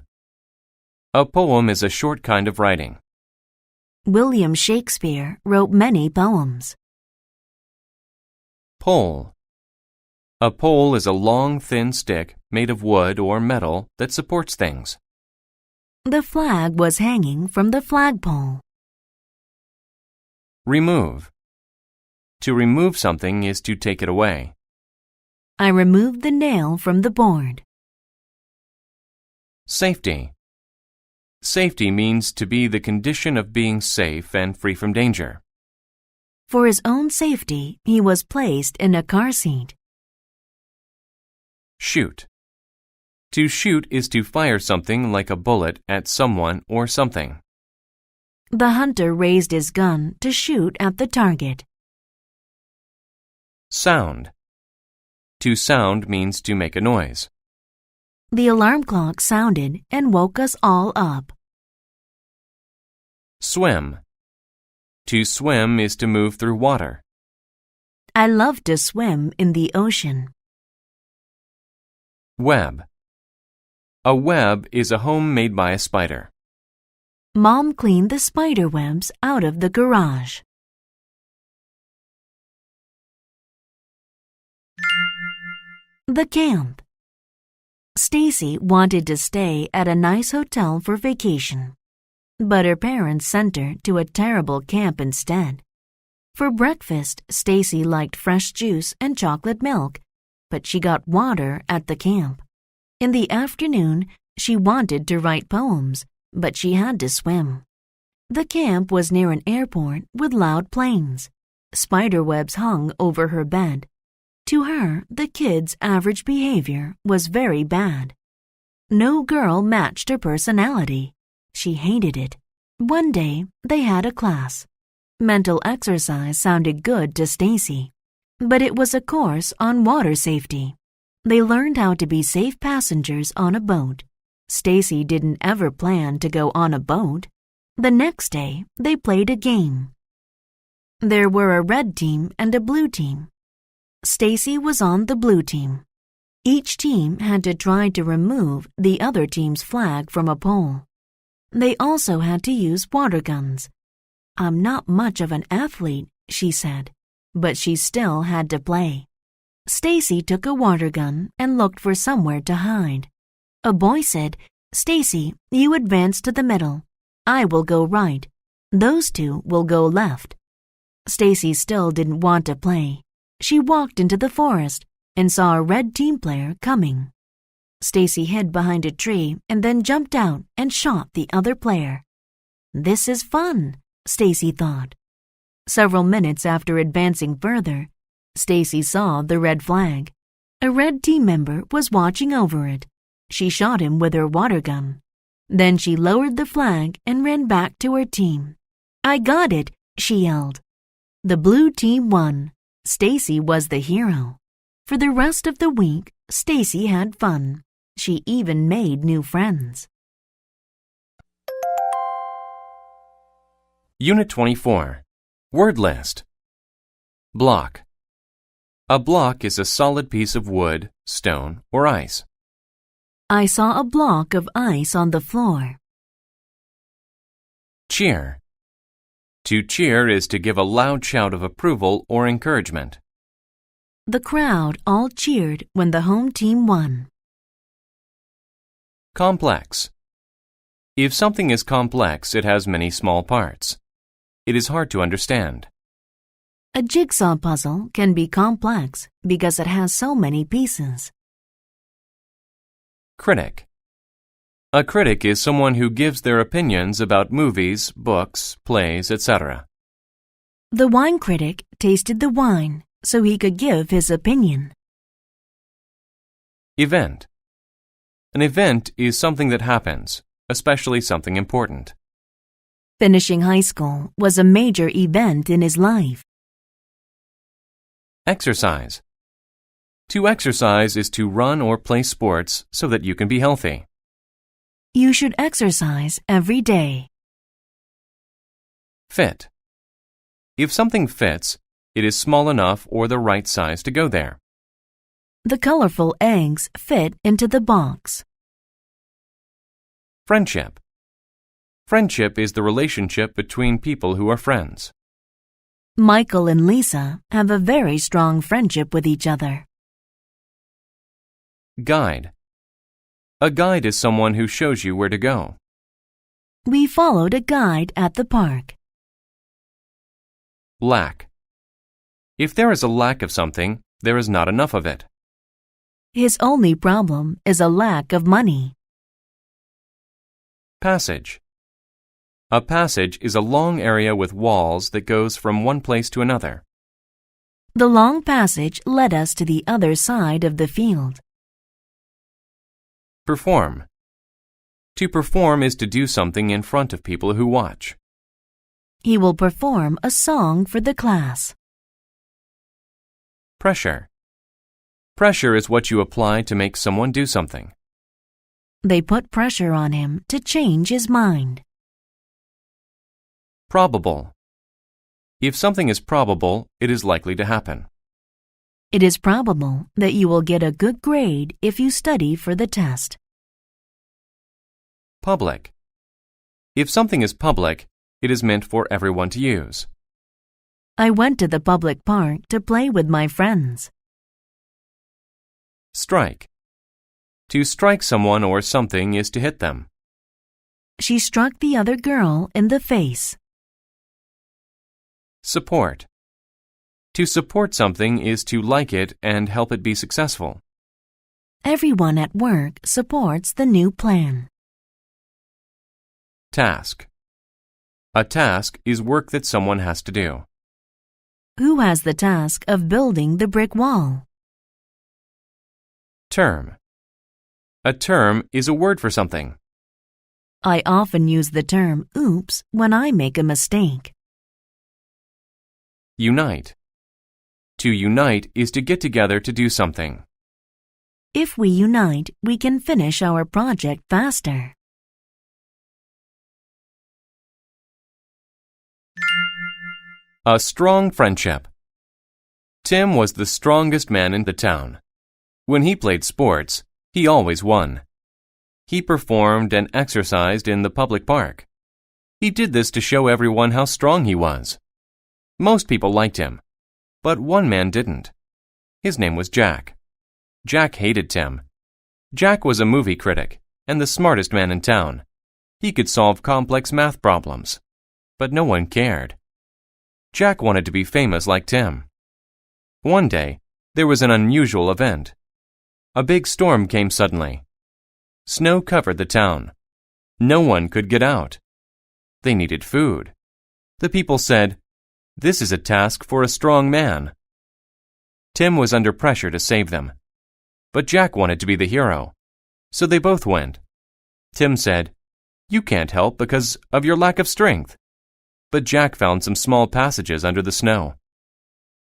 A poem is a short kind of writing. William Shakespeare wrote many poems. Pole. A pole is a long, thin stick made of wood or metal that supports things. The flag was hanging from the flagpole. Remove. To remove something is to take it away. I removed the nail from the board. Safety. Safety means to be the condition of being safe and free from danger. For his own safety, he was placed in a car seat. Shoot. To shoot is to fire something like a bullet at someone or something. The hunter raised his gun to shoot at the target. Sound. To sound means to make a noise. The alarm clock sounded and woke us all up. Swim. To swim is to move through water. I love to swim in the ocean. Web. A web is a home made by a spider. Mom cleaned the spider webs out of the garage. The camp. Stacy wanted to stay at a nice hotel for vacation, but her parents sent her to a terrible camp instead. For breakfast, Stacy liked fresh juice and chocolate milk, but she got water at the camp. In the afternoon, she wanted to write poems, but she had to swim. The camp was near an airport with loud planes. Spider webs hung over her bed. To her, the kids' average behavior was very bad. No girl matched her personality. She hated it. One day, they had a class. Mental exercise sounded good to Stacy, but it was a course on water safety. They learned how to be safe passengers on a boat. Stacy didn't ever plan to go on a boat. The next day, they played a game. There were a red team and a blue team. Stacy was on the blue team. Each team had to try to remove the other team's flag from a pole. They also had to use water guns. I'm not much of an athlete, she said, but she still had to play. Stacy took a water gun and looked for somewhere to hide. A boy said, "Stacy, you advance to the middle. I will go right. Those two will go left." Stacy still didn't want to play. she walked into the forest and saw a red team player coming. Stacy hid behind a tree and then jumped out and shot the other player. This is fun, Stacy thought. Several minutes after advancing further, Stacy saw the red flag. A red team member was watching over it. She shot him with her water gun. Then she lowered the flag and ran back to her team. "I got it," she yelled. The blue team won. Stacy was the hero. For the rest of the week, Stacy had fun. She even made new friends. Unit 24. Word list. Block. A block is a solid piece of wood, stone, or ice. I saw a block of ice on the floor. Cheer. To cheer is to give a loud shout of approval or encouragement. The crowd all cheered when the home team won. Complex. If something is complex, it has many small parts. It is hard to understand. A jigsaw puzzle can be complex because it has so many pieces. Critic. A critic is someone who gives their opinions about movies, books, plays, etc. The wine critic tasted the wine so he could give his opinion. Event. An event is something that happens, especially something important. Finishing high school was a major event in his life. Exercise. To exercise is to run or play sports so that you can be healthy. You should exercise every day. Fit. If something fits, it is small enough or the right size to go there. The colorful eggs fit into the box. Friendship. Friendship is the relationship between people who are friends. Michael and Lisa have a very strong friendship with each other. Guide. A guide is someone who shows you where to go. We followed a guide at the park. Lack. If there is a lack of something, there is not enough of it. His only problem is a lack of money. Passage. A passage is a long area with walls that goes from one place to another. The long passage led us to the other side of the field. Perform. To perform is to do something in front of people who watch. He will perform a song for the class. Pressure. Pressure is what you apply to make someone do something. They put pressure on him to change his mind. Probable. If something is probable, it is likely to happen. It is probable that you will get a good grade if you study for the test. Public. If something is public, it is meant for everyone to use. I went to the public park to play with my friends. Strike. To strike someone or something is to hit them. She struck the other girl in the face. Support. To support something is to like it and help it be successful. Everyone at work supports the new plan. Task. A task is work that someone has to do. Who has the task of building the brick wall? Term. A term is a word for something. I often use the term oops when I make a mistake. Unite. To unite is to get together to do something. If we unite, we can finish our project faster. A strong friendship. Tim was the strongest man in the town. When he played sports, he always won. He performed and exercised in the public park. He did this to show everyone how strong he was. Most people liked him, but one man didn't. His name was Jack. Jack hated Tim. Jack was a movie critic and the smartest man in town. He could solve complex math problems, but no one cared. Jack wanted to be famous like Tim. One day, there was an unusual event. A big storm came suddenly. Snow covered the town. No one could get out. They needed food. The people said, "This is a task for a strong man." Tim was under pressure to save them. But Jack wanted to be the hero. So they both went. Tim said, "You can't help because of your lack of strength." But Jack found some small passages under the snow.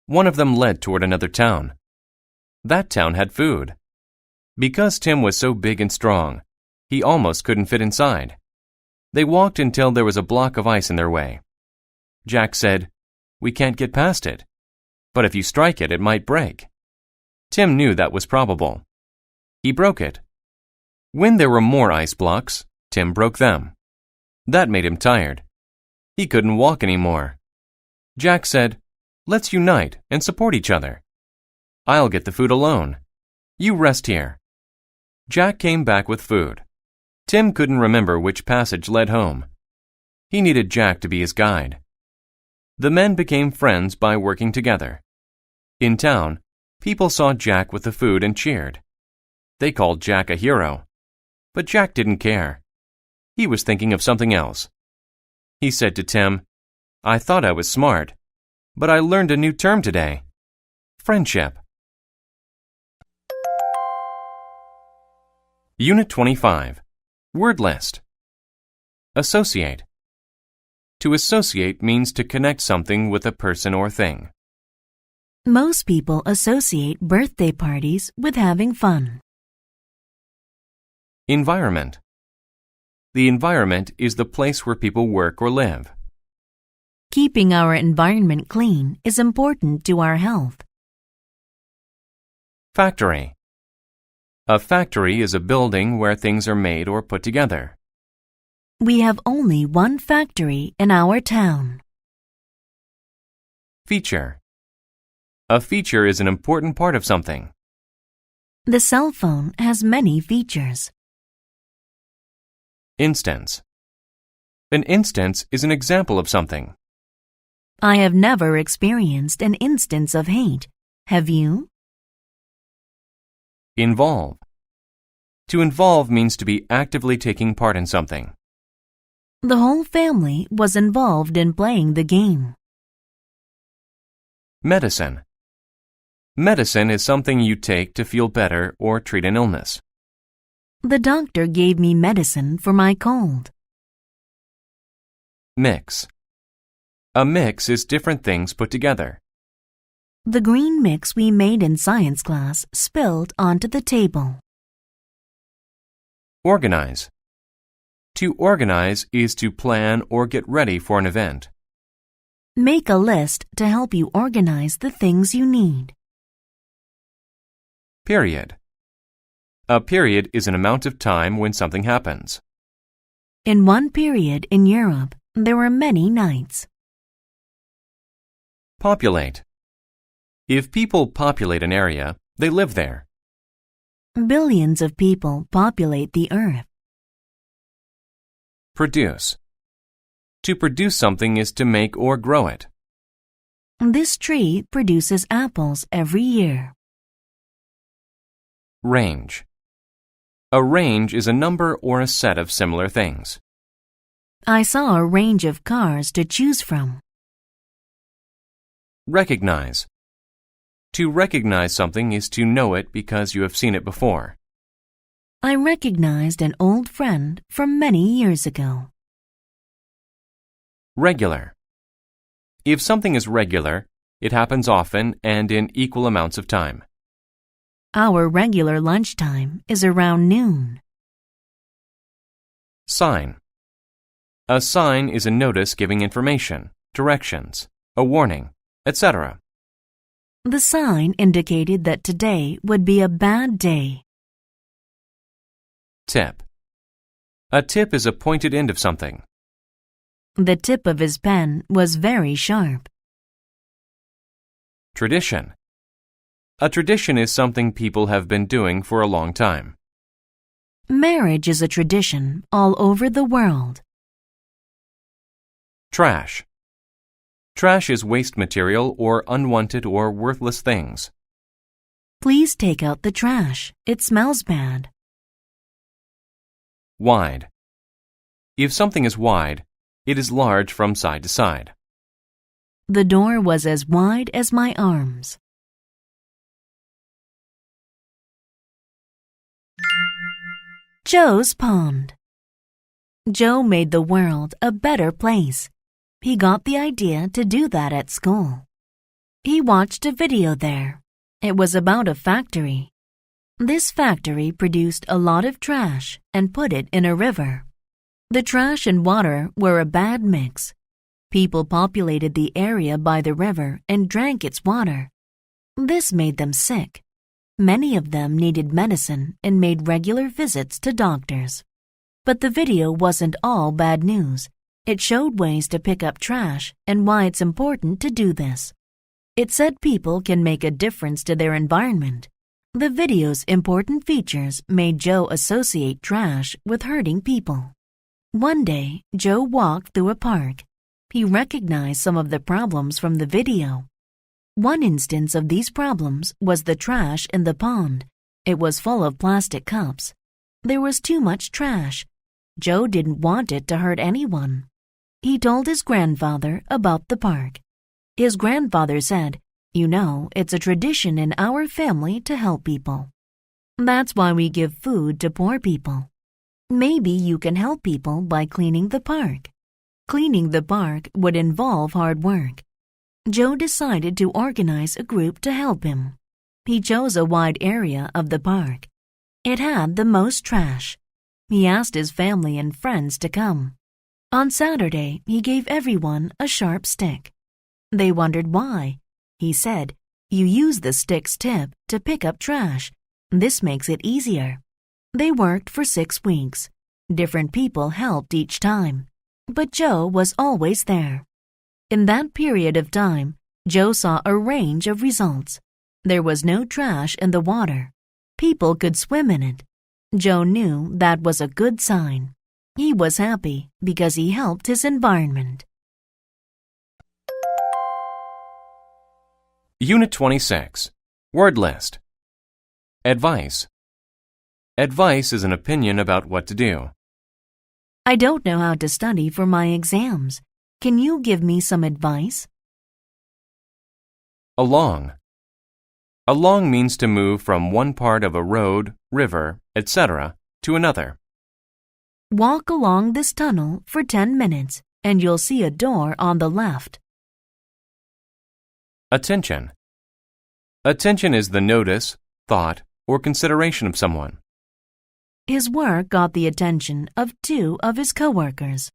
One of them led toward another town. That town had food. Because Tim was so big and strong, he almost couldn't fit inside. They walked until there was a block of ice in their way. Jack said, "We can't get past it. But if you strike it, it might break." Tim knew that was probable. He broke it. When there were more ice blocks, Tim broke them. That made him tired. He couldn't walk anymore. Jack said, "Let's unite and support each other. I'll get the food alone. You rest here." Jack came back with food. Tim couldn't remember which passage led home. He needed Jack to be his guide. The men became friends by working together. In town, people saw Jack with the food and cheered. They called Jack a hero. But Jack didn't care. He was thinking of something else. He said to Tim, "I thought I was smart, but I learned a new term today. Friendship." Unit 25. Word list. Associate. To associate means to connect something with a person or thing. Most people associate birthday parties with having fun. Environment. The environment is the place where people work or live. Keeping our environment clean is important to our health. Factory. A factory is a building where things are made or put together. We have only one factory in our town. Feature. A feature is an important part of something. The cell phone has many features. Instance. An instance is an example of something. I have never experienced an instance of hate. Have you? Involve. To involve means to be actively taking part in something. The whole family was involved in playing the game. Medicine. Medicine is something you take to feel better or treat an illness. The doctor gave me medicine for my cold. Mix. A mix is different things put together. The green mix we made in science class spilled onto the table. Organize. To organize is to plan or get ready for an event. Make a list to help you organize the things you need. Period. A period is an amount of time when something happens. In one period in Europe, there were many nights. Populate. If people populate an area, they live there. Billions of people populate the earth. Produce. To produce something is to make or grow it. This tree produces apples every year. Range. A range is a number or a set of similar things. I saw a range of cars to choose from. Recognize. To recognize something is to know it because you have seen it before. I recognized an old friend from many years ago. Regular. If something is regular, it happens often and in equal amounts of time. Our regular lunchtime is around noon. Sign. A sign is a notice giving information, directions, a warning, etc. The sign indicated that today would be a bad day. Tip. A tip is a pointed end of something. The tip of his pen was very sharp. Tradition. A tradition is something people have been doing for a long time. Marriage is a tradition all over the world. Trash. Trash is waste material or unwanted or worthless things. Please take out the trash. It smells bad. Wide. If something is wide, it is large from side to side. The door was as wide as my arms. Joe's pond. Joe made the world a better place. He got the idea to do that at school. He watched a video there. It was about a factory. This factory produced a lot of trash and put it in a river. The trash and water were a bad mix. People populated the area by the river and drank its water. This made them sick. Many of them needed medicine and made regular visits to doctors. But the video wasn't all bad news. It showed ways to pick up trash and why it's important to do this. It said people can make a difference to their environment. The video's important features made Joe associate trash with hurting people. One day, Joe walked through a park. He recognized some of the problems from the video. One instance of these problems was the trash in the pond. It was full of plastic cups. There was too much trash. Joe didn't want it to hurt anyone. He told his grandfather about the park. His grandfather said, "You know, it's a tradition in our family to help people. That's why we give food to poor people. Maybe you can help people by cleaning the park." Cleaning the park would involve hard work. Joe decided to organize a group to help him. He chose a wide area of the park. It had the most trash. He asked his family and friends to come. On Saturday, he gave everyone a sharp stick. They wondered why. He said, "You use the stick's tip to pick up trash. This makes it easier." They worked for 6 weeks. Different people helped each time, but Joe was always there. In that period of time, Joe saw a range of results. There was no trash in the water. People could swim in it. Joe knew that was a good sign. He was happy because he helped his environment. Unit 26. Word list. Advice. Advice is an opinion about what to do. I don't know how to study for my exams. Can you give me some advice? Along. Along means to move from one part of a road, river, etc. to another. Walk along this tunnel for 10 minutes and you'll see a door on the left. Attention. Attention is the notice, thought, or consideration of someone. His work got the attention of 2 of his coworkers.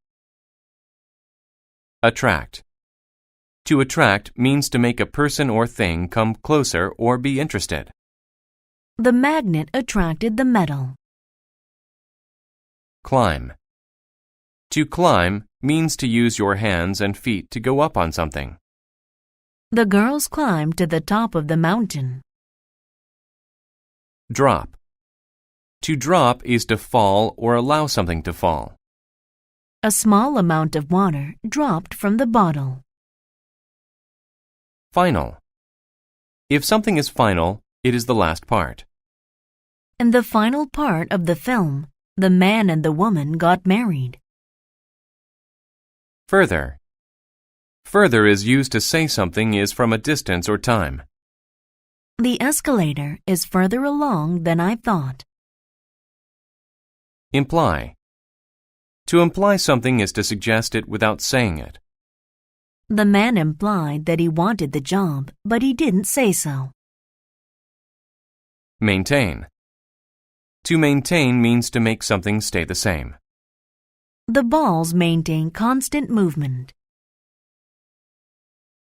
Attract. To attract means to make a person or thing come closer or be interested. The magnet attracted the metal. Climb. To climb means to use your hands and feet to go up on something. The girls climbed to the top of the mountain. Drop. To drop is to fall or allow something to fall. A small amount of water dropped from the bottle. Final. If something is final, it is the last part. In the final part of the film, the man and the woman got married. Further. Further is used to say something is from a distance or time. The escalator is further along than I thought. Imply. To imply something is to suggest it without saying it. The man implied that he wanted the job, but he didn't say so. Maintain. To maintain means to make something stay the same. The balls maintain constant movement.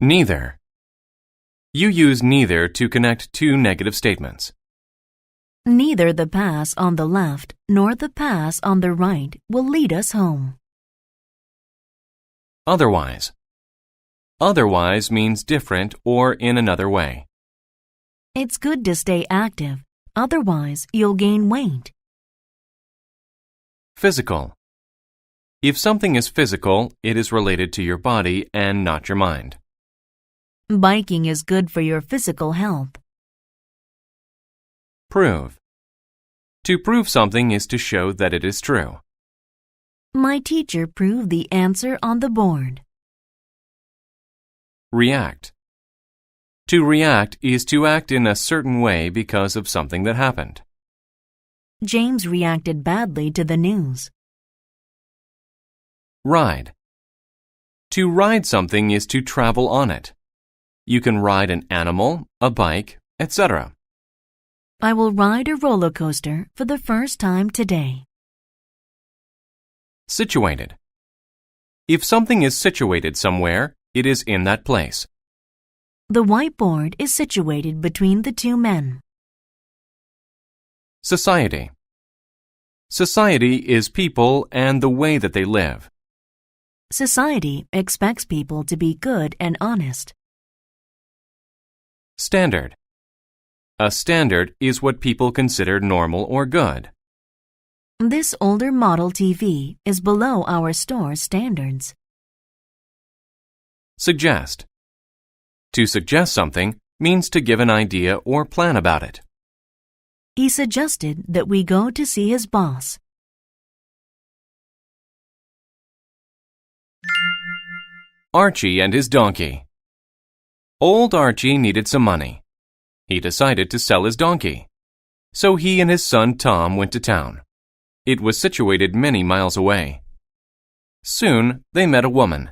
Neither. You use neither to connect 2 negative statements. Neither the pass on the left nor the pass on the right will lead us home. Otherwise. Otherwise means different or in another way. It's good to stay active, otherwise you'll gain weight. Physical. If something is physical, it is related to your body and not your mind. Biking is good for your physical health. Prove. To prove something is to show that it is true. My teacher proved the answer on the board. React. To react is to act in a certain way because of something that happened. James reacted badly to the news. Ride. To ride something is to travel on it. You can ride an animal, a bike, etc. I will ride a roller coaster for the first time today. Situated. If something is situated somewhere, it is in that place. The whiteboard is situated between the two men. Society. Society is people and the way that they live. Society expects people to be good and honest. Standard. A standard is what people consider normal or good. This older model TV is below our store's standards. Suggest. To suggest something means to give an idea or plan about it. He suggested that we go to see his boss. Archie and his donkey. Old Archie needed some money. He decided to sell his donkey. So he and his son Tom went to town. It was situated many miles away. Soon they met a woman.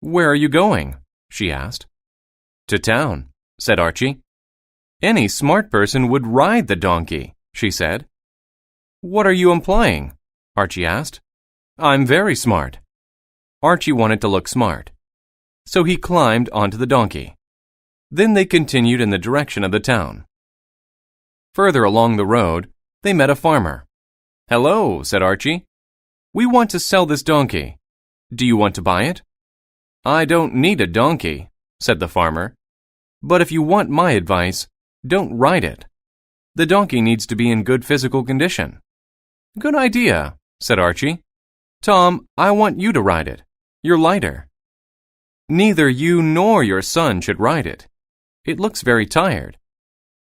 "Where are you going?" she asked. "To town," said Archie. "Any smart person would ride the donkey," she said. "What are you implying?" Archie asked. "I'm very smart." Archie wanted to look smart, so he climbed onto the donkey. Then they continued in the direction of the town. Further along the road, they met a farmer. "Hello," said Archie. "We want to sell this donkey. Do you want to buy it?" "I don't need a donkey," said the farmer. "But if you want my advice, don't ride it. The donkey needs to be in good physical condition." "Good idea," said Archie. "Tom, I want you to ride it. You're lighter." "Neither you nor your son should ride it. It looks very tired.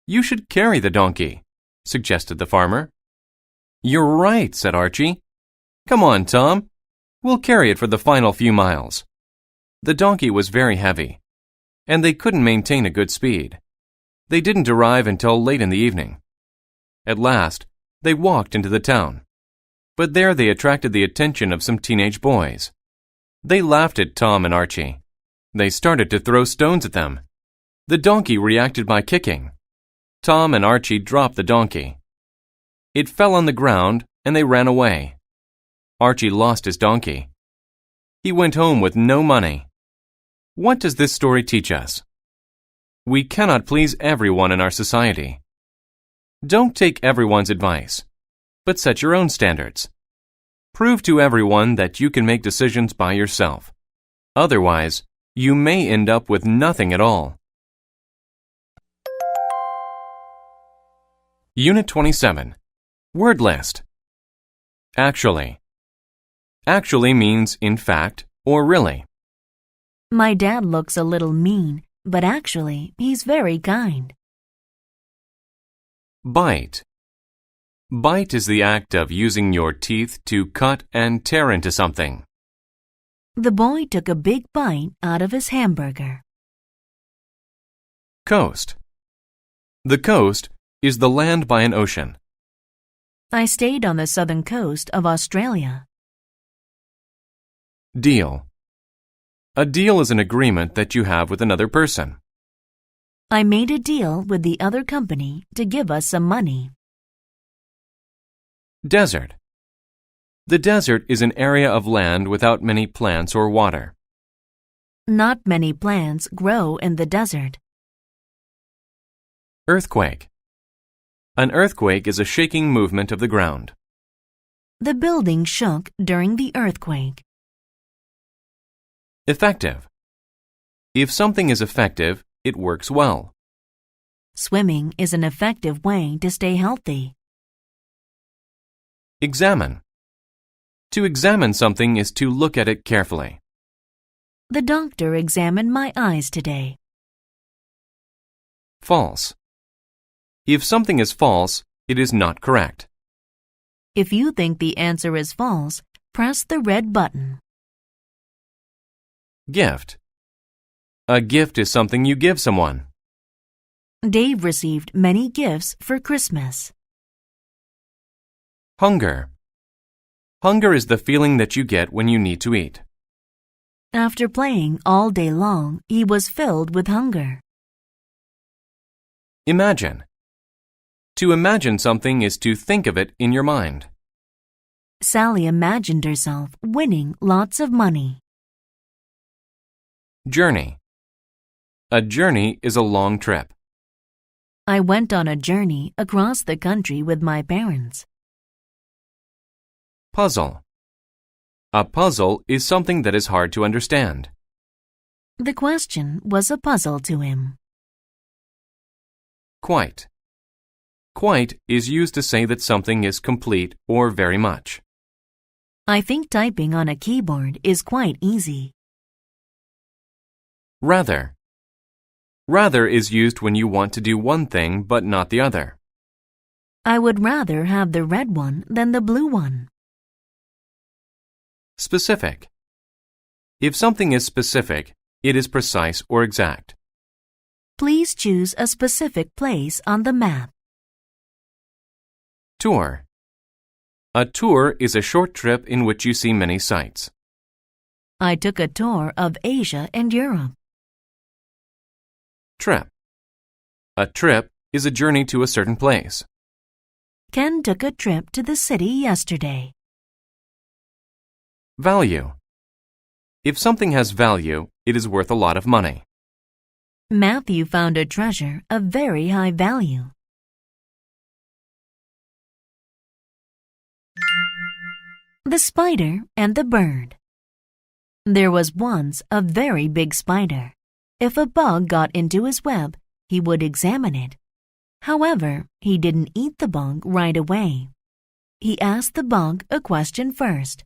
You should carry the donkey," suggested the farmer. "You're right," said Archie. "Come on, Tom. We'll carry it for the final few miles." The donkey was very heavy, and they couldn't maintain a good speed. They didn't arrive until late in the evening. At last, they walked into the town. But there they attracted the attention of some teenage boys. They laughed at Tom and Archie. They started to throw stones at them. The donkey reacted by kicking. Tom and Archie dropped the donkey. It fell on the ground and they ran away. Archie lost his donkey. He went home with no money. What does this story teach us? We cannot please everyone in our society. Don't take everyone's advice, but set your own standards. Prove to everyone that you can make decisions by yourself. Otherwise, you may end up with nothing at all. Unit 27. Word list. Actually. Actually means in fact or really. My dad looks a little mean, but actually, he's very kind. Bite. Bite is the act of using your teeth to cut and tear into something. The boy took a big bite out of his hamburger. Coast. The coast is the land by an ocean. I stayed on the southern coast of Australia. Deal. A deal is an agreement that you have with another person. I made a deal with the other company to give us some money. Desert. The desert is an area of land without many plants or water. Not many plants grow in the desert. Earthquake. An earthquake is a shaking movement of the ground. The building shook during the earthquake. Effective. If something is effective, it works well. Swimming is an effective way to stay healthy. Examine. To examine something is to look at it carefully. The doctor examined my eyes today. False. If something is false, it is not correct. If you think the answer is false, press the red button. Gift. A gift is something you give someone. Dave received many gifts for Christmas. Hunger. Hunger is the feeling that you get when you need to eat. After playing all day long, he was filled with hunger. Imagine. To imagine something is to think of it in your mind. Sally imagined herself winning lots of money. Journey. A journey is a long trip. I went on a journey across the country with my parents. Puzzle. A puzzle is something that is hard to understand. The question was a puzzle to him. Quite. Quite is used to say that something is complete or very much. I think typing on a keyboard is quite easy. Rather. Rather is used when you want to do one thing but not the other. I would rather have the red one than the blue one. Specific. If something is specific, it is precise or exact. Please choose a specific place on the map. Tour. A tour is a short trip in which you see many sights. I took a tour of Asia and Europe. Trip. A trip is a journey to a certain place. Ken took a trip to the city yesterday. Value. If something has value, it is worth a lot of money. Matthew found a treasure of very high value. The spider and the bird. There was once a very big spider. If a bug got into his web, he would examine it. However, he didn't eat the bug right away. He asked the bug a question first.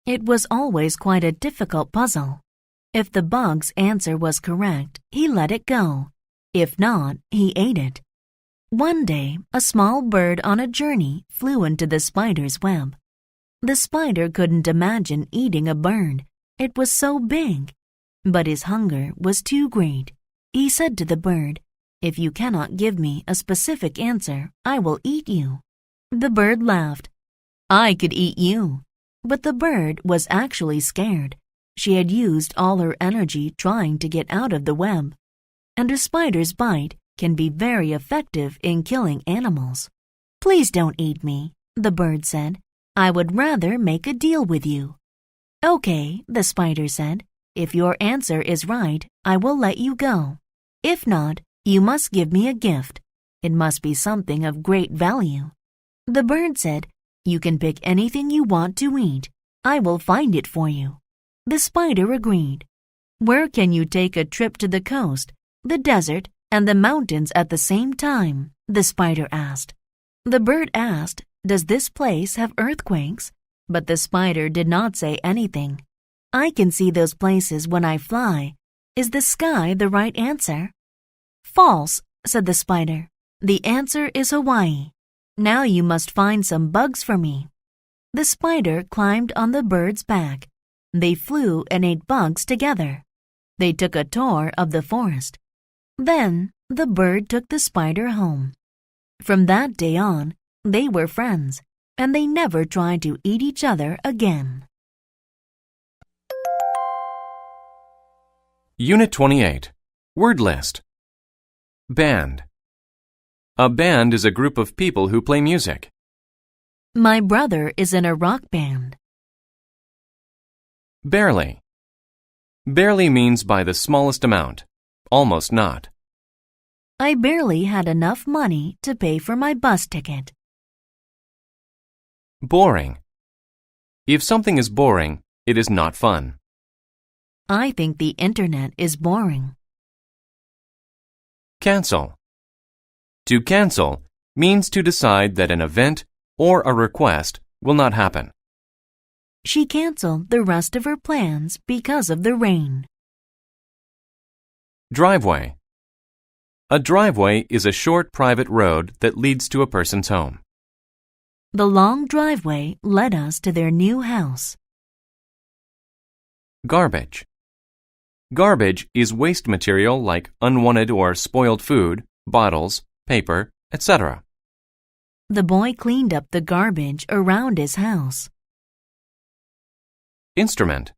It was always quite a difficult puzzle. If the bug's answer was correct, he let it go. If not, he ate it. One day, a small bird on a journey flew into the spider's web. The spider couldn't imagine eating a bird. It was so big. But his hunger was too great. He said to the bird, "If you cannot give me a specific answer, I will eat you." The bird laughed. "I could eat you." But the bird was actually scared. She had used all her energy trying to get out of the web. And a spider's bite can be very effective in killing animals. "Please don't eat me," the bird said. "I would rather make a deal with you." "Okay," the spider said. "If your answer is right, I will let you go. If not, you must give me a gift. It must be something of great value." The bird said, "You can pick anything you want to eat. I will find it for you." The spider agreed. "Where can you take a trip to the coast, the desert, and the mountains at the same time?" the spider asked. The bird asked, "Does this place have earthquakes?" But the spider did not say anything. "I can see those places when I fly. Is the sky the right answer?" "False," said the spider. "The answer is Hawaii. Now you must find some bugs for me." The spider climbed on the bird's back. They flew and ate bugs together. They took a tour of the forest. Then the bird took the spider home. From that day on, they were friends, and they never tried to eat each other again. Unit 28. Word list. Band. A band is a group of people who play music. My brother is in a rock band. Barely. Barely means by the smallest amount, almost not. I barely had enough money to pay for my bus ticket. Boring. If something is boring, it is not fun. I think the internet is boring. Cancel. To cancel means to decide that an event or a request will not happen. She canceled the rest of her plans because of the rain. Driveway. A driveway is a short private road that leads to a person's home. The long driveway led us to their new house. Garbage. Garbage is waste material like unwanted or spoiled food, bottles, paper, etc. The boy cleaned up the garbage around his house. Instrument.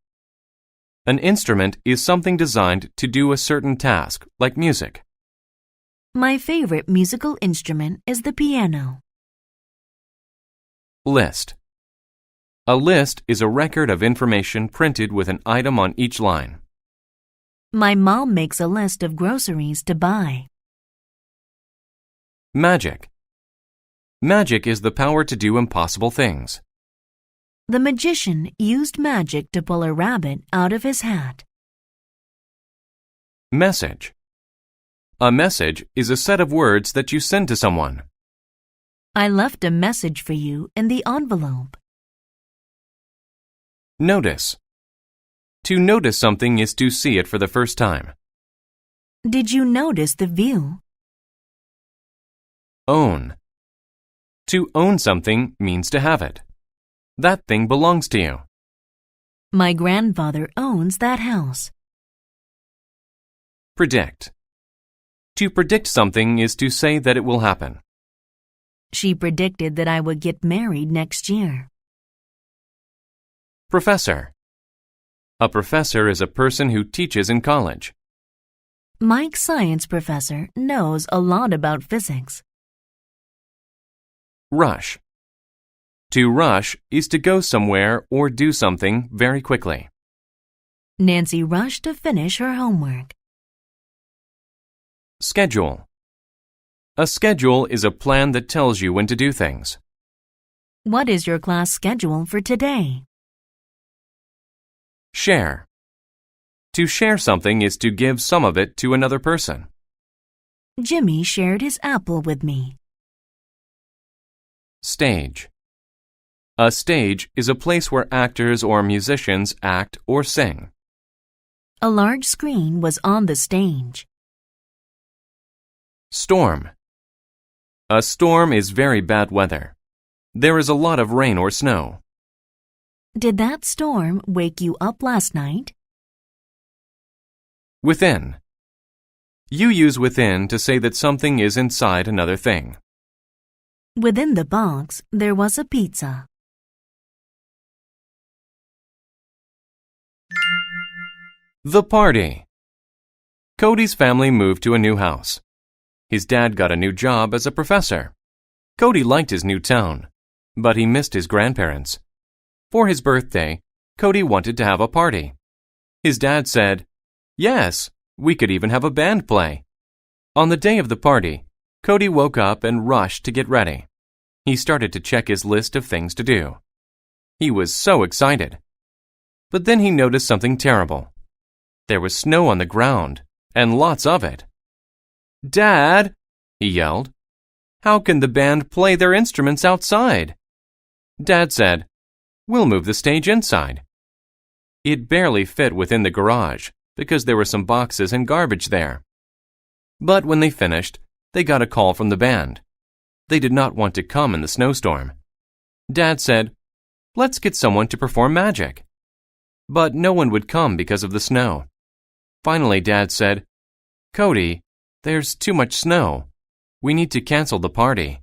An instrument is something designed to do a certain task, like music. My favorite musical instrument is the piano. List. A list is a record of information printed with an item on each line. My mom makes a list of groceries to buy. Magic. Magic is the power to do impossible things. The magician used magic to pull a rabbit out of his hat. Message. A message is a set of words that you send to someone. I left a message for you in the envelope. Notice. To notice something is to see it for the first time. Did you notice the view? Own. To own something means to have it. That thing belongs to you. My grandfather owns that house. Predict. To predict something is to say that it will happen. She predicted that I would get married next year. Professor. A professor is a person who teaches in college. Mike's science professor knows a lot about physics. Rush. To rush is to go somewhere or do something very quickly. Nancy rushed to finish her homework. Schedule. A schedule is a plan that tells you when to do things. What is your class schedule for today? Share. To share something is to give some of it to another person. Jimmy shared his apple with me. Stage. A stage is a place where actors or musicians act or sing. A large screen was on the stage. Storm. A storm is very bad weather. There is a lot of rain or snow. Did that storm wake you up last night? Within. You use within to say that something is inside another thing. Within the box, there was a pizza. The party. Cody's family moved to a new house. His dad got a new job as a professor. Cody liked his new town, but he missed his grandparents. For his birthday, Cody wanted to have a party. His dad said, "Yes, we could even have a band play." On the day of the party, Cody woke up and rushed to get ready. He started to check his list of things to do. He was so excited. But then he noticed something terrible. There was snow on the ground, and lots of it. "Dad," he yelled, "how can the band play their instruments outside?" Dad said, "We'll move the stage inside." It barely fit within the garage because there were some boxes and garbage there. But when they finished, they got a call from the band. They did not want to come in the snowstorm. Dad said, "Let's get someone to perform magic." But no one would come because of the snow. Finally, Dad said, "Cody, there's too much snow. We need to cancel the party."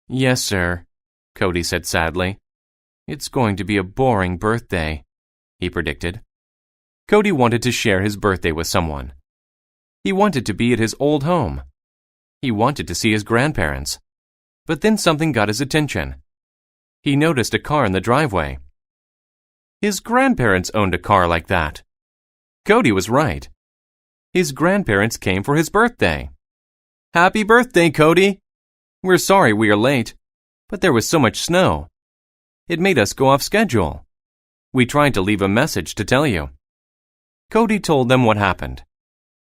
"Yes, sir," Cody said sadly. "It's going to be a boring birthday," he predicted. Cody wanted to share his birthday with someone. He wanted to be at his old home. He wanted to see his grandparents. But then something got his attention. He noticed a car in the driveway. His grandparents owned a car like that. Cody was right. His grandparents came for his birthday. "Happy birthday, Cody! We're sorry we are late, but there was so much snow. It made us go off schedule. We tried to leave a message to tell you." Cody told them what happened.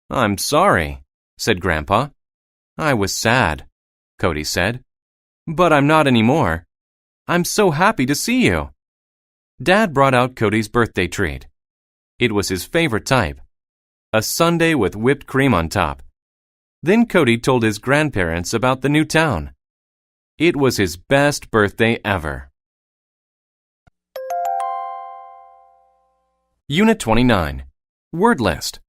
"I'm sorry," said Grandpa. "I was sad," Cody said. "But I'm not anymore. I'm so happy to see you." Dad brought out Cody's birthday treat. It was his favorite type, a sundae with whipped cream on top. Then Cody told his grandparents about the new town. It was his best birthday ever. Unit 29. Word list.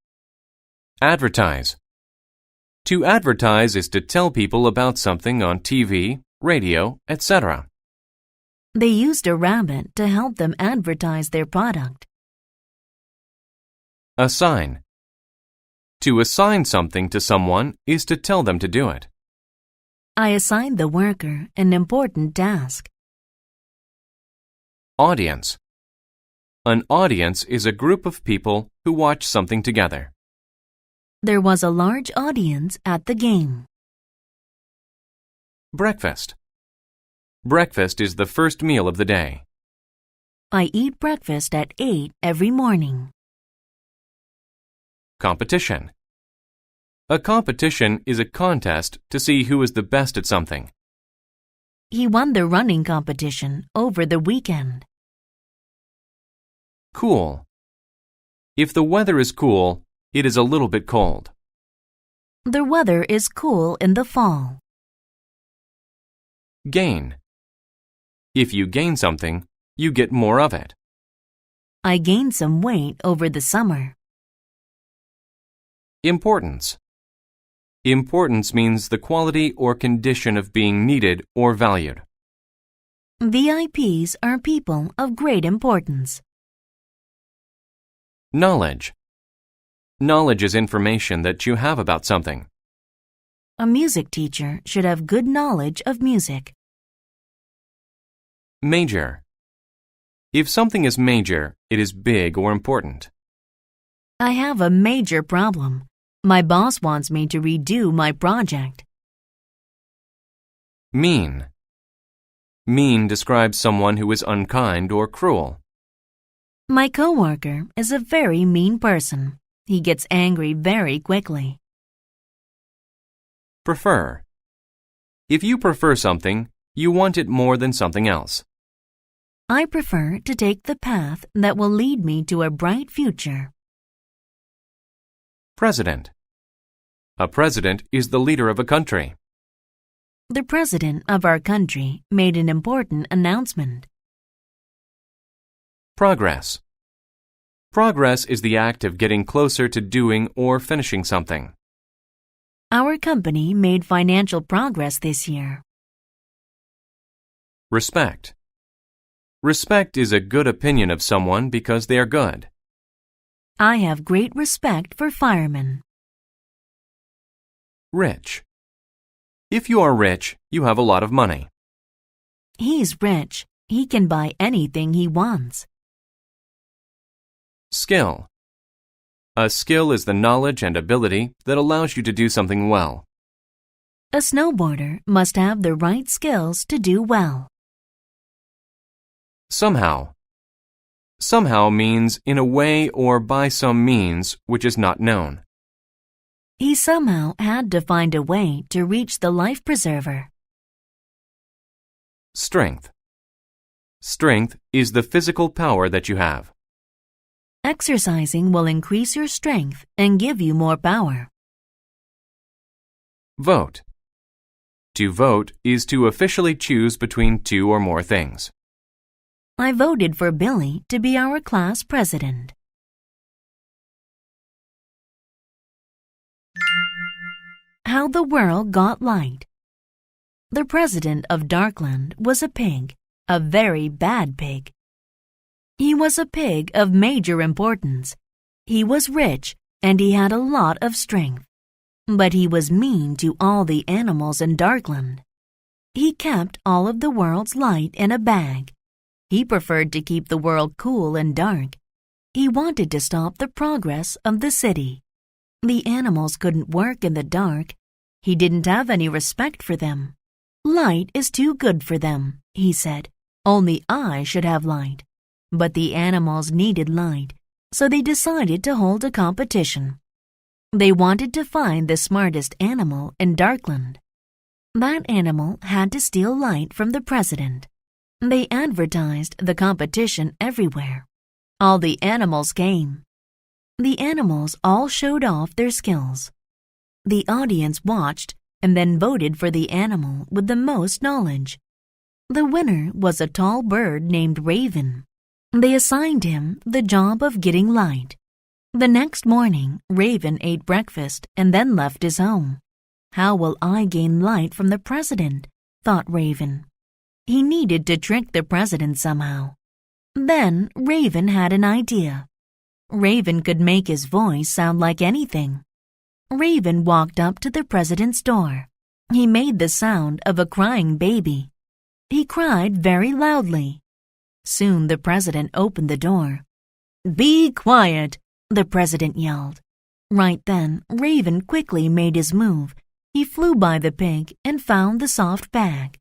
Advertise. To advertise is to tell people about something on TV, radio, etc. They used a rabbit to help them advertise their product. Assign. To assign something to someone is to tell them to do it. I assigned the worker an important task. Audience. An audience is a group of people who watch something together. There was a large audience at the game. Breakfast. Breakfast is the first meal of the day. I eat breakfast at 8 every morning. Competition. A competition is a contest to see who is the best at something. He won the running competition over the weekend. Cool. If the weather is cool, it is a little bit cold. The weather is cool in the fall. Gain. If you gain something, you get more of it. I gained some weight over the summer. Importance. Importance means the quality or condition of being needed or valued. VIPs are people of great importance. Knowledge. Knowledge is information that you have about something. A music teacher should have good knowledge of music. Major. If something is major, it is big or important. I have a major problem. My boss wants me to redo my project. Mean. Mean describes someone who is unkind or cruel. My coworker is a very mean person. He gets angry very quickly. Prefer. If you prefer something, you want it more than something else. I prefer to take the path that will lead me to a bright future. President. A president is the leader of a country. The president of our country made an important announcement. Progress. Progress is the act of getting closer to doing or finishing something. Our company made financial progress this year. Respect. Respect is a good opinion of someone because they are good. I have great respect for firemen. Rich. If you are rich, you have a lot of money. He's rich. He can buy anything he wants. Skill. A skill is the knowledge and ability that allows you to do something well. A snowboarder must have the right skills to do well. Somehow. Somehow means in a way or by some means which is not known. He somehow had to find a way to reach the life preserver. Strength. Strength is the physical power that you have. Exercising will increase your strength and give you more power. Vote. To vote is to officially choose between two or more things. I voted for Billy to be our class president. How the world got light. The president of Darkland was a pig, a very bad pig. He was a pig of major importance. He was rich and he had a lot of strength. But he was mean to all the animals in Darkland. He kept all of the world's light in a bag. He preferred to keep the world cool and dark. He wanted to stop the progress of the city. The animals couldn't work in the dark. He didn't have any respect for them. Light is too good for them, he said. Only I should have light. But the animals needed light, so they decided to hold a competition. They wanted to find the smartest animal in Darkland. That animal had to steal light from the president. They advertised the competition everywhere. All the animals came. The animals all showed off their skills. The audience watched and then voted for the animal with the most knowledge. The winner was a tall bird named Raven. They assigned him the job of getting light. The next morning, Raven ate breakfast and then left his home. "How will I gain light from the president?" thought Raven. He needed to trick the president somehow. Then Raven had an idea. Raven could make his voice sound like anything. Raven walked up to the president's door. He made the sound of a crying baby. He cried very loudly. Soon the president opened the door. "Be quiet," the president yelled. Right then, Raven quickly made his move. He flew by the pig and found the soft bag.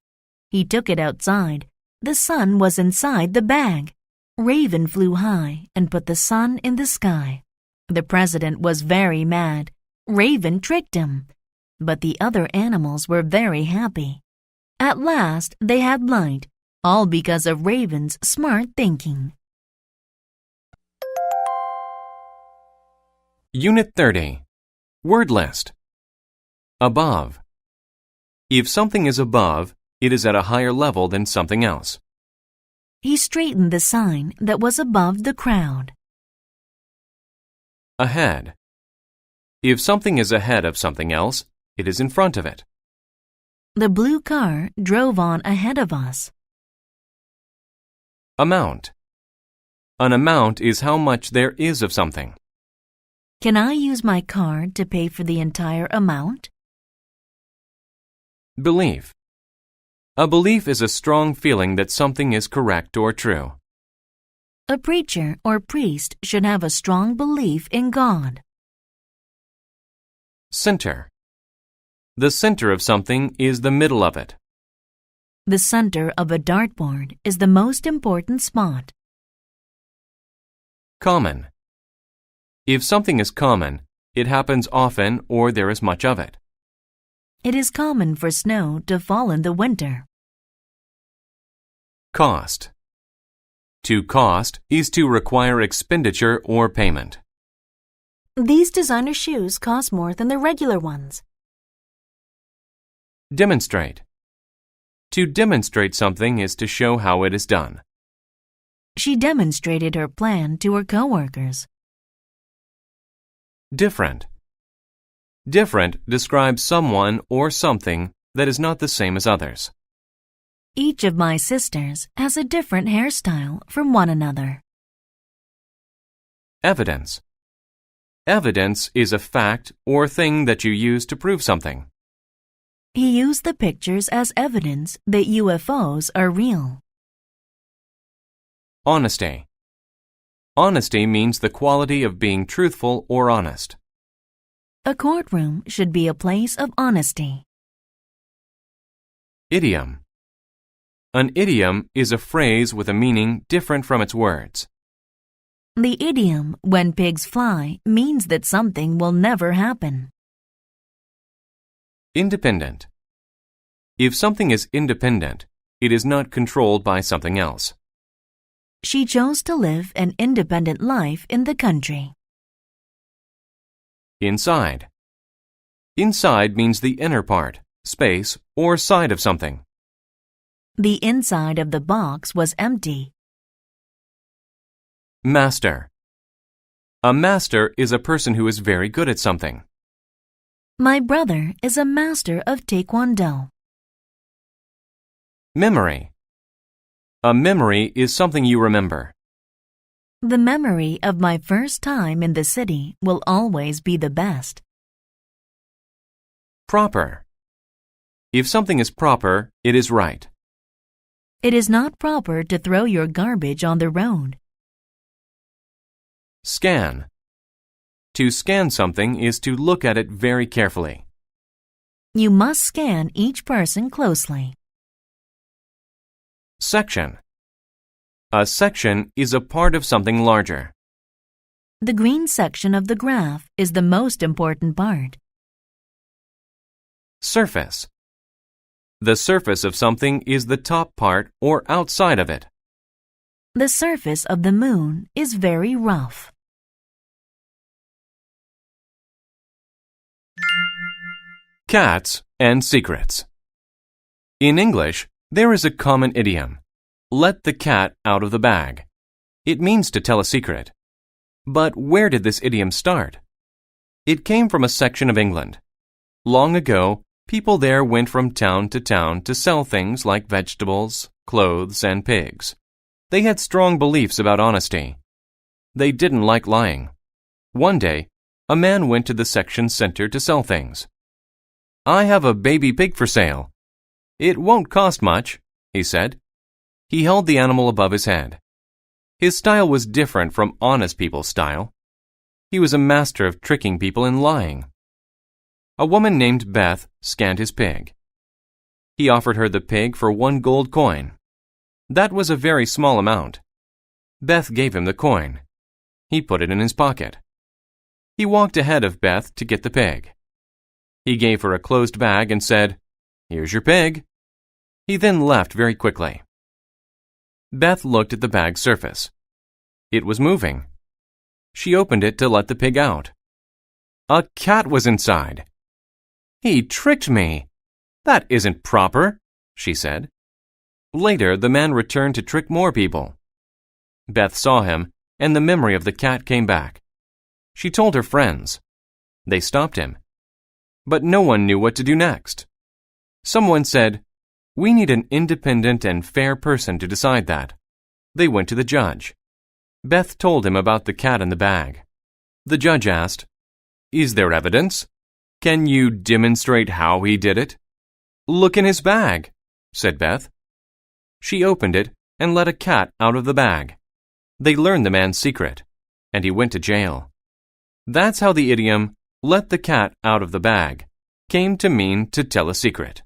He took it outside. The sun was inside the bag. Raven flew high and put the sun in the sky. The president was very mad. Raven tricked him. But the other animals were very happy. At last, they had light, all because of Raven's smart thinking. Unit 30. Word list. Above. If something is above, it is at a higher level than something else. He straightened the sign that was above the crowd. Ahead. If something is ahead of something else, it is in front of it. The blue car drove on ahead of us. Amount. An amount is how much there is of something. Can I use my card to pay for the entire amount? Belief. A belief is a strong feeling that something is correct or true. A preacher or priest should have a strong belief in God. Center. The center of something is the middle of it. The center of a dartboard is the most important spot. Common. If something is common, it happens often or there is much of it. It is common for snow to fall in the winter. Cost. To cost is to require expenditure or payment. These designer shoes cost more than the regular ones. Demonstrate. To demonstrate something is to show how it is done. She demonstrated her plan to her coworkers. Different. Different describes someone or something that is not the same as others. Each of my sisters has a different hairstyle from one another. Evidence. Evidence is a fact or thing that you use to prove something. He used the pictures as evidence that UFOs are real. Honesty. Honesty means the quality of being truthful or honest. A courtroom should be a place of honesty. Idiom. An idiom is a phrase with a meaning different from its words. The idiom, "when pigs fly," means that something will never happen. Independent. If something is independent, it is not controlled by something else. She chose to live an independent life in the country. Inside. Inside means the inner part, space, or side of something. The inside of the box was empty. Master. A master is a person who is very good at something. My brother is a master of Taekwondo. Memory. A memory is something you remember. The memory of my first time in the city will always be the best. Proper. If something is proper, it is right. It is not proper to throw your garbage on the road. Scan. To scan something is to look at it very carefully. You must scan each person closely. Section. A section is a part of something larger. The green section of the graph is the most important part. Surface. The surface of something is the top part or outside of it. The surface of the moon is very rough. Cats and secrets. In English, there is a common idiom, let the cat out of the bag. It means to tell a secret. But where did this idiom start? It came from a section of England. Long ago, people there went from town to sell things like vegetables, clothes, and pigs. They had strong beliefs about honesty. They didn't like lying. One day, a man went to the section center to sell things. "I have a baby pig for sale. It won't cost much," he said. He held the animal above his head. His style was different from honest people's style. He was a master of tricking people and lying. A woman named Beth scanned his pig. He offered her the pig for 1 gold coin. That was a very small amount. Beth gave him the coin. He put it in his pocket. He walked ahead of Beth to get the pig. He gave her a closed bag and said, "Here's your pig." He then left very quickly. Beth looked at the bag's surface. It was moving. She opened it to let the pig out. A cat was inside. "He tricked me. That isn't proper," she said. Later, the man returned to trick more people. Beth saw him, and the memory of the cat came back. She told her friends. They stopped him. But no one knew what to do next. Someone said, "We need an independent and fair person to decide that." They went to the judge. Beth told him about the cat in the bag. The judge asked, "Is there evidence? Can you demonstrate how he did it?" "Look in his bag," said Beth. She opened it and let a cat out of the bag. They learned the man's secret, and he went to jail. That's how the idiom, "let the cat out of the bag," came to mean to tell a secret.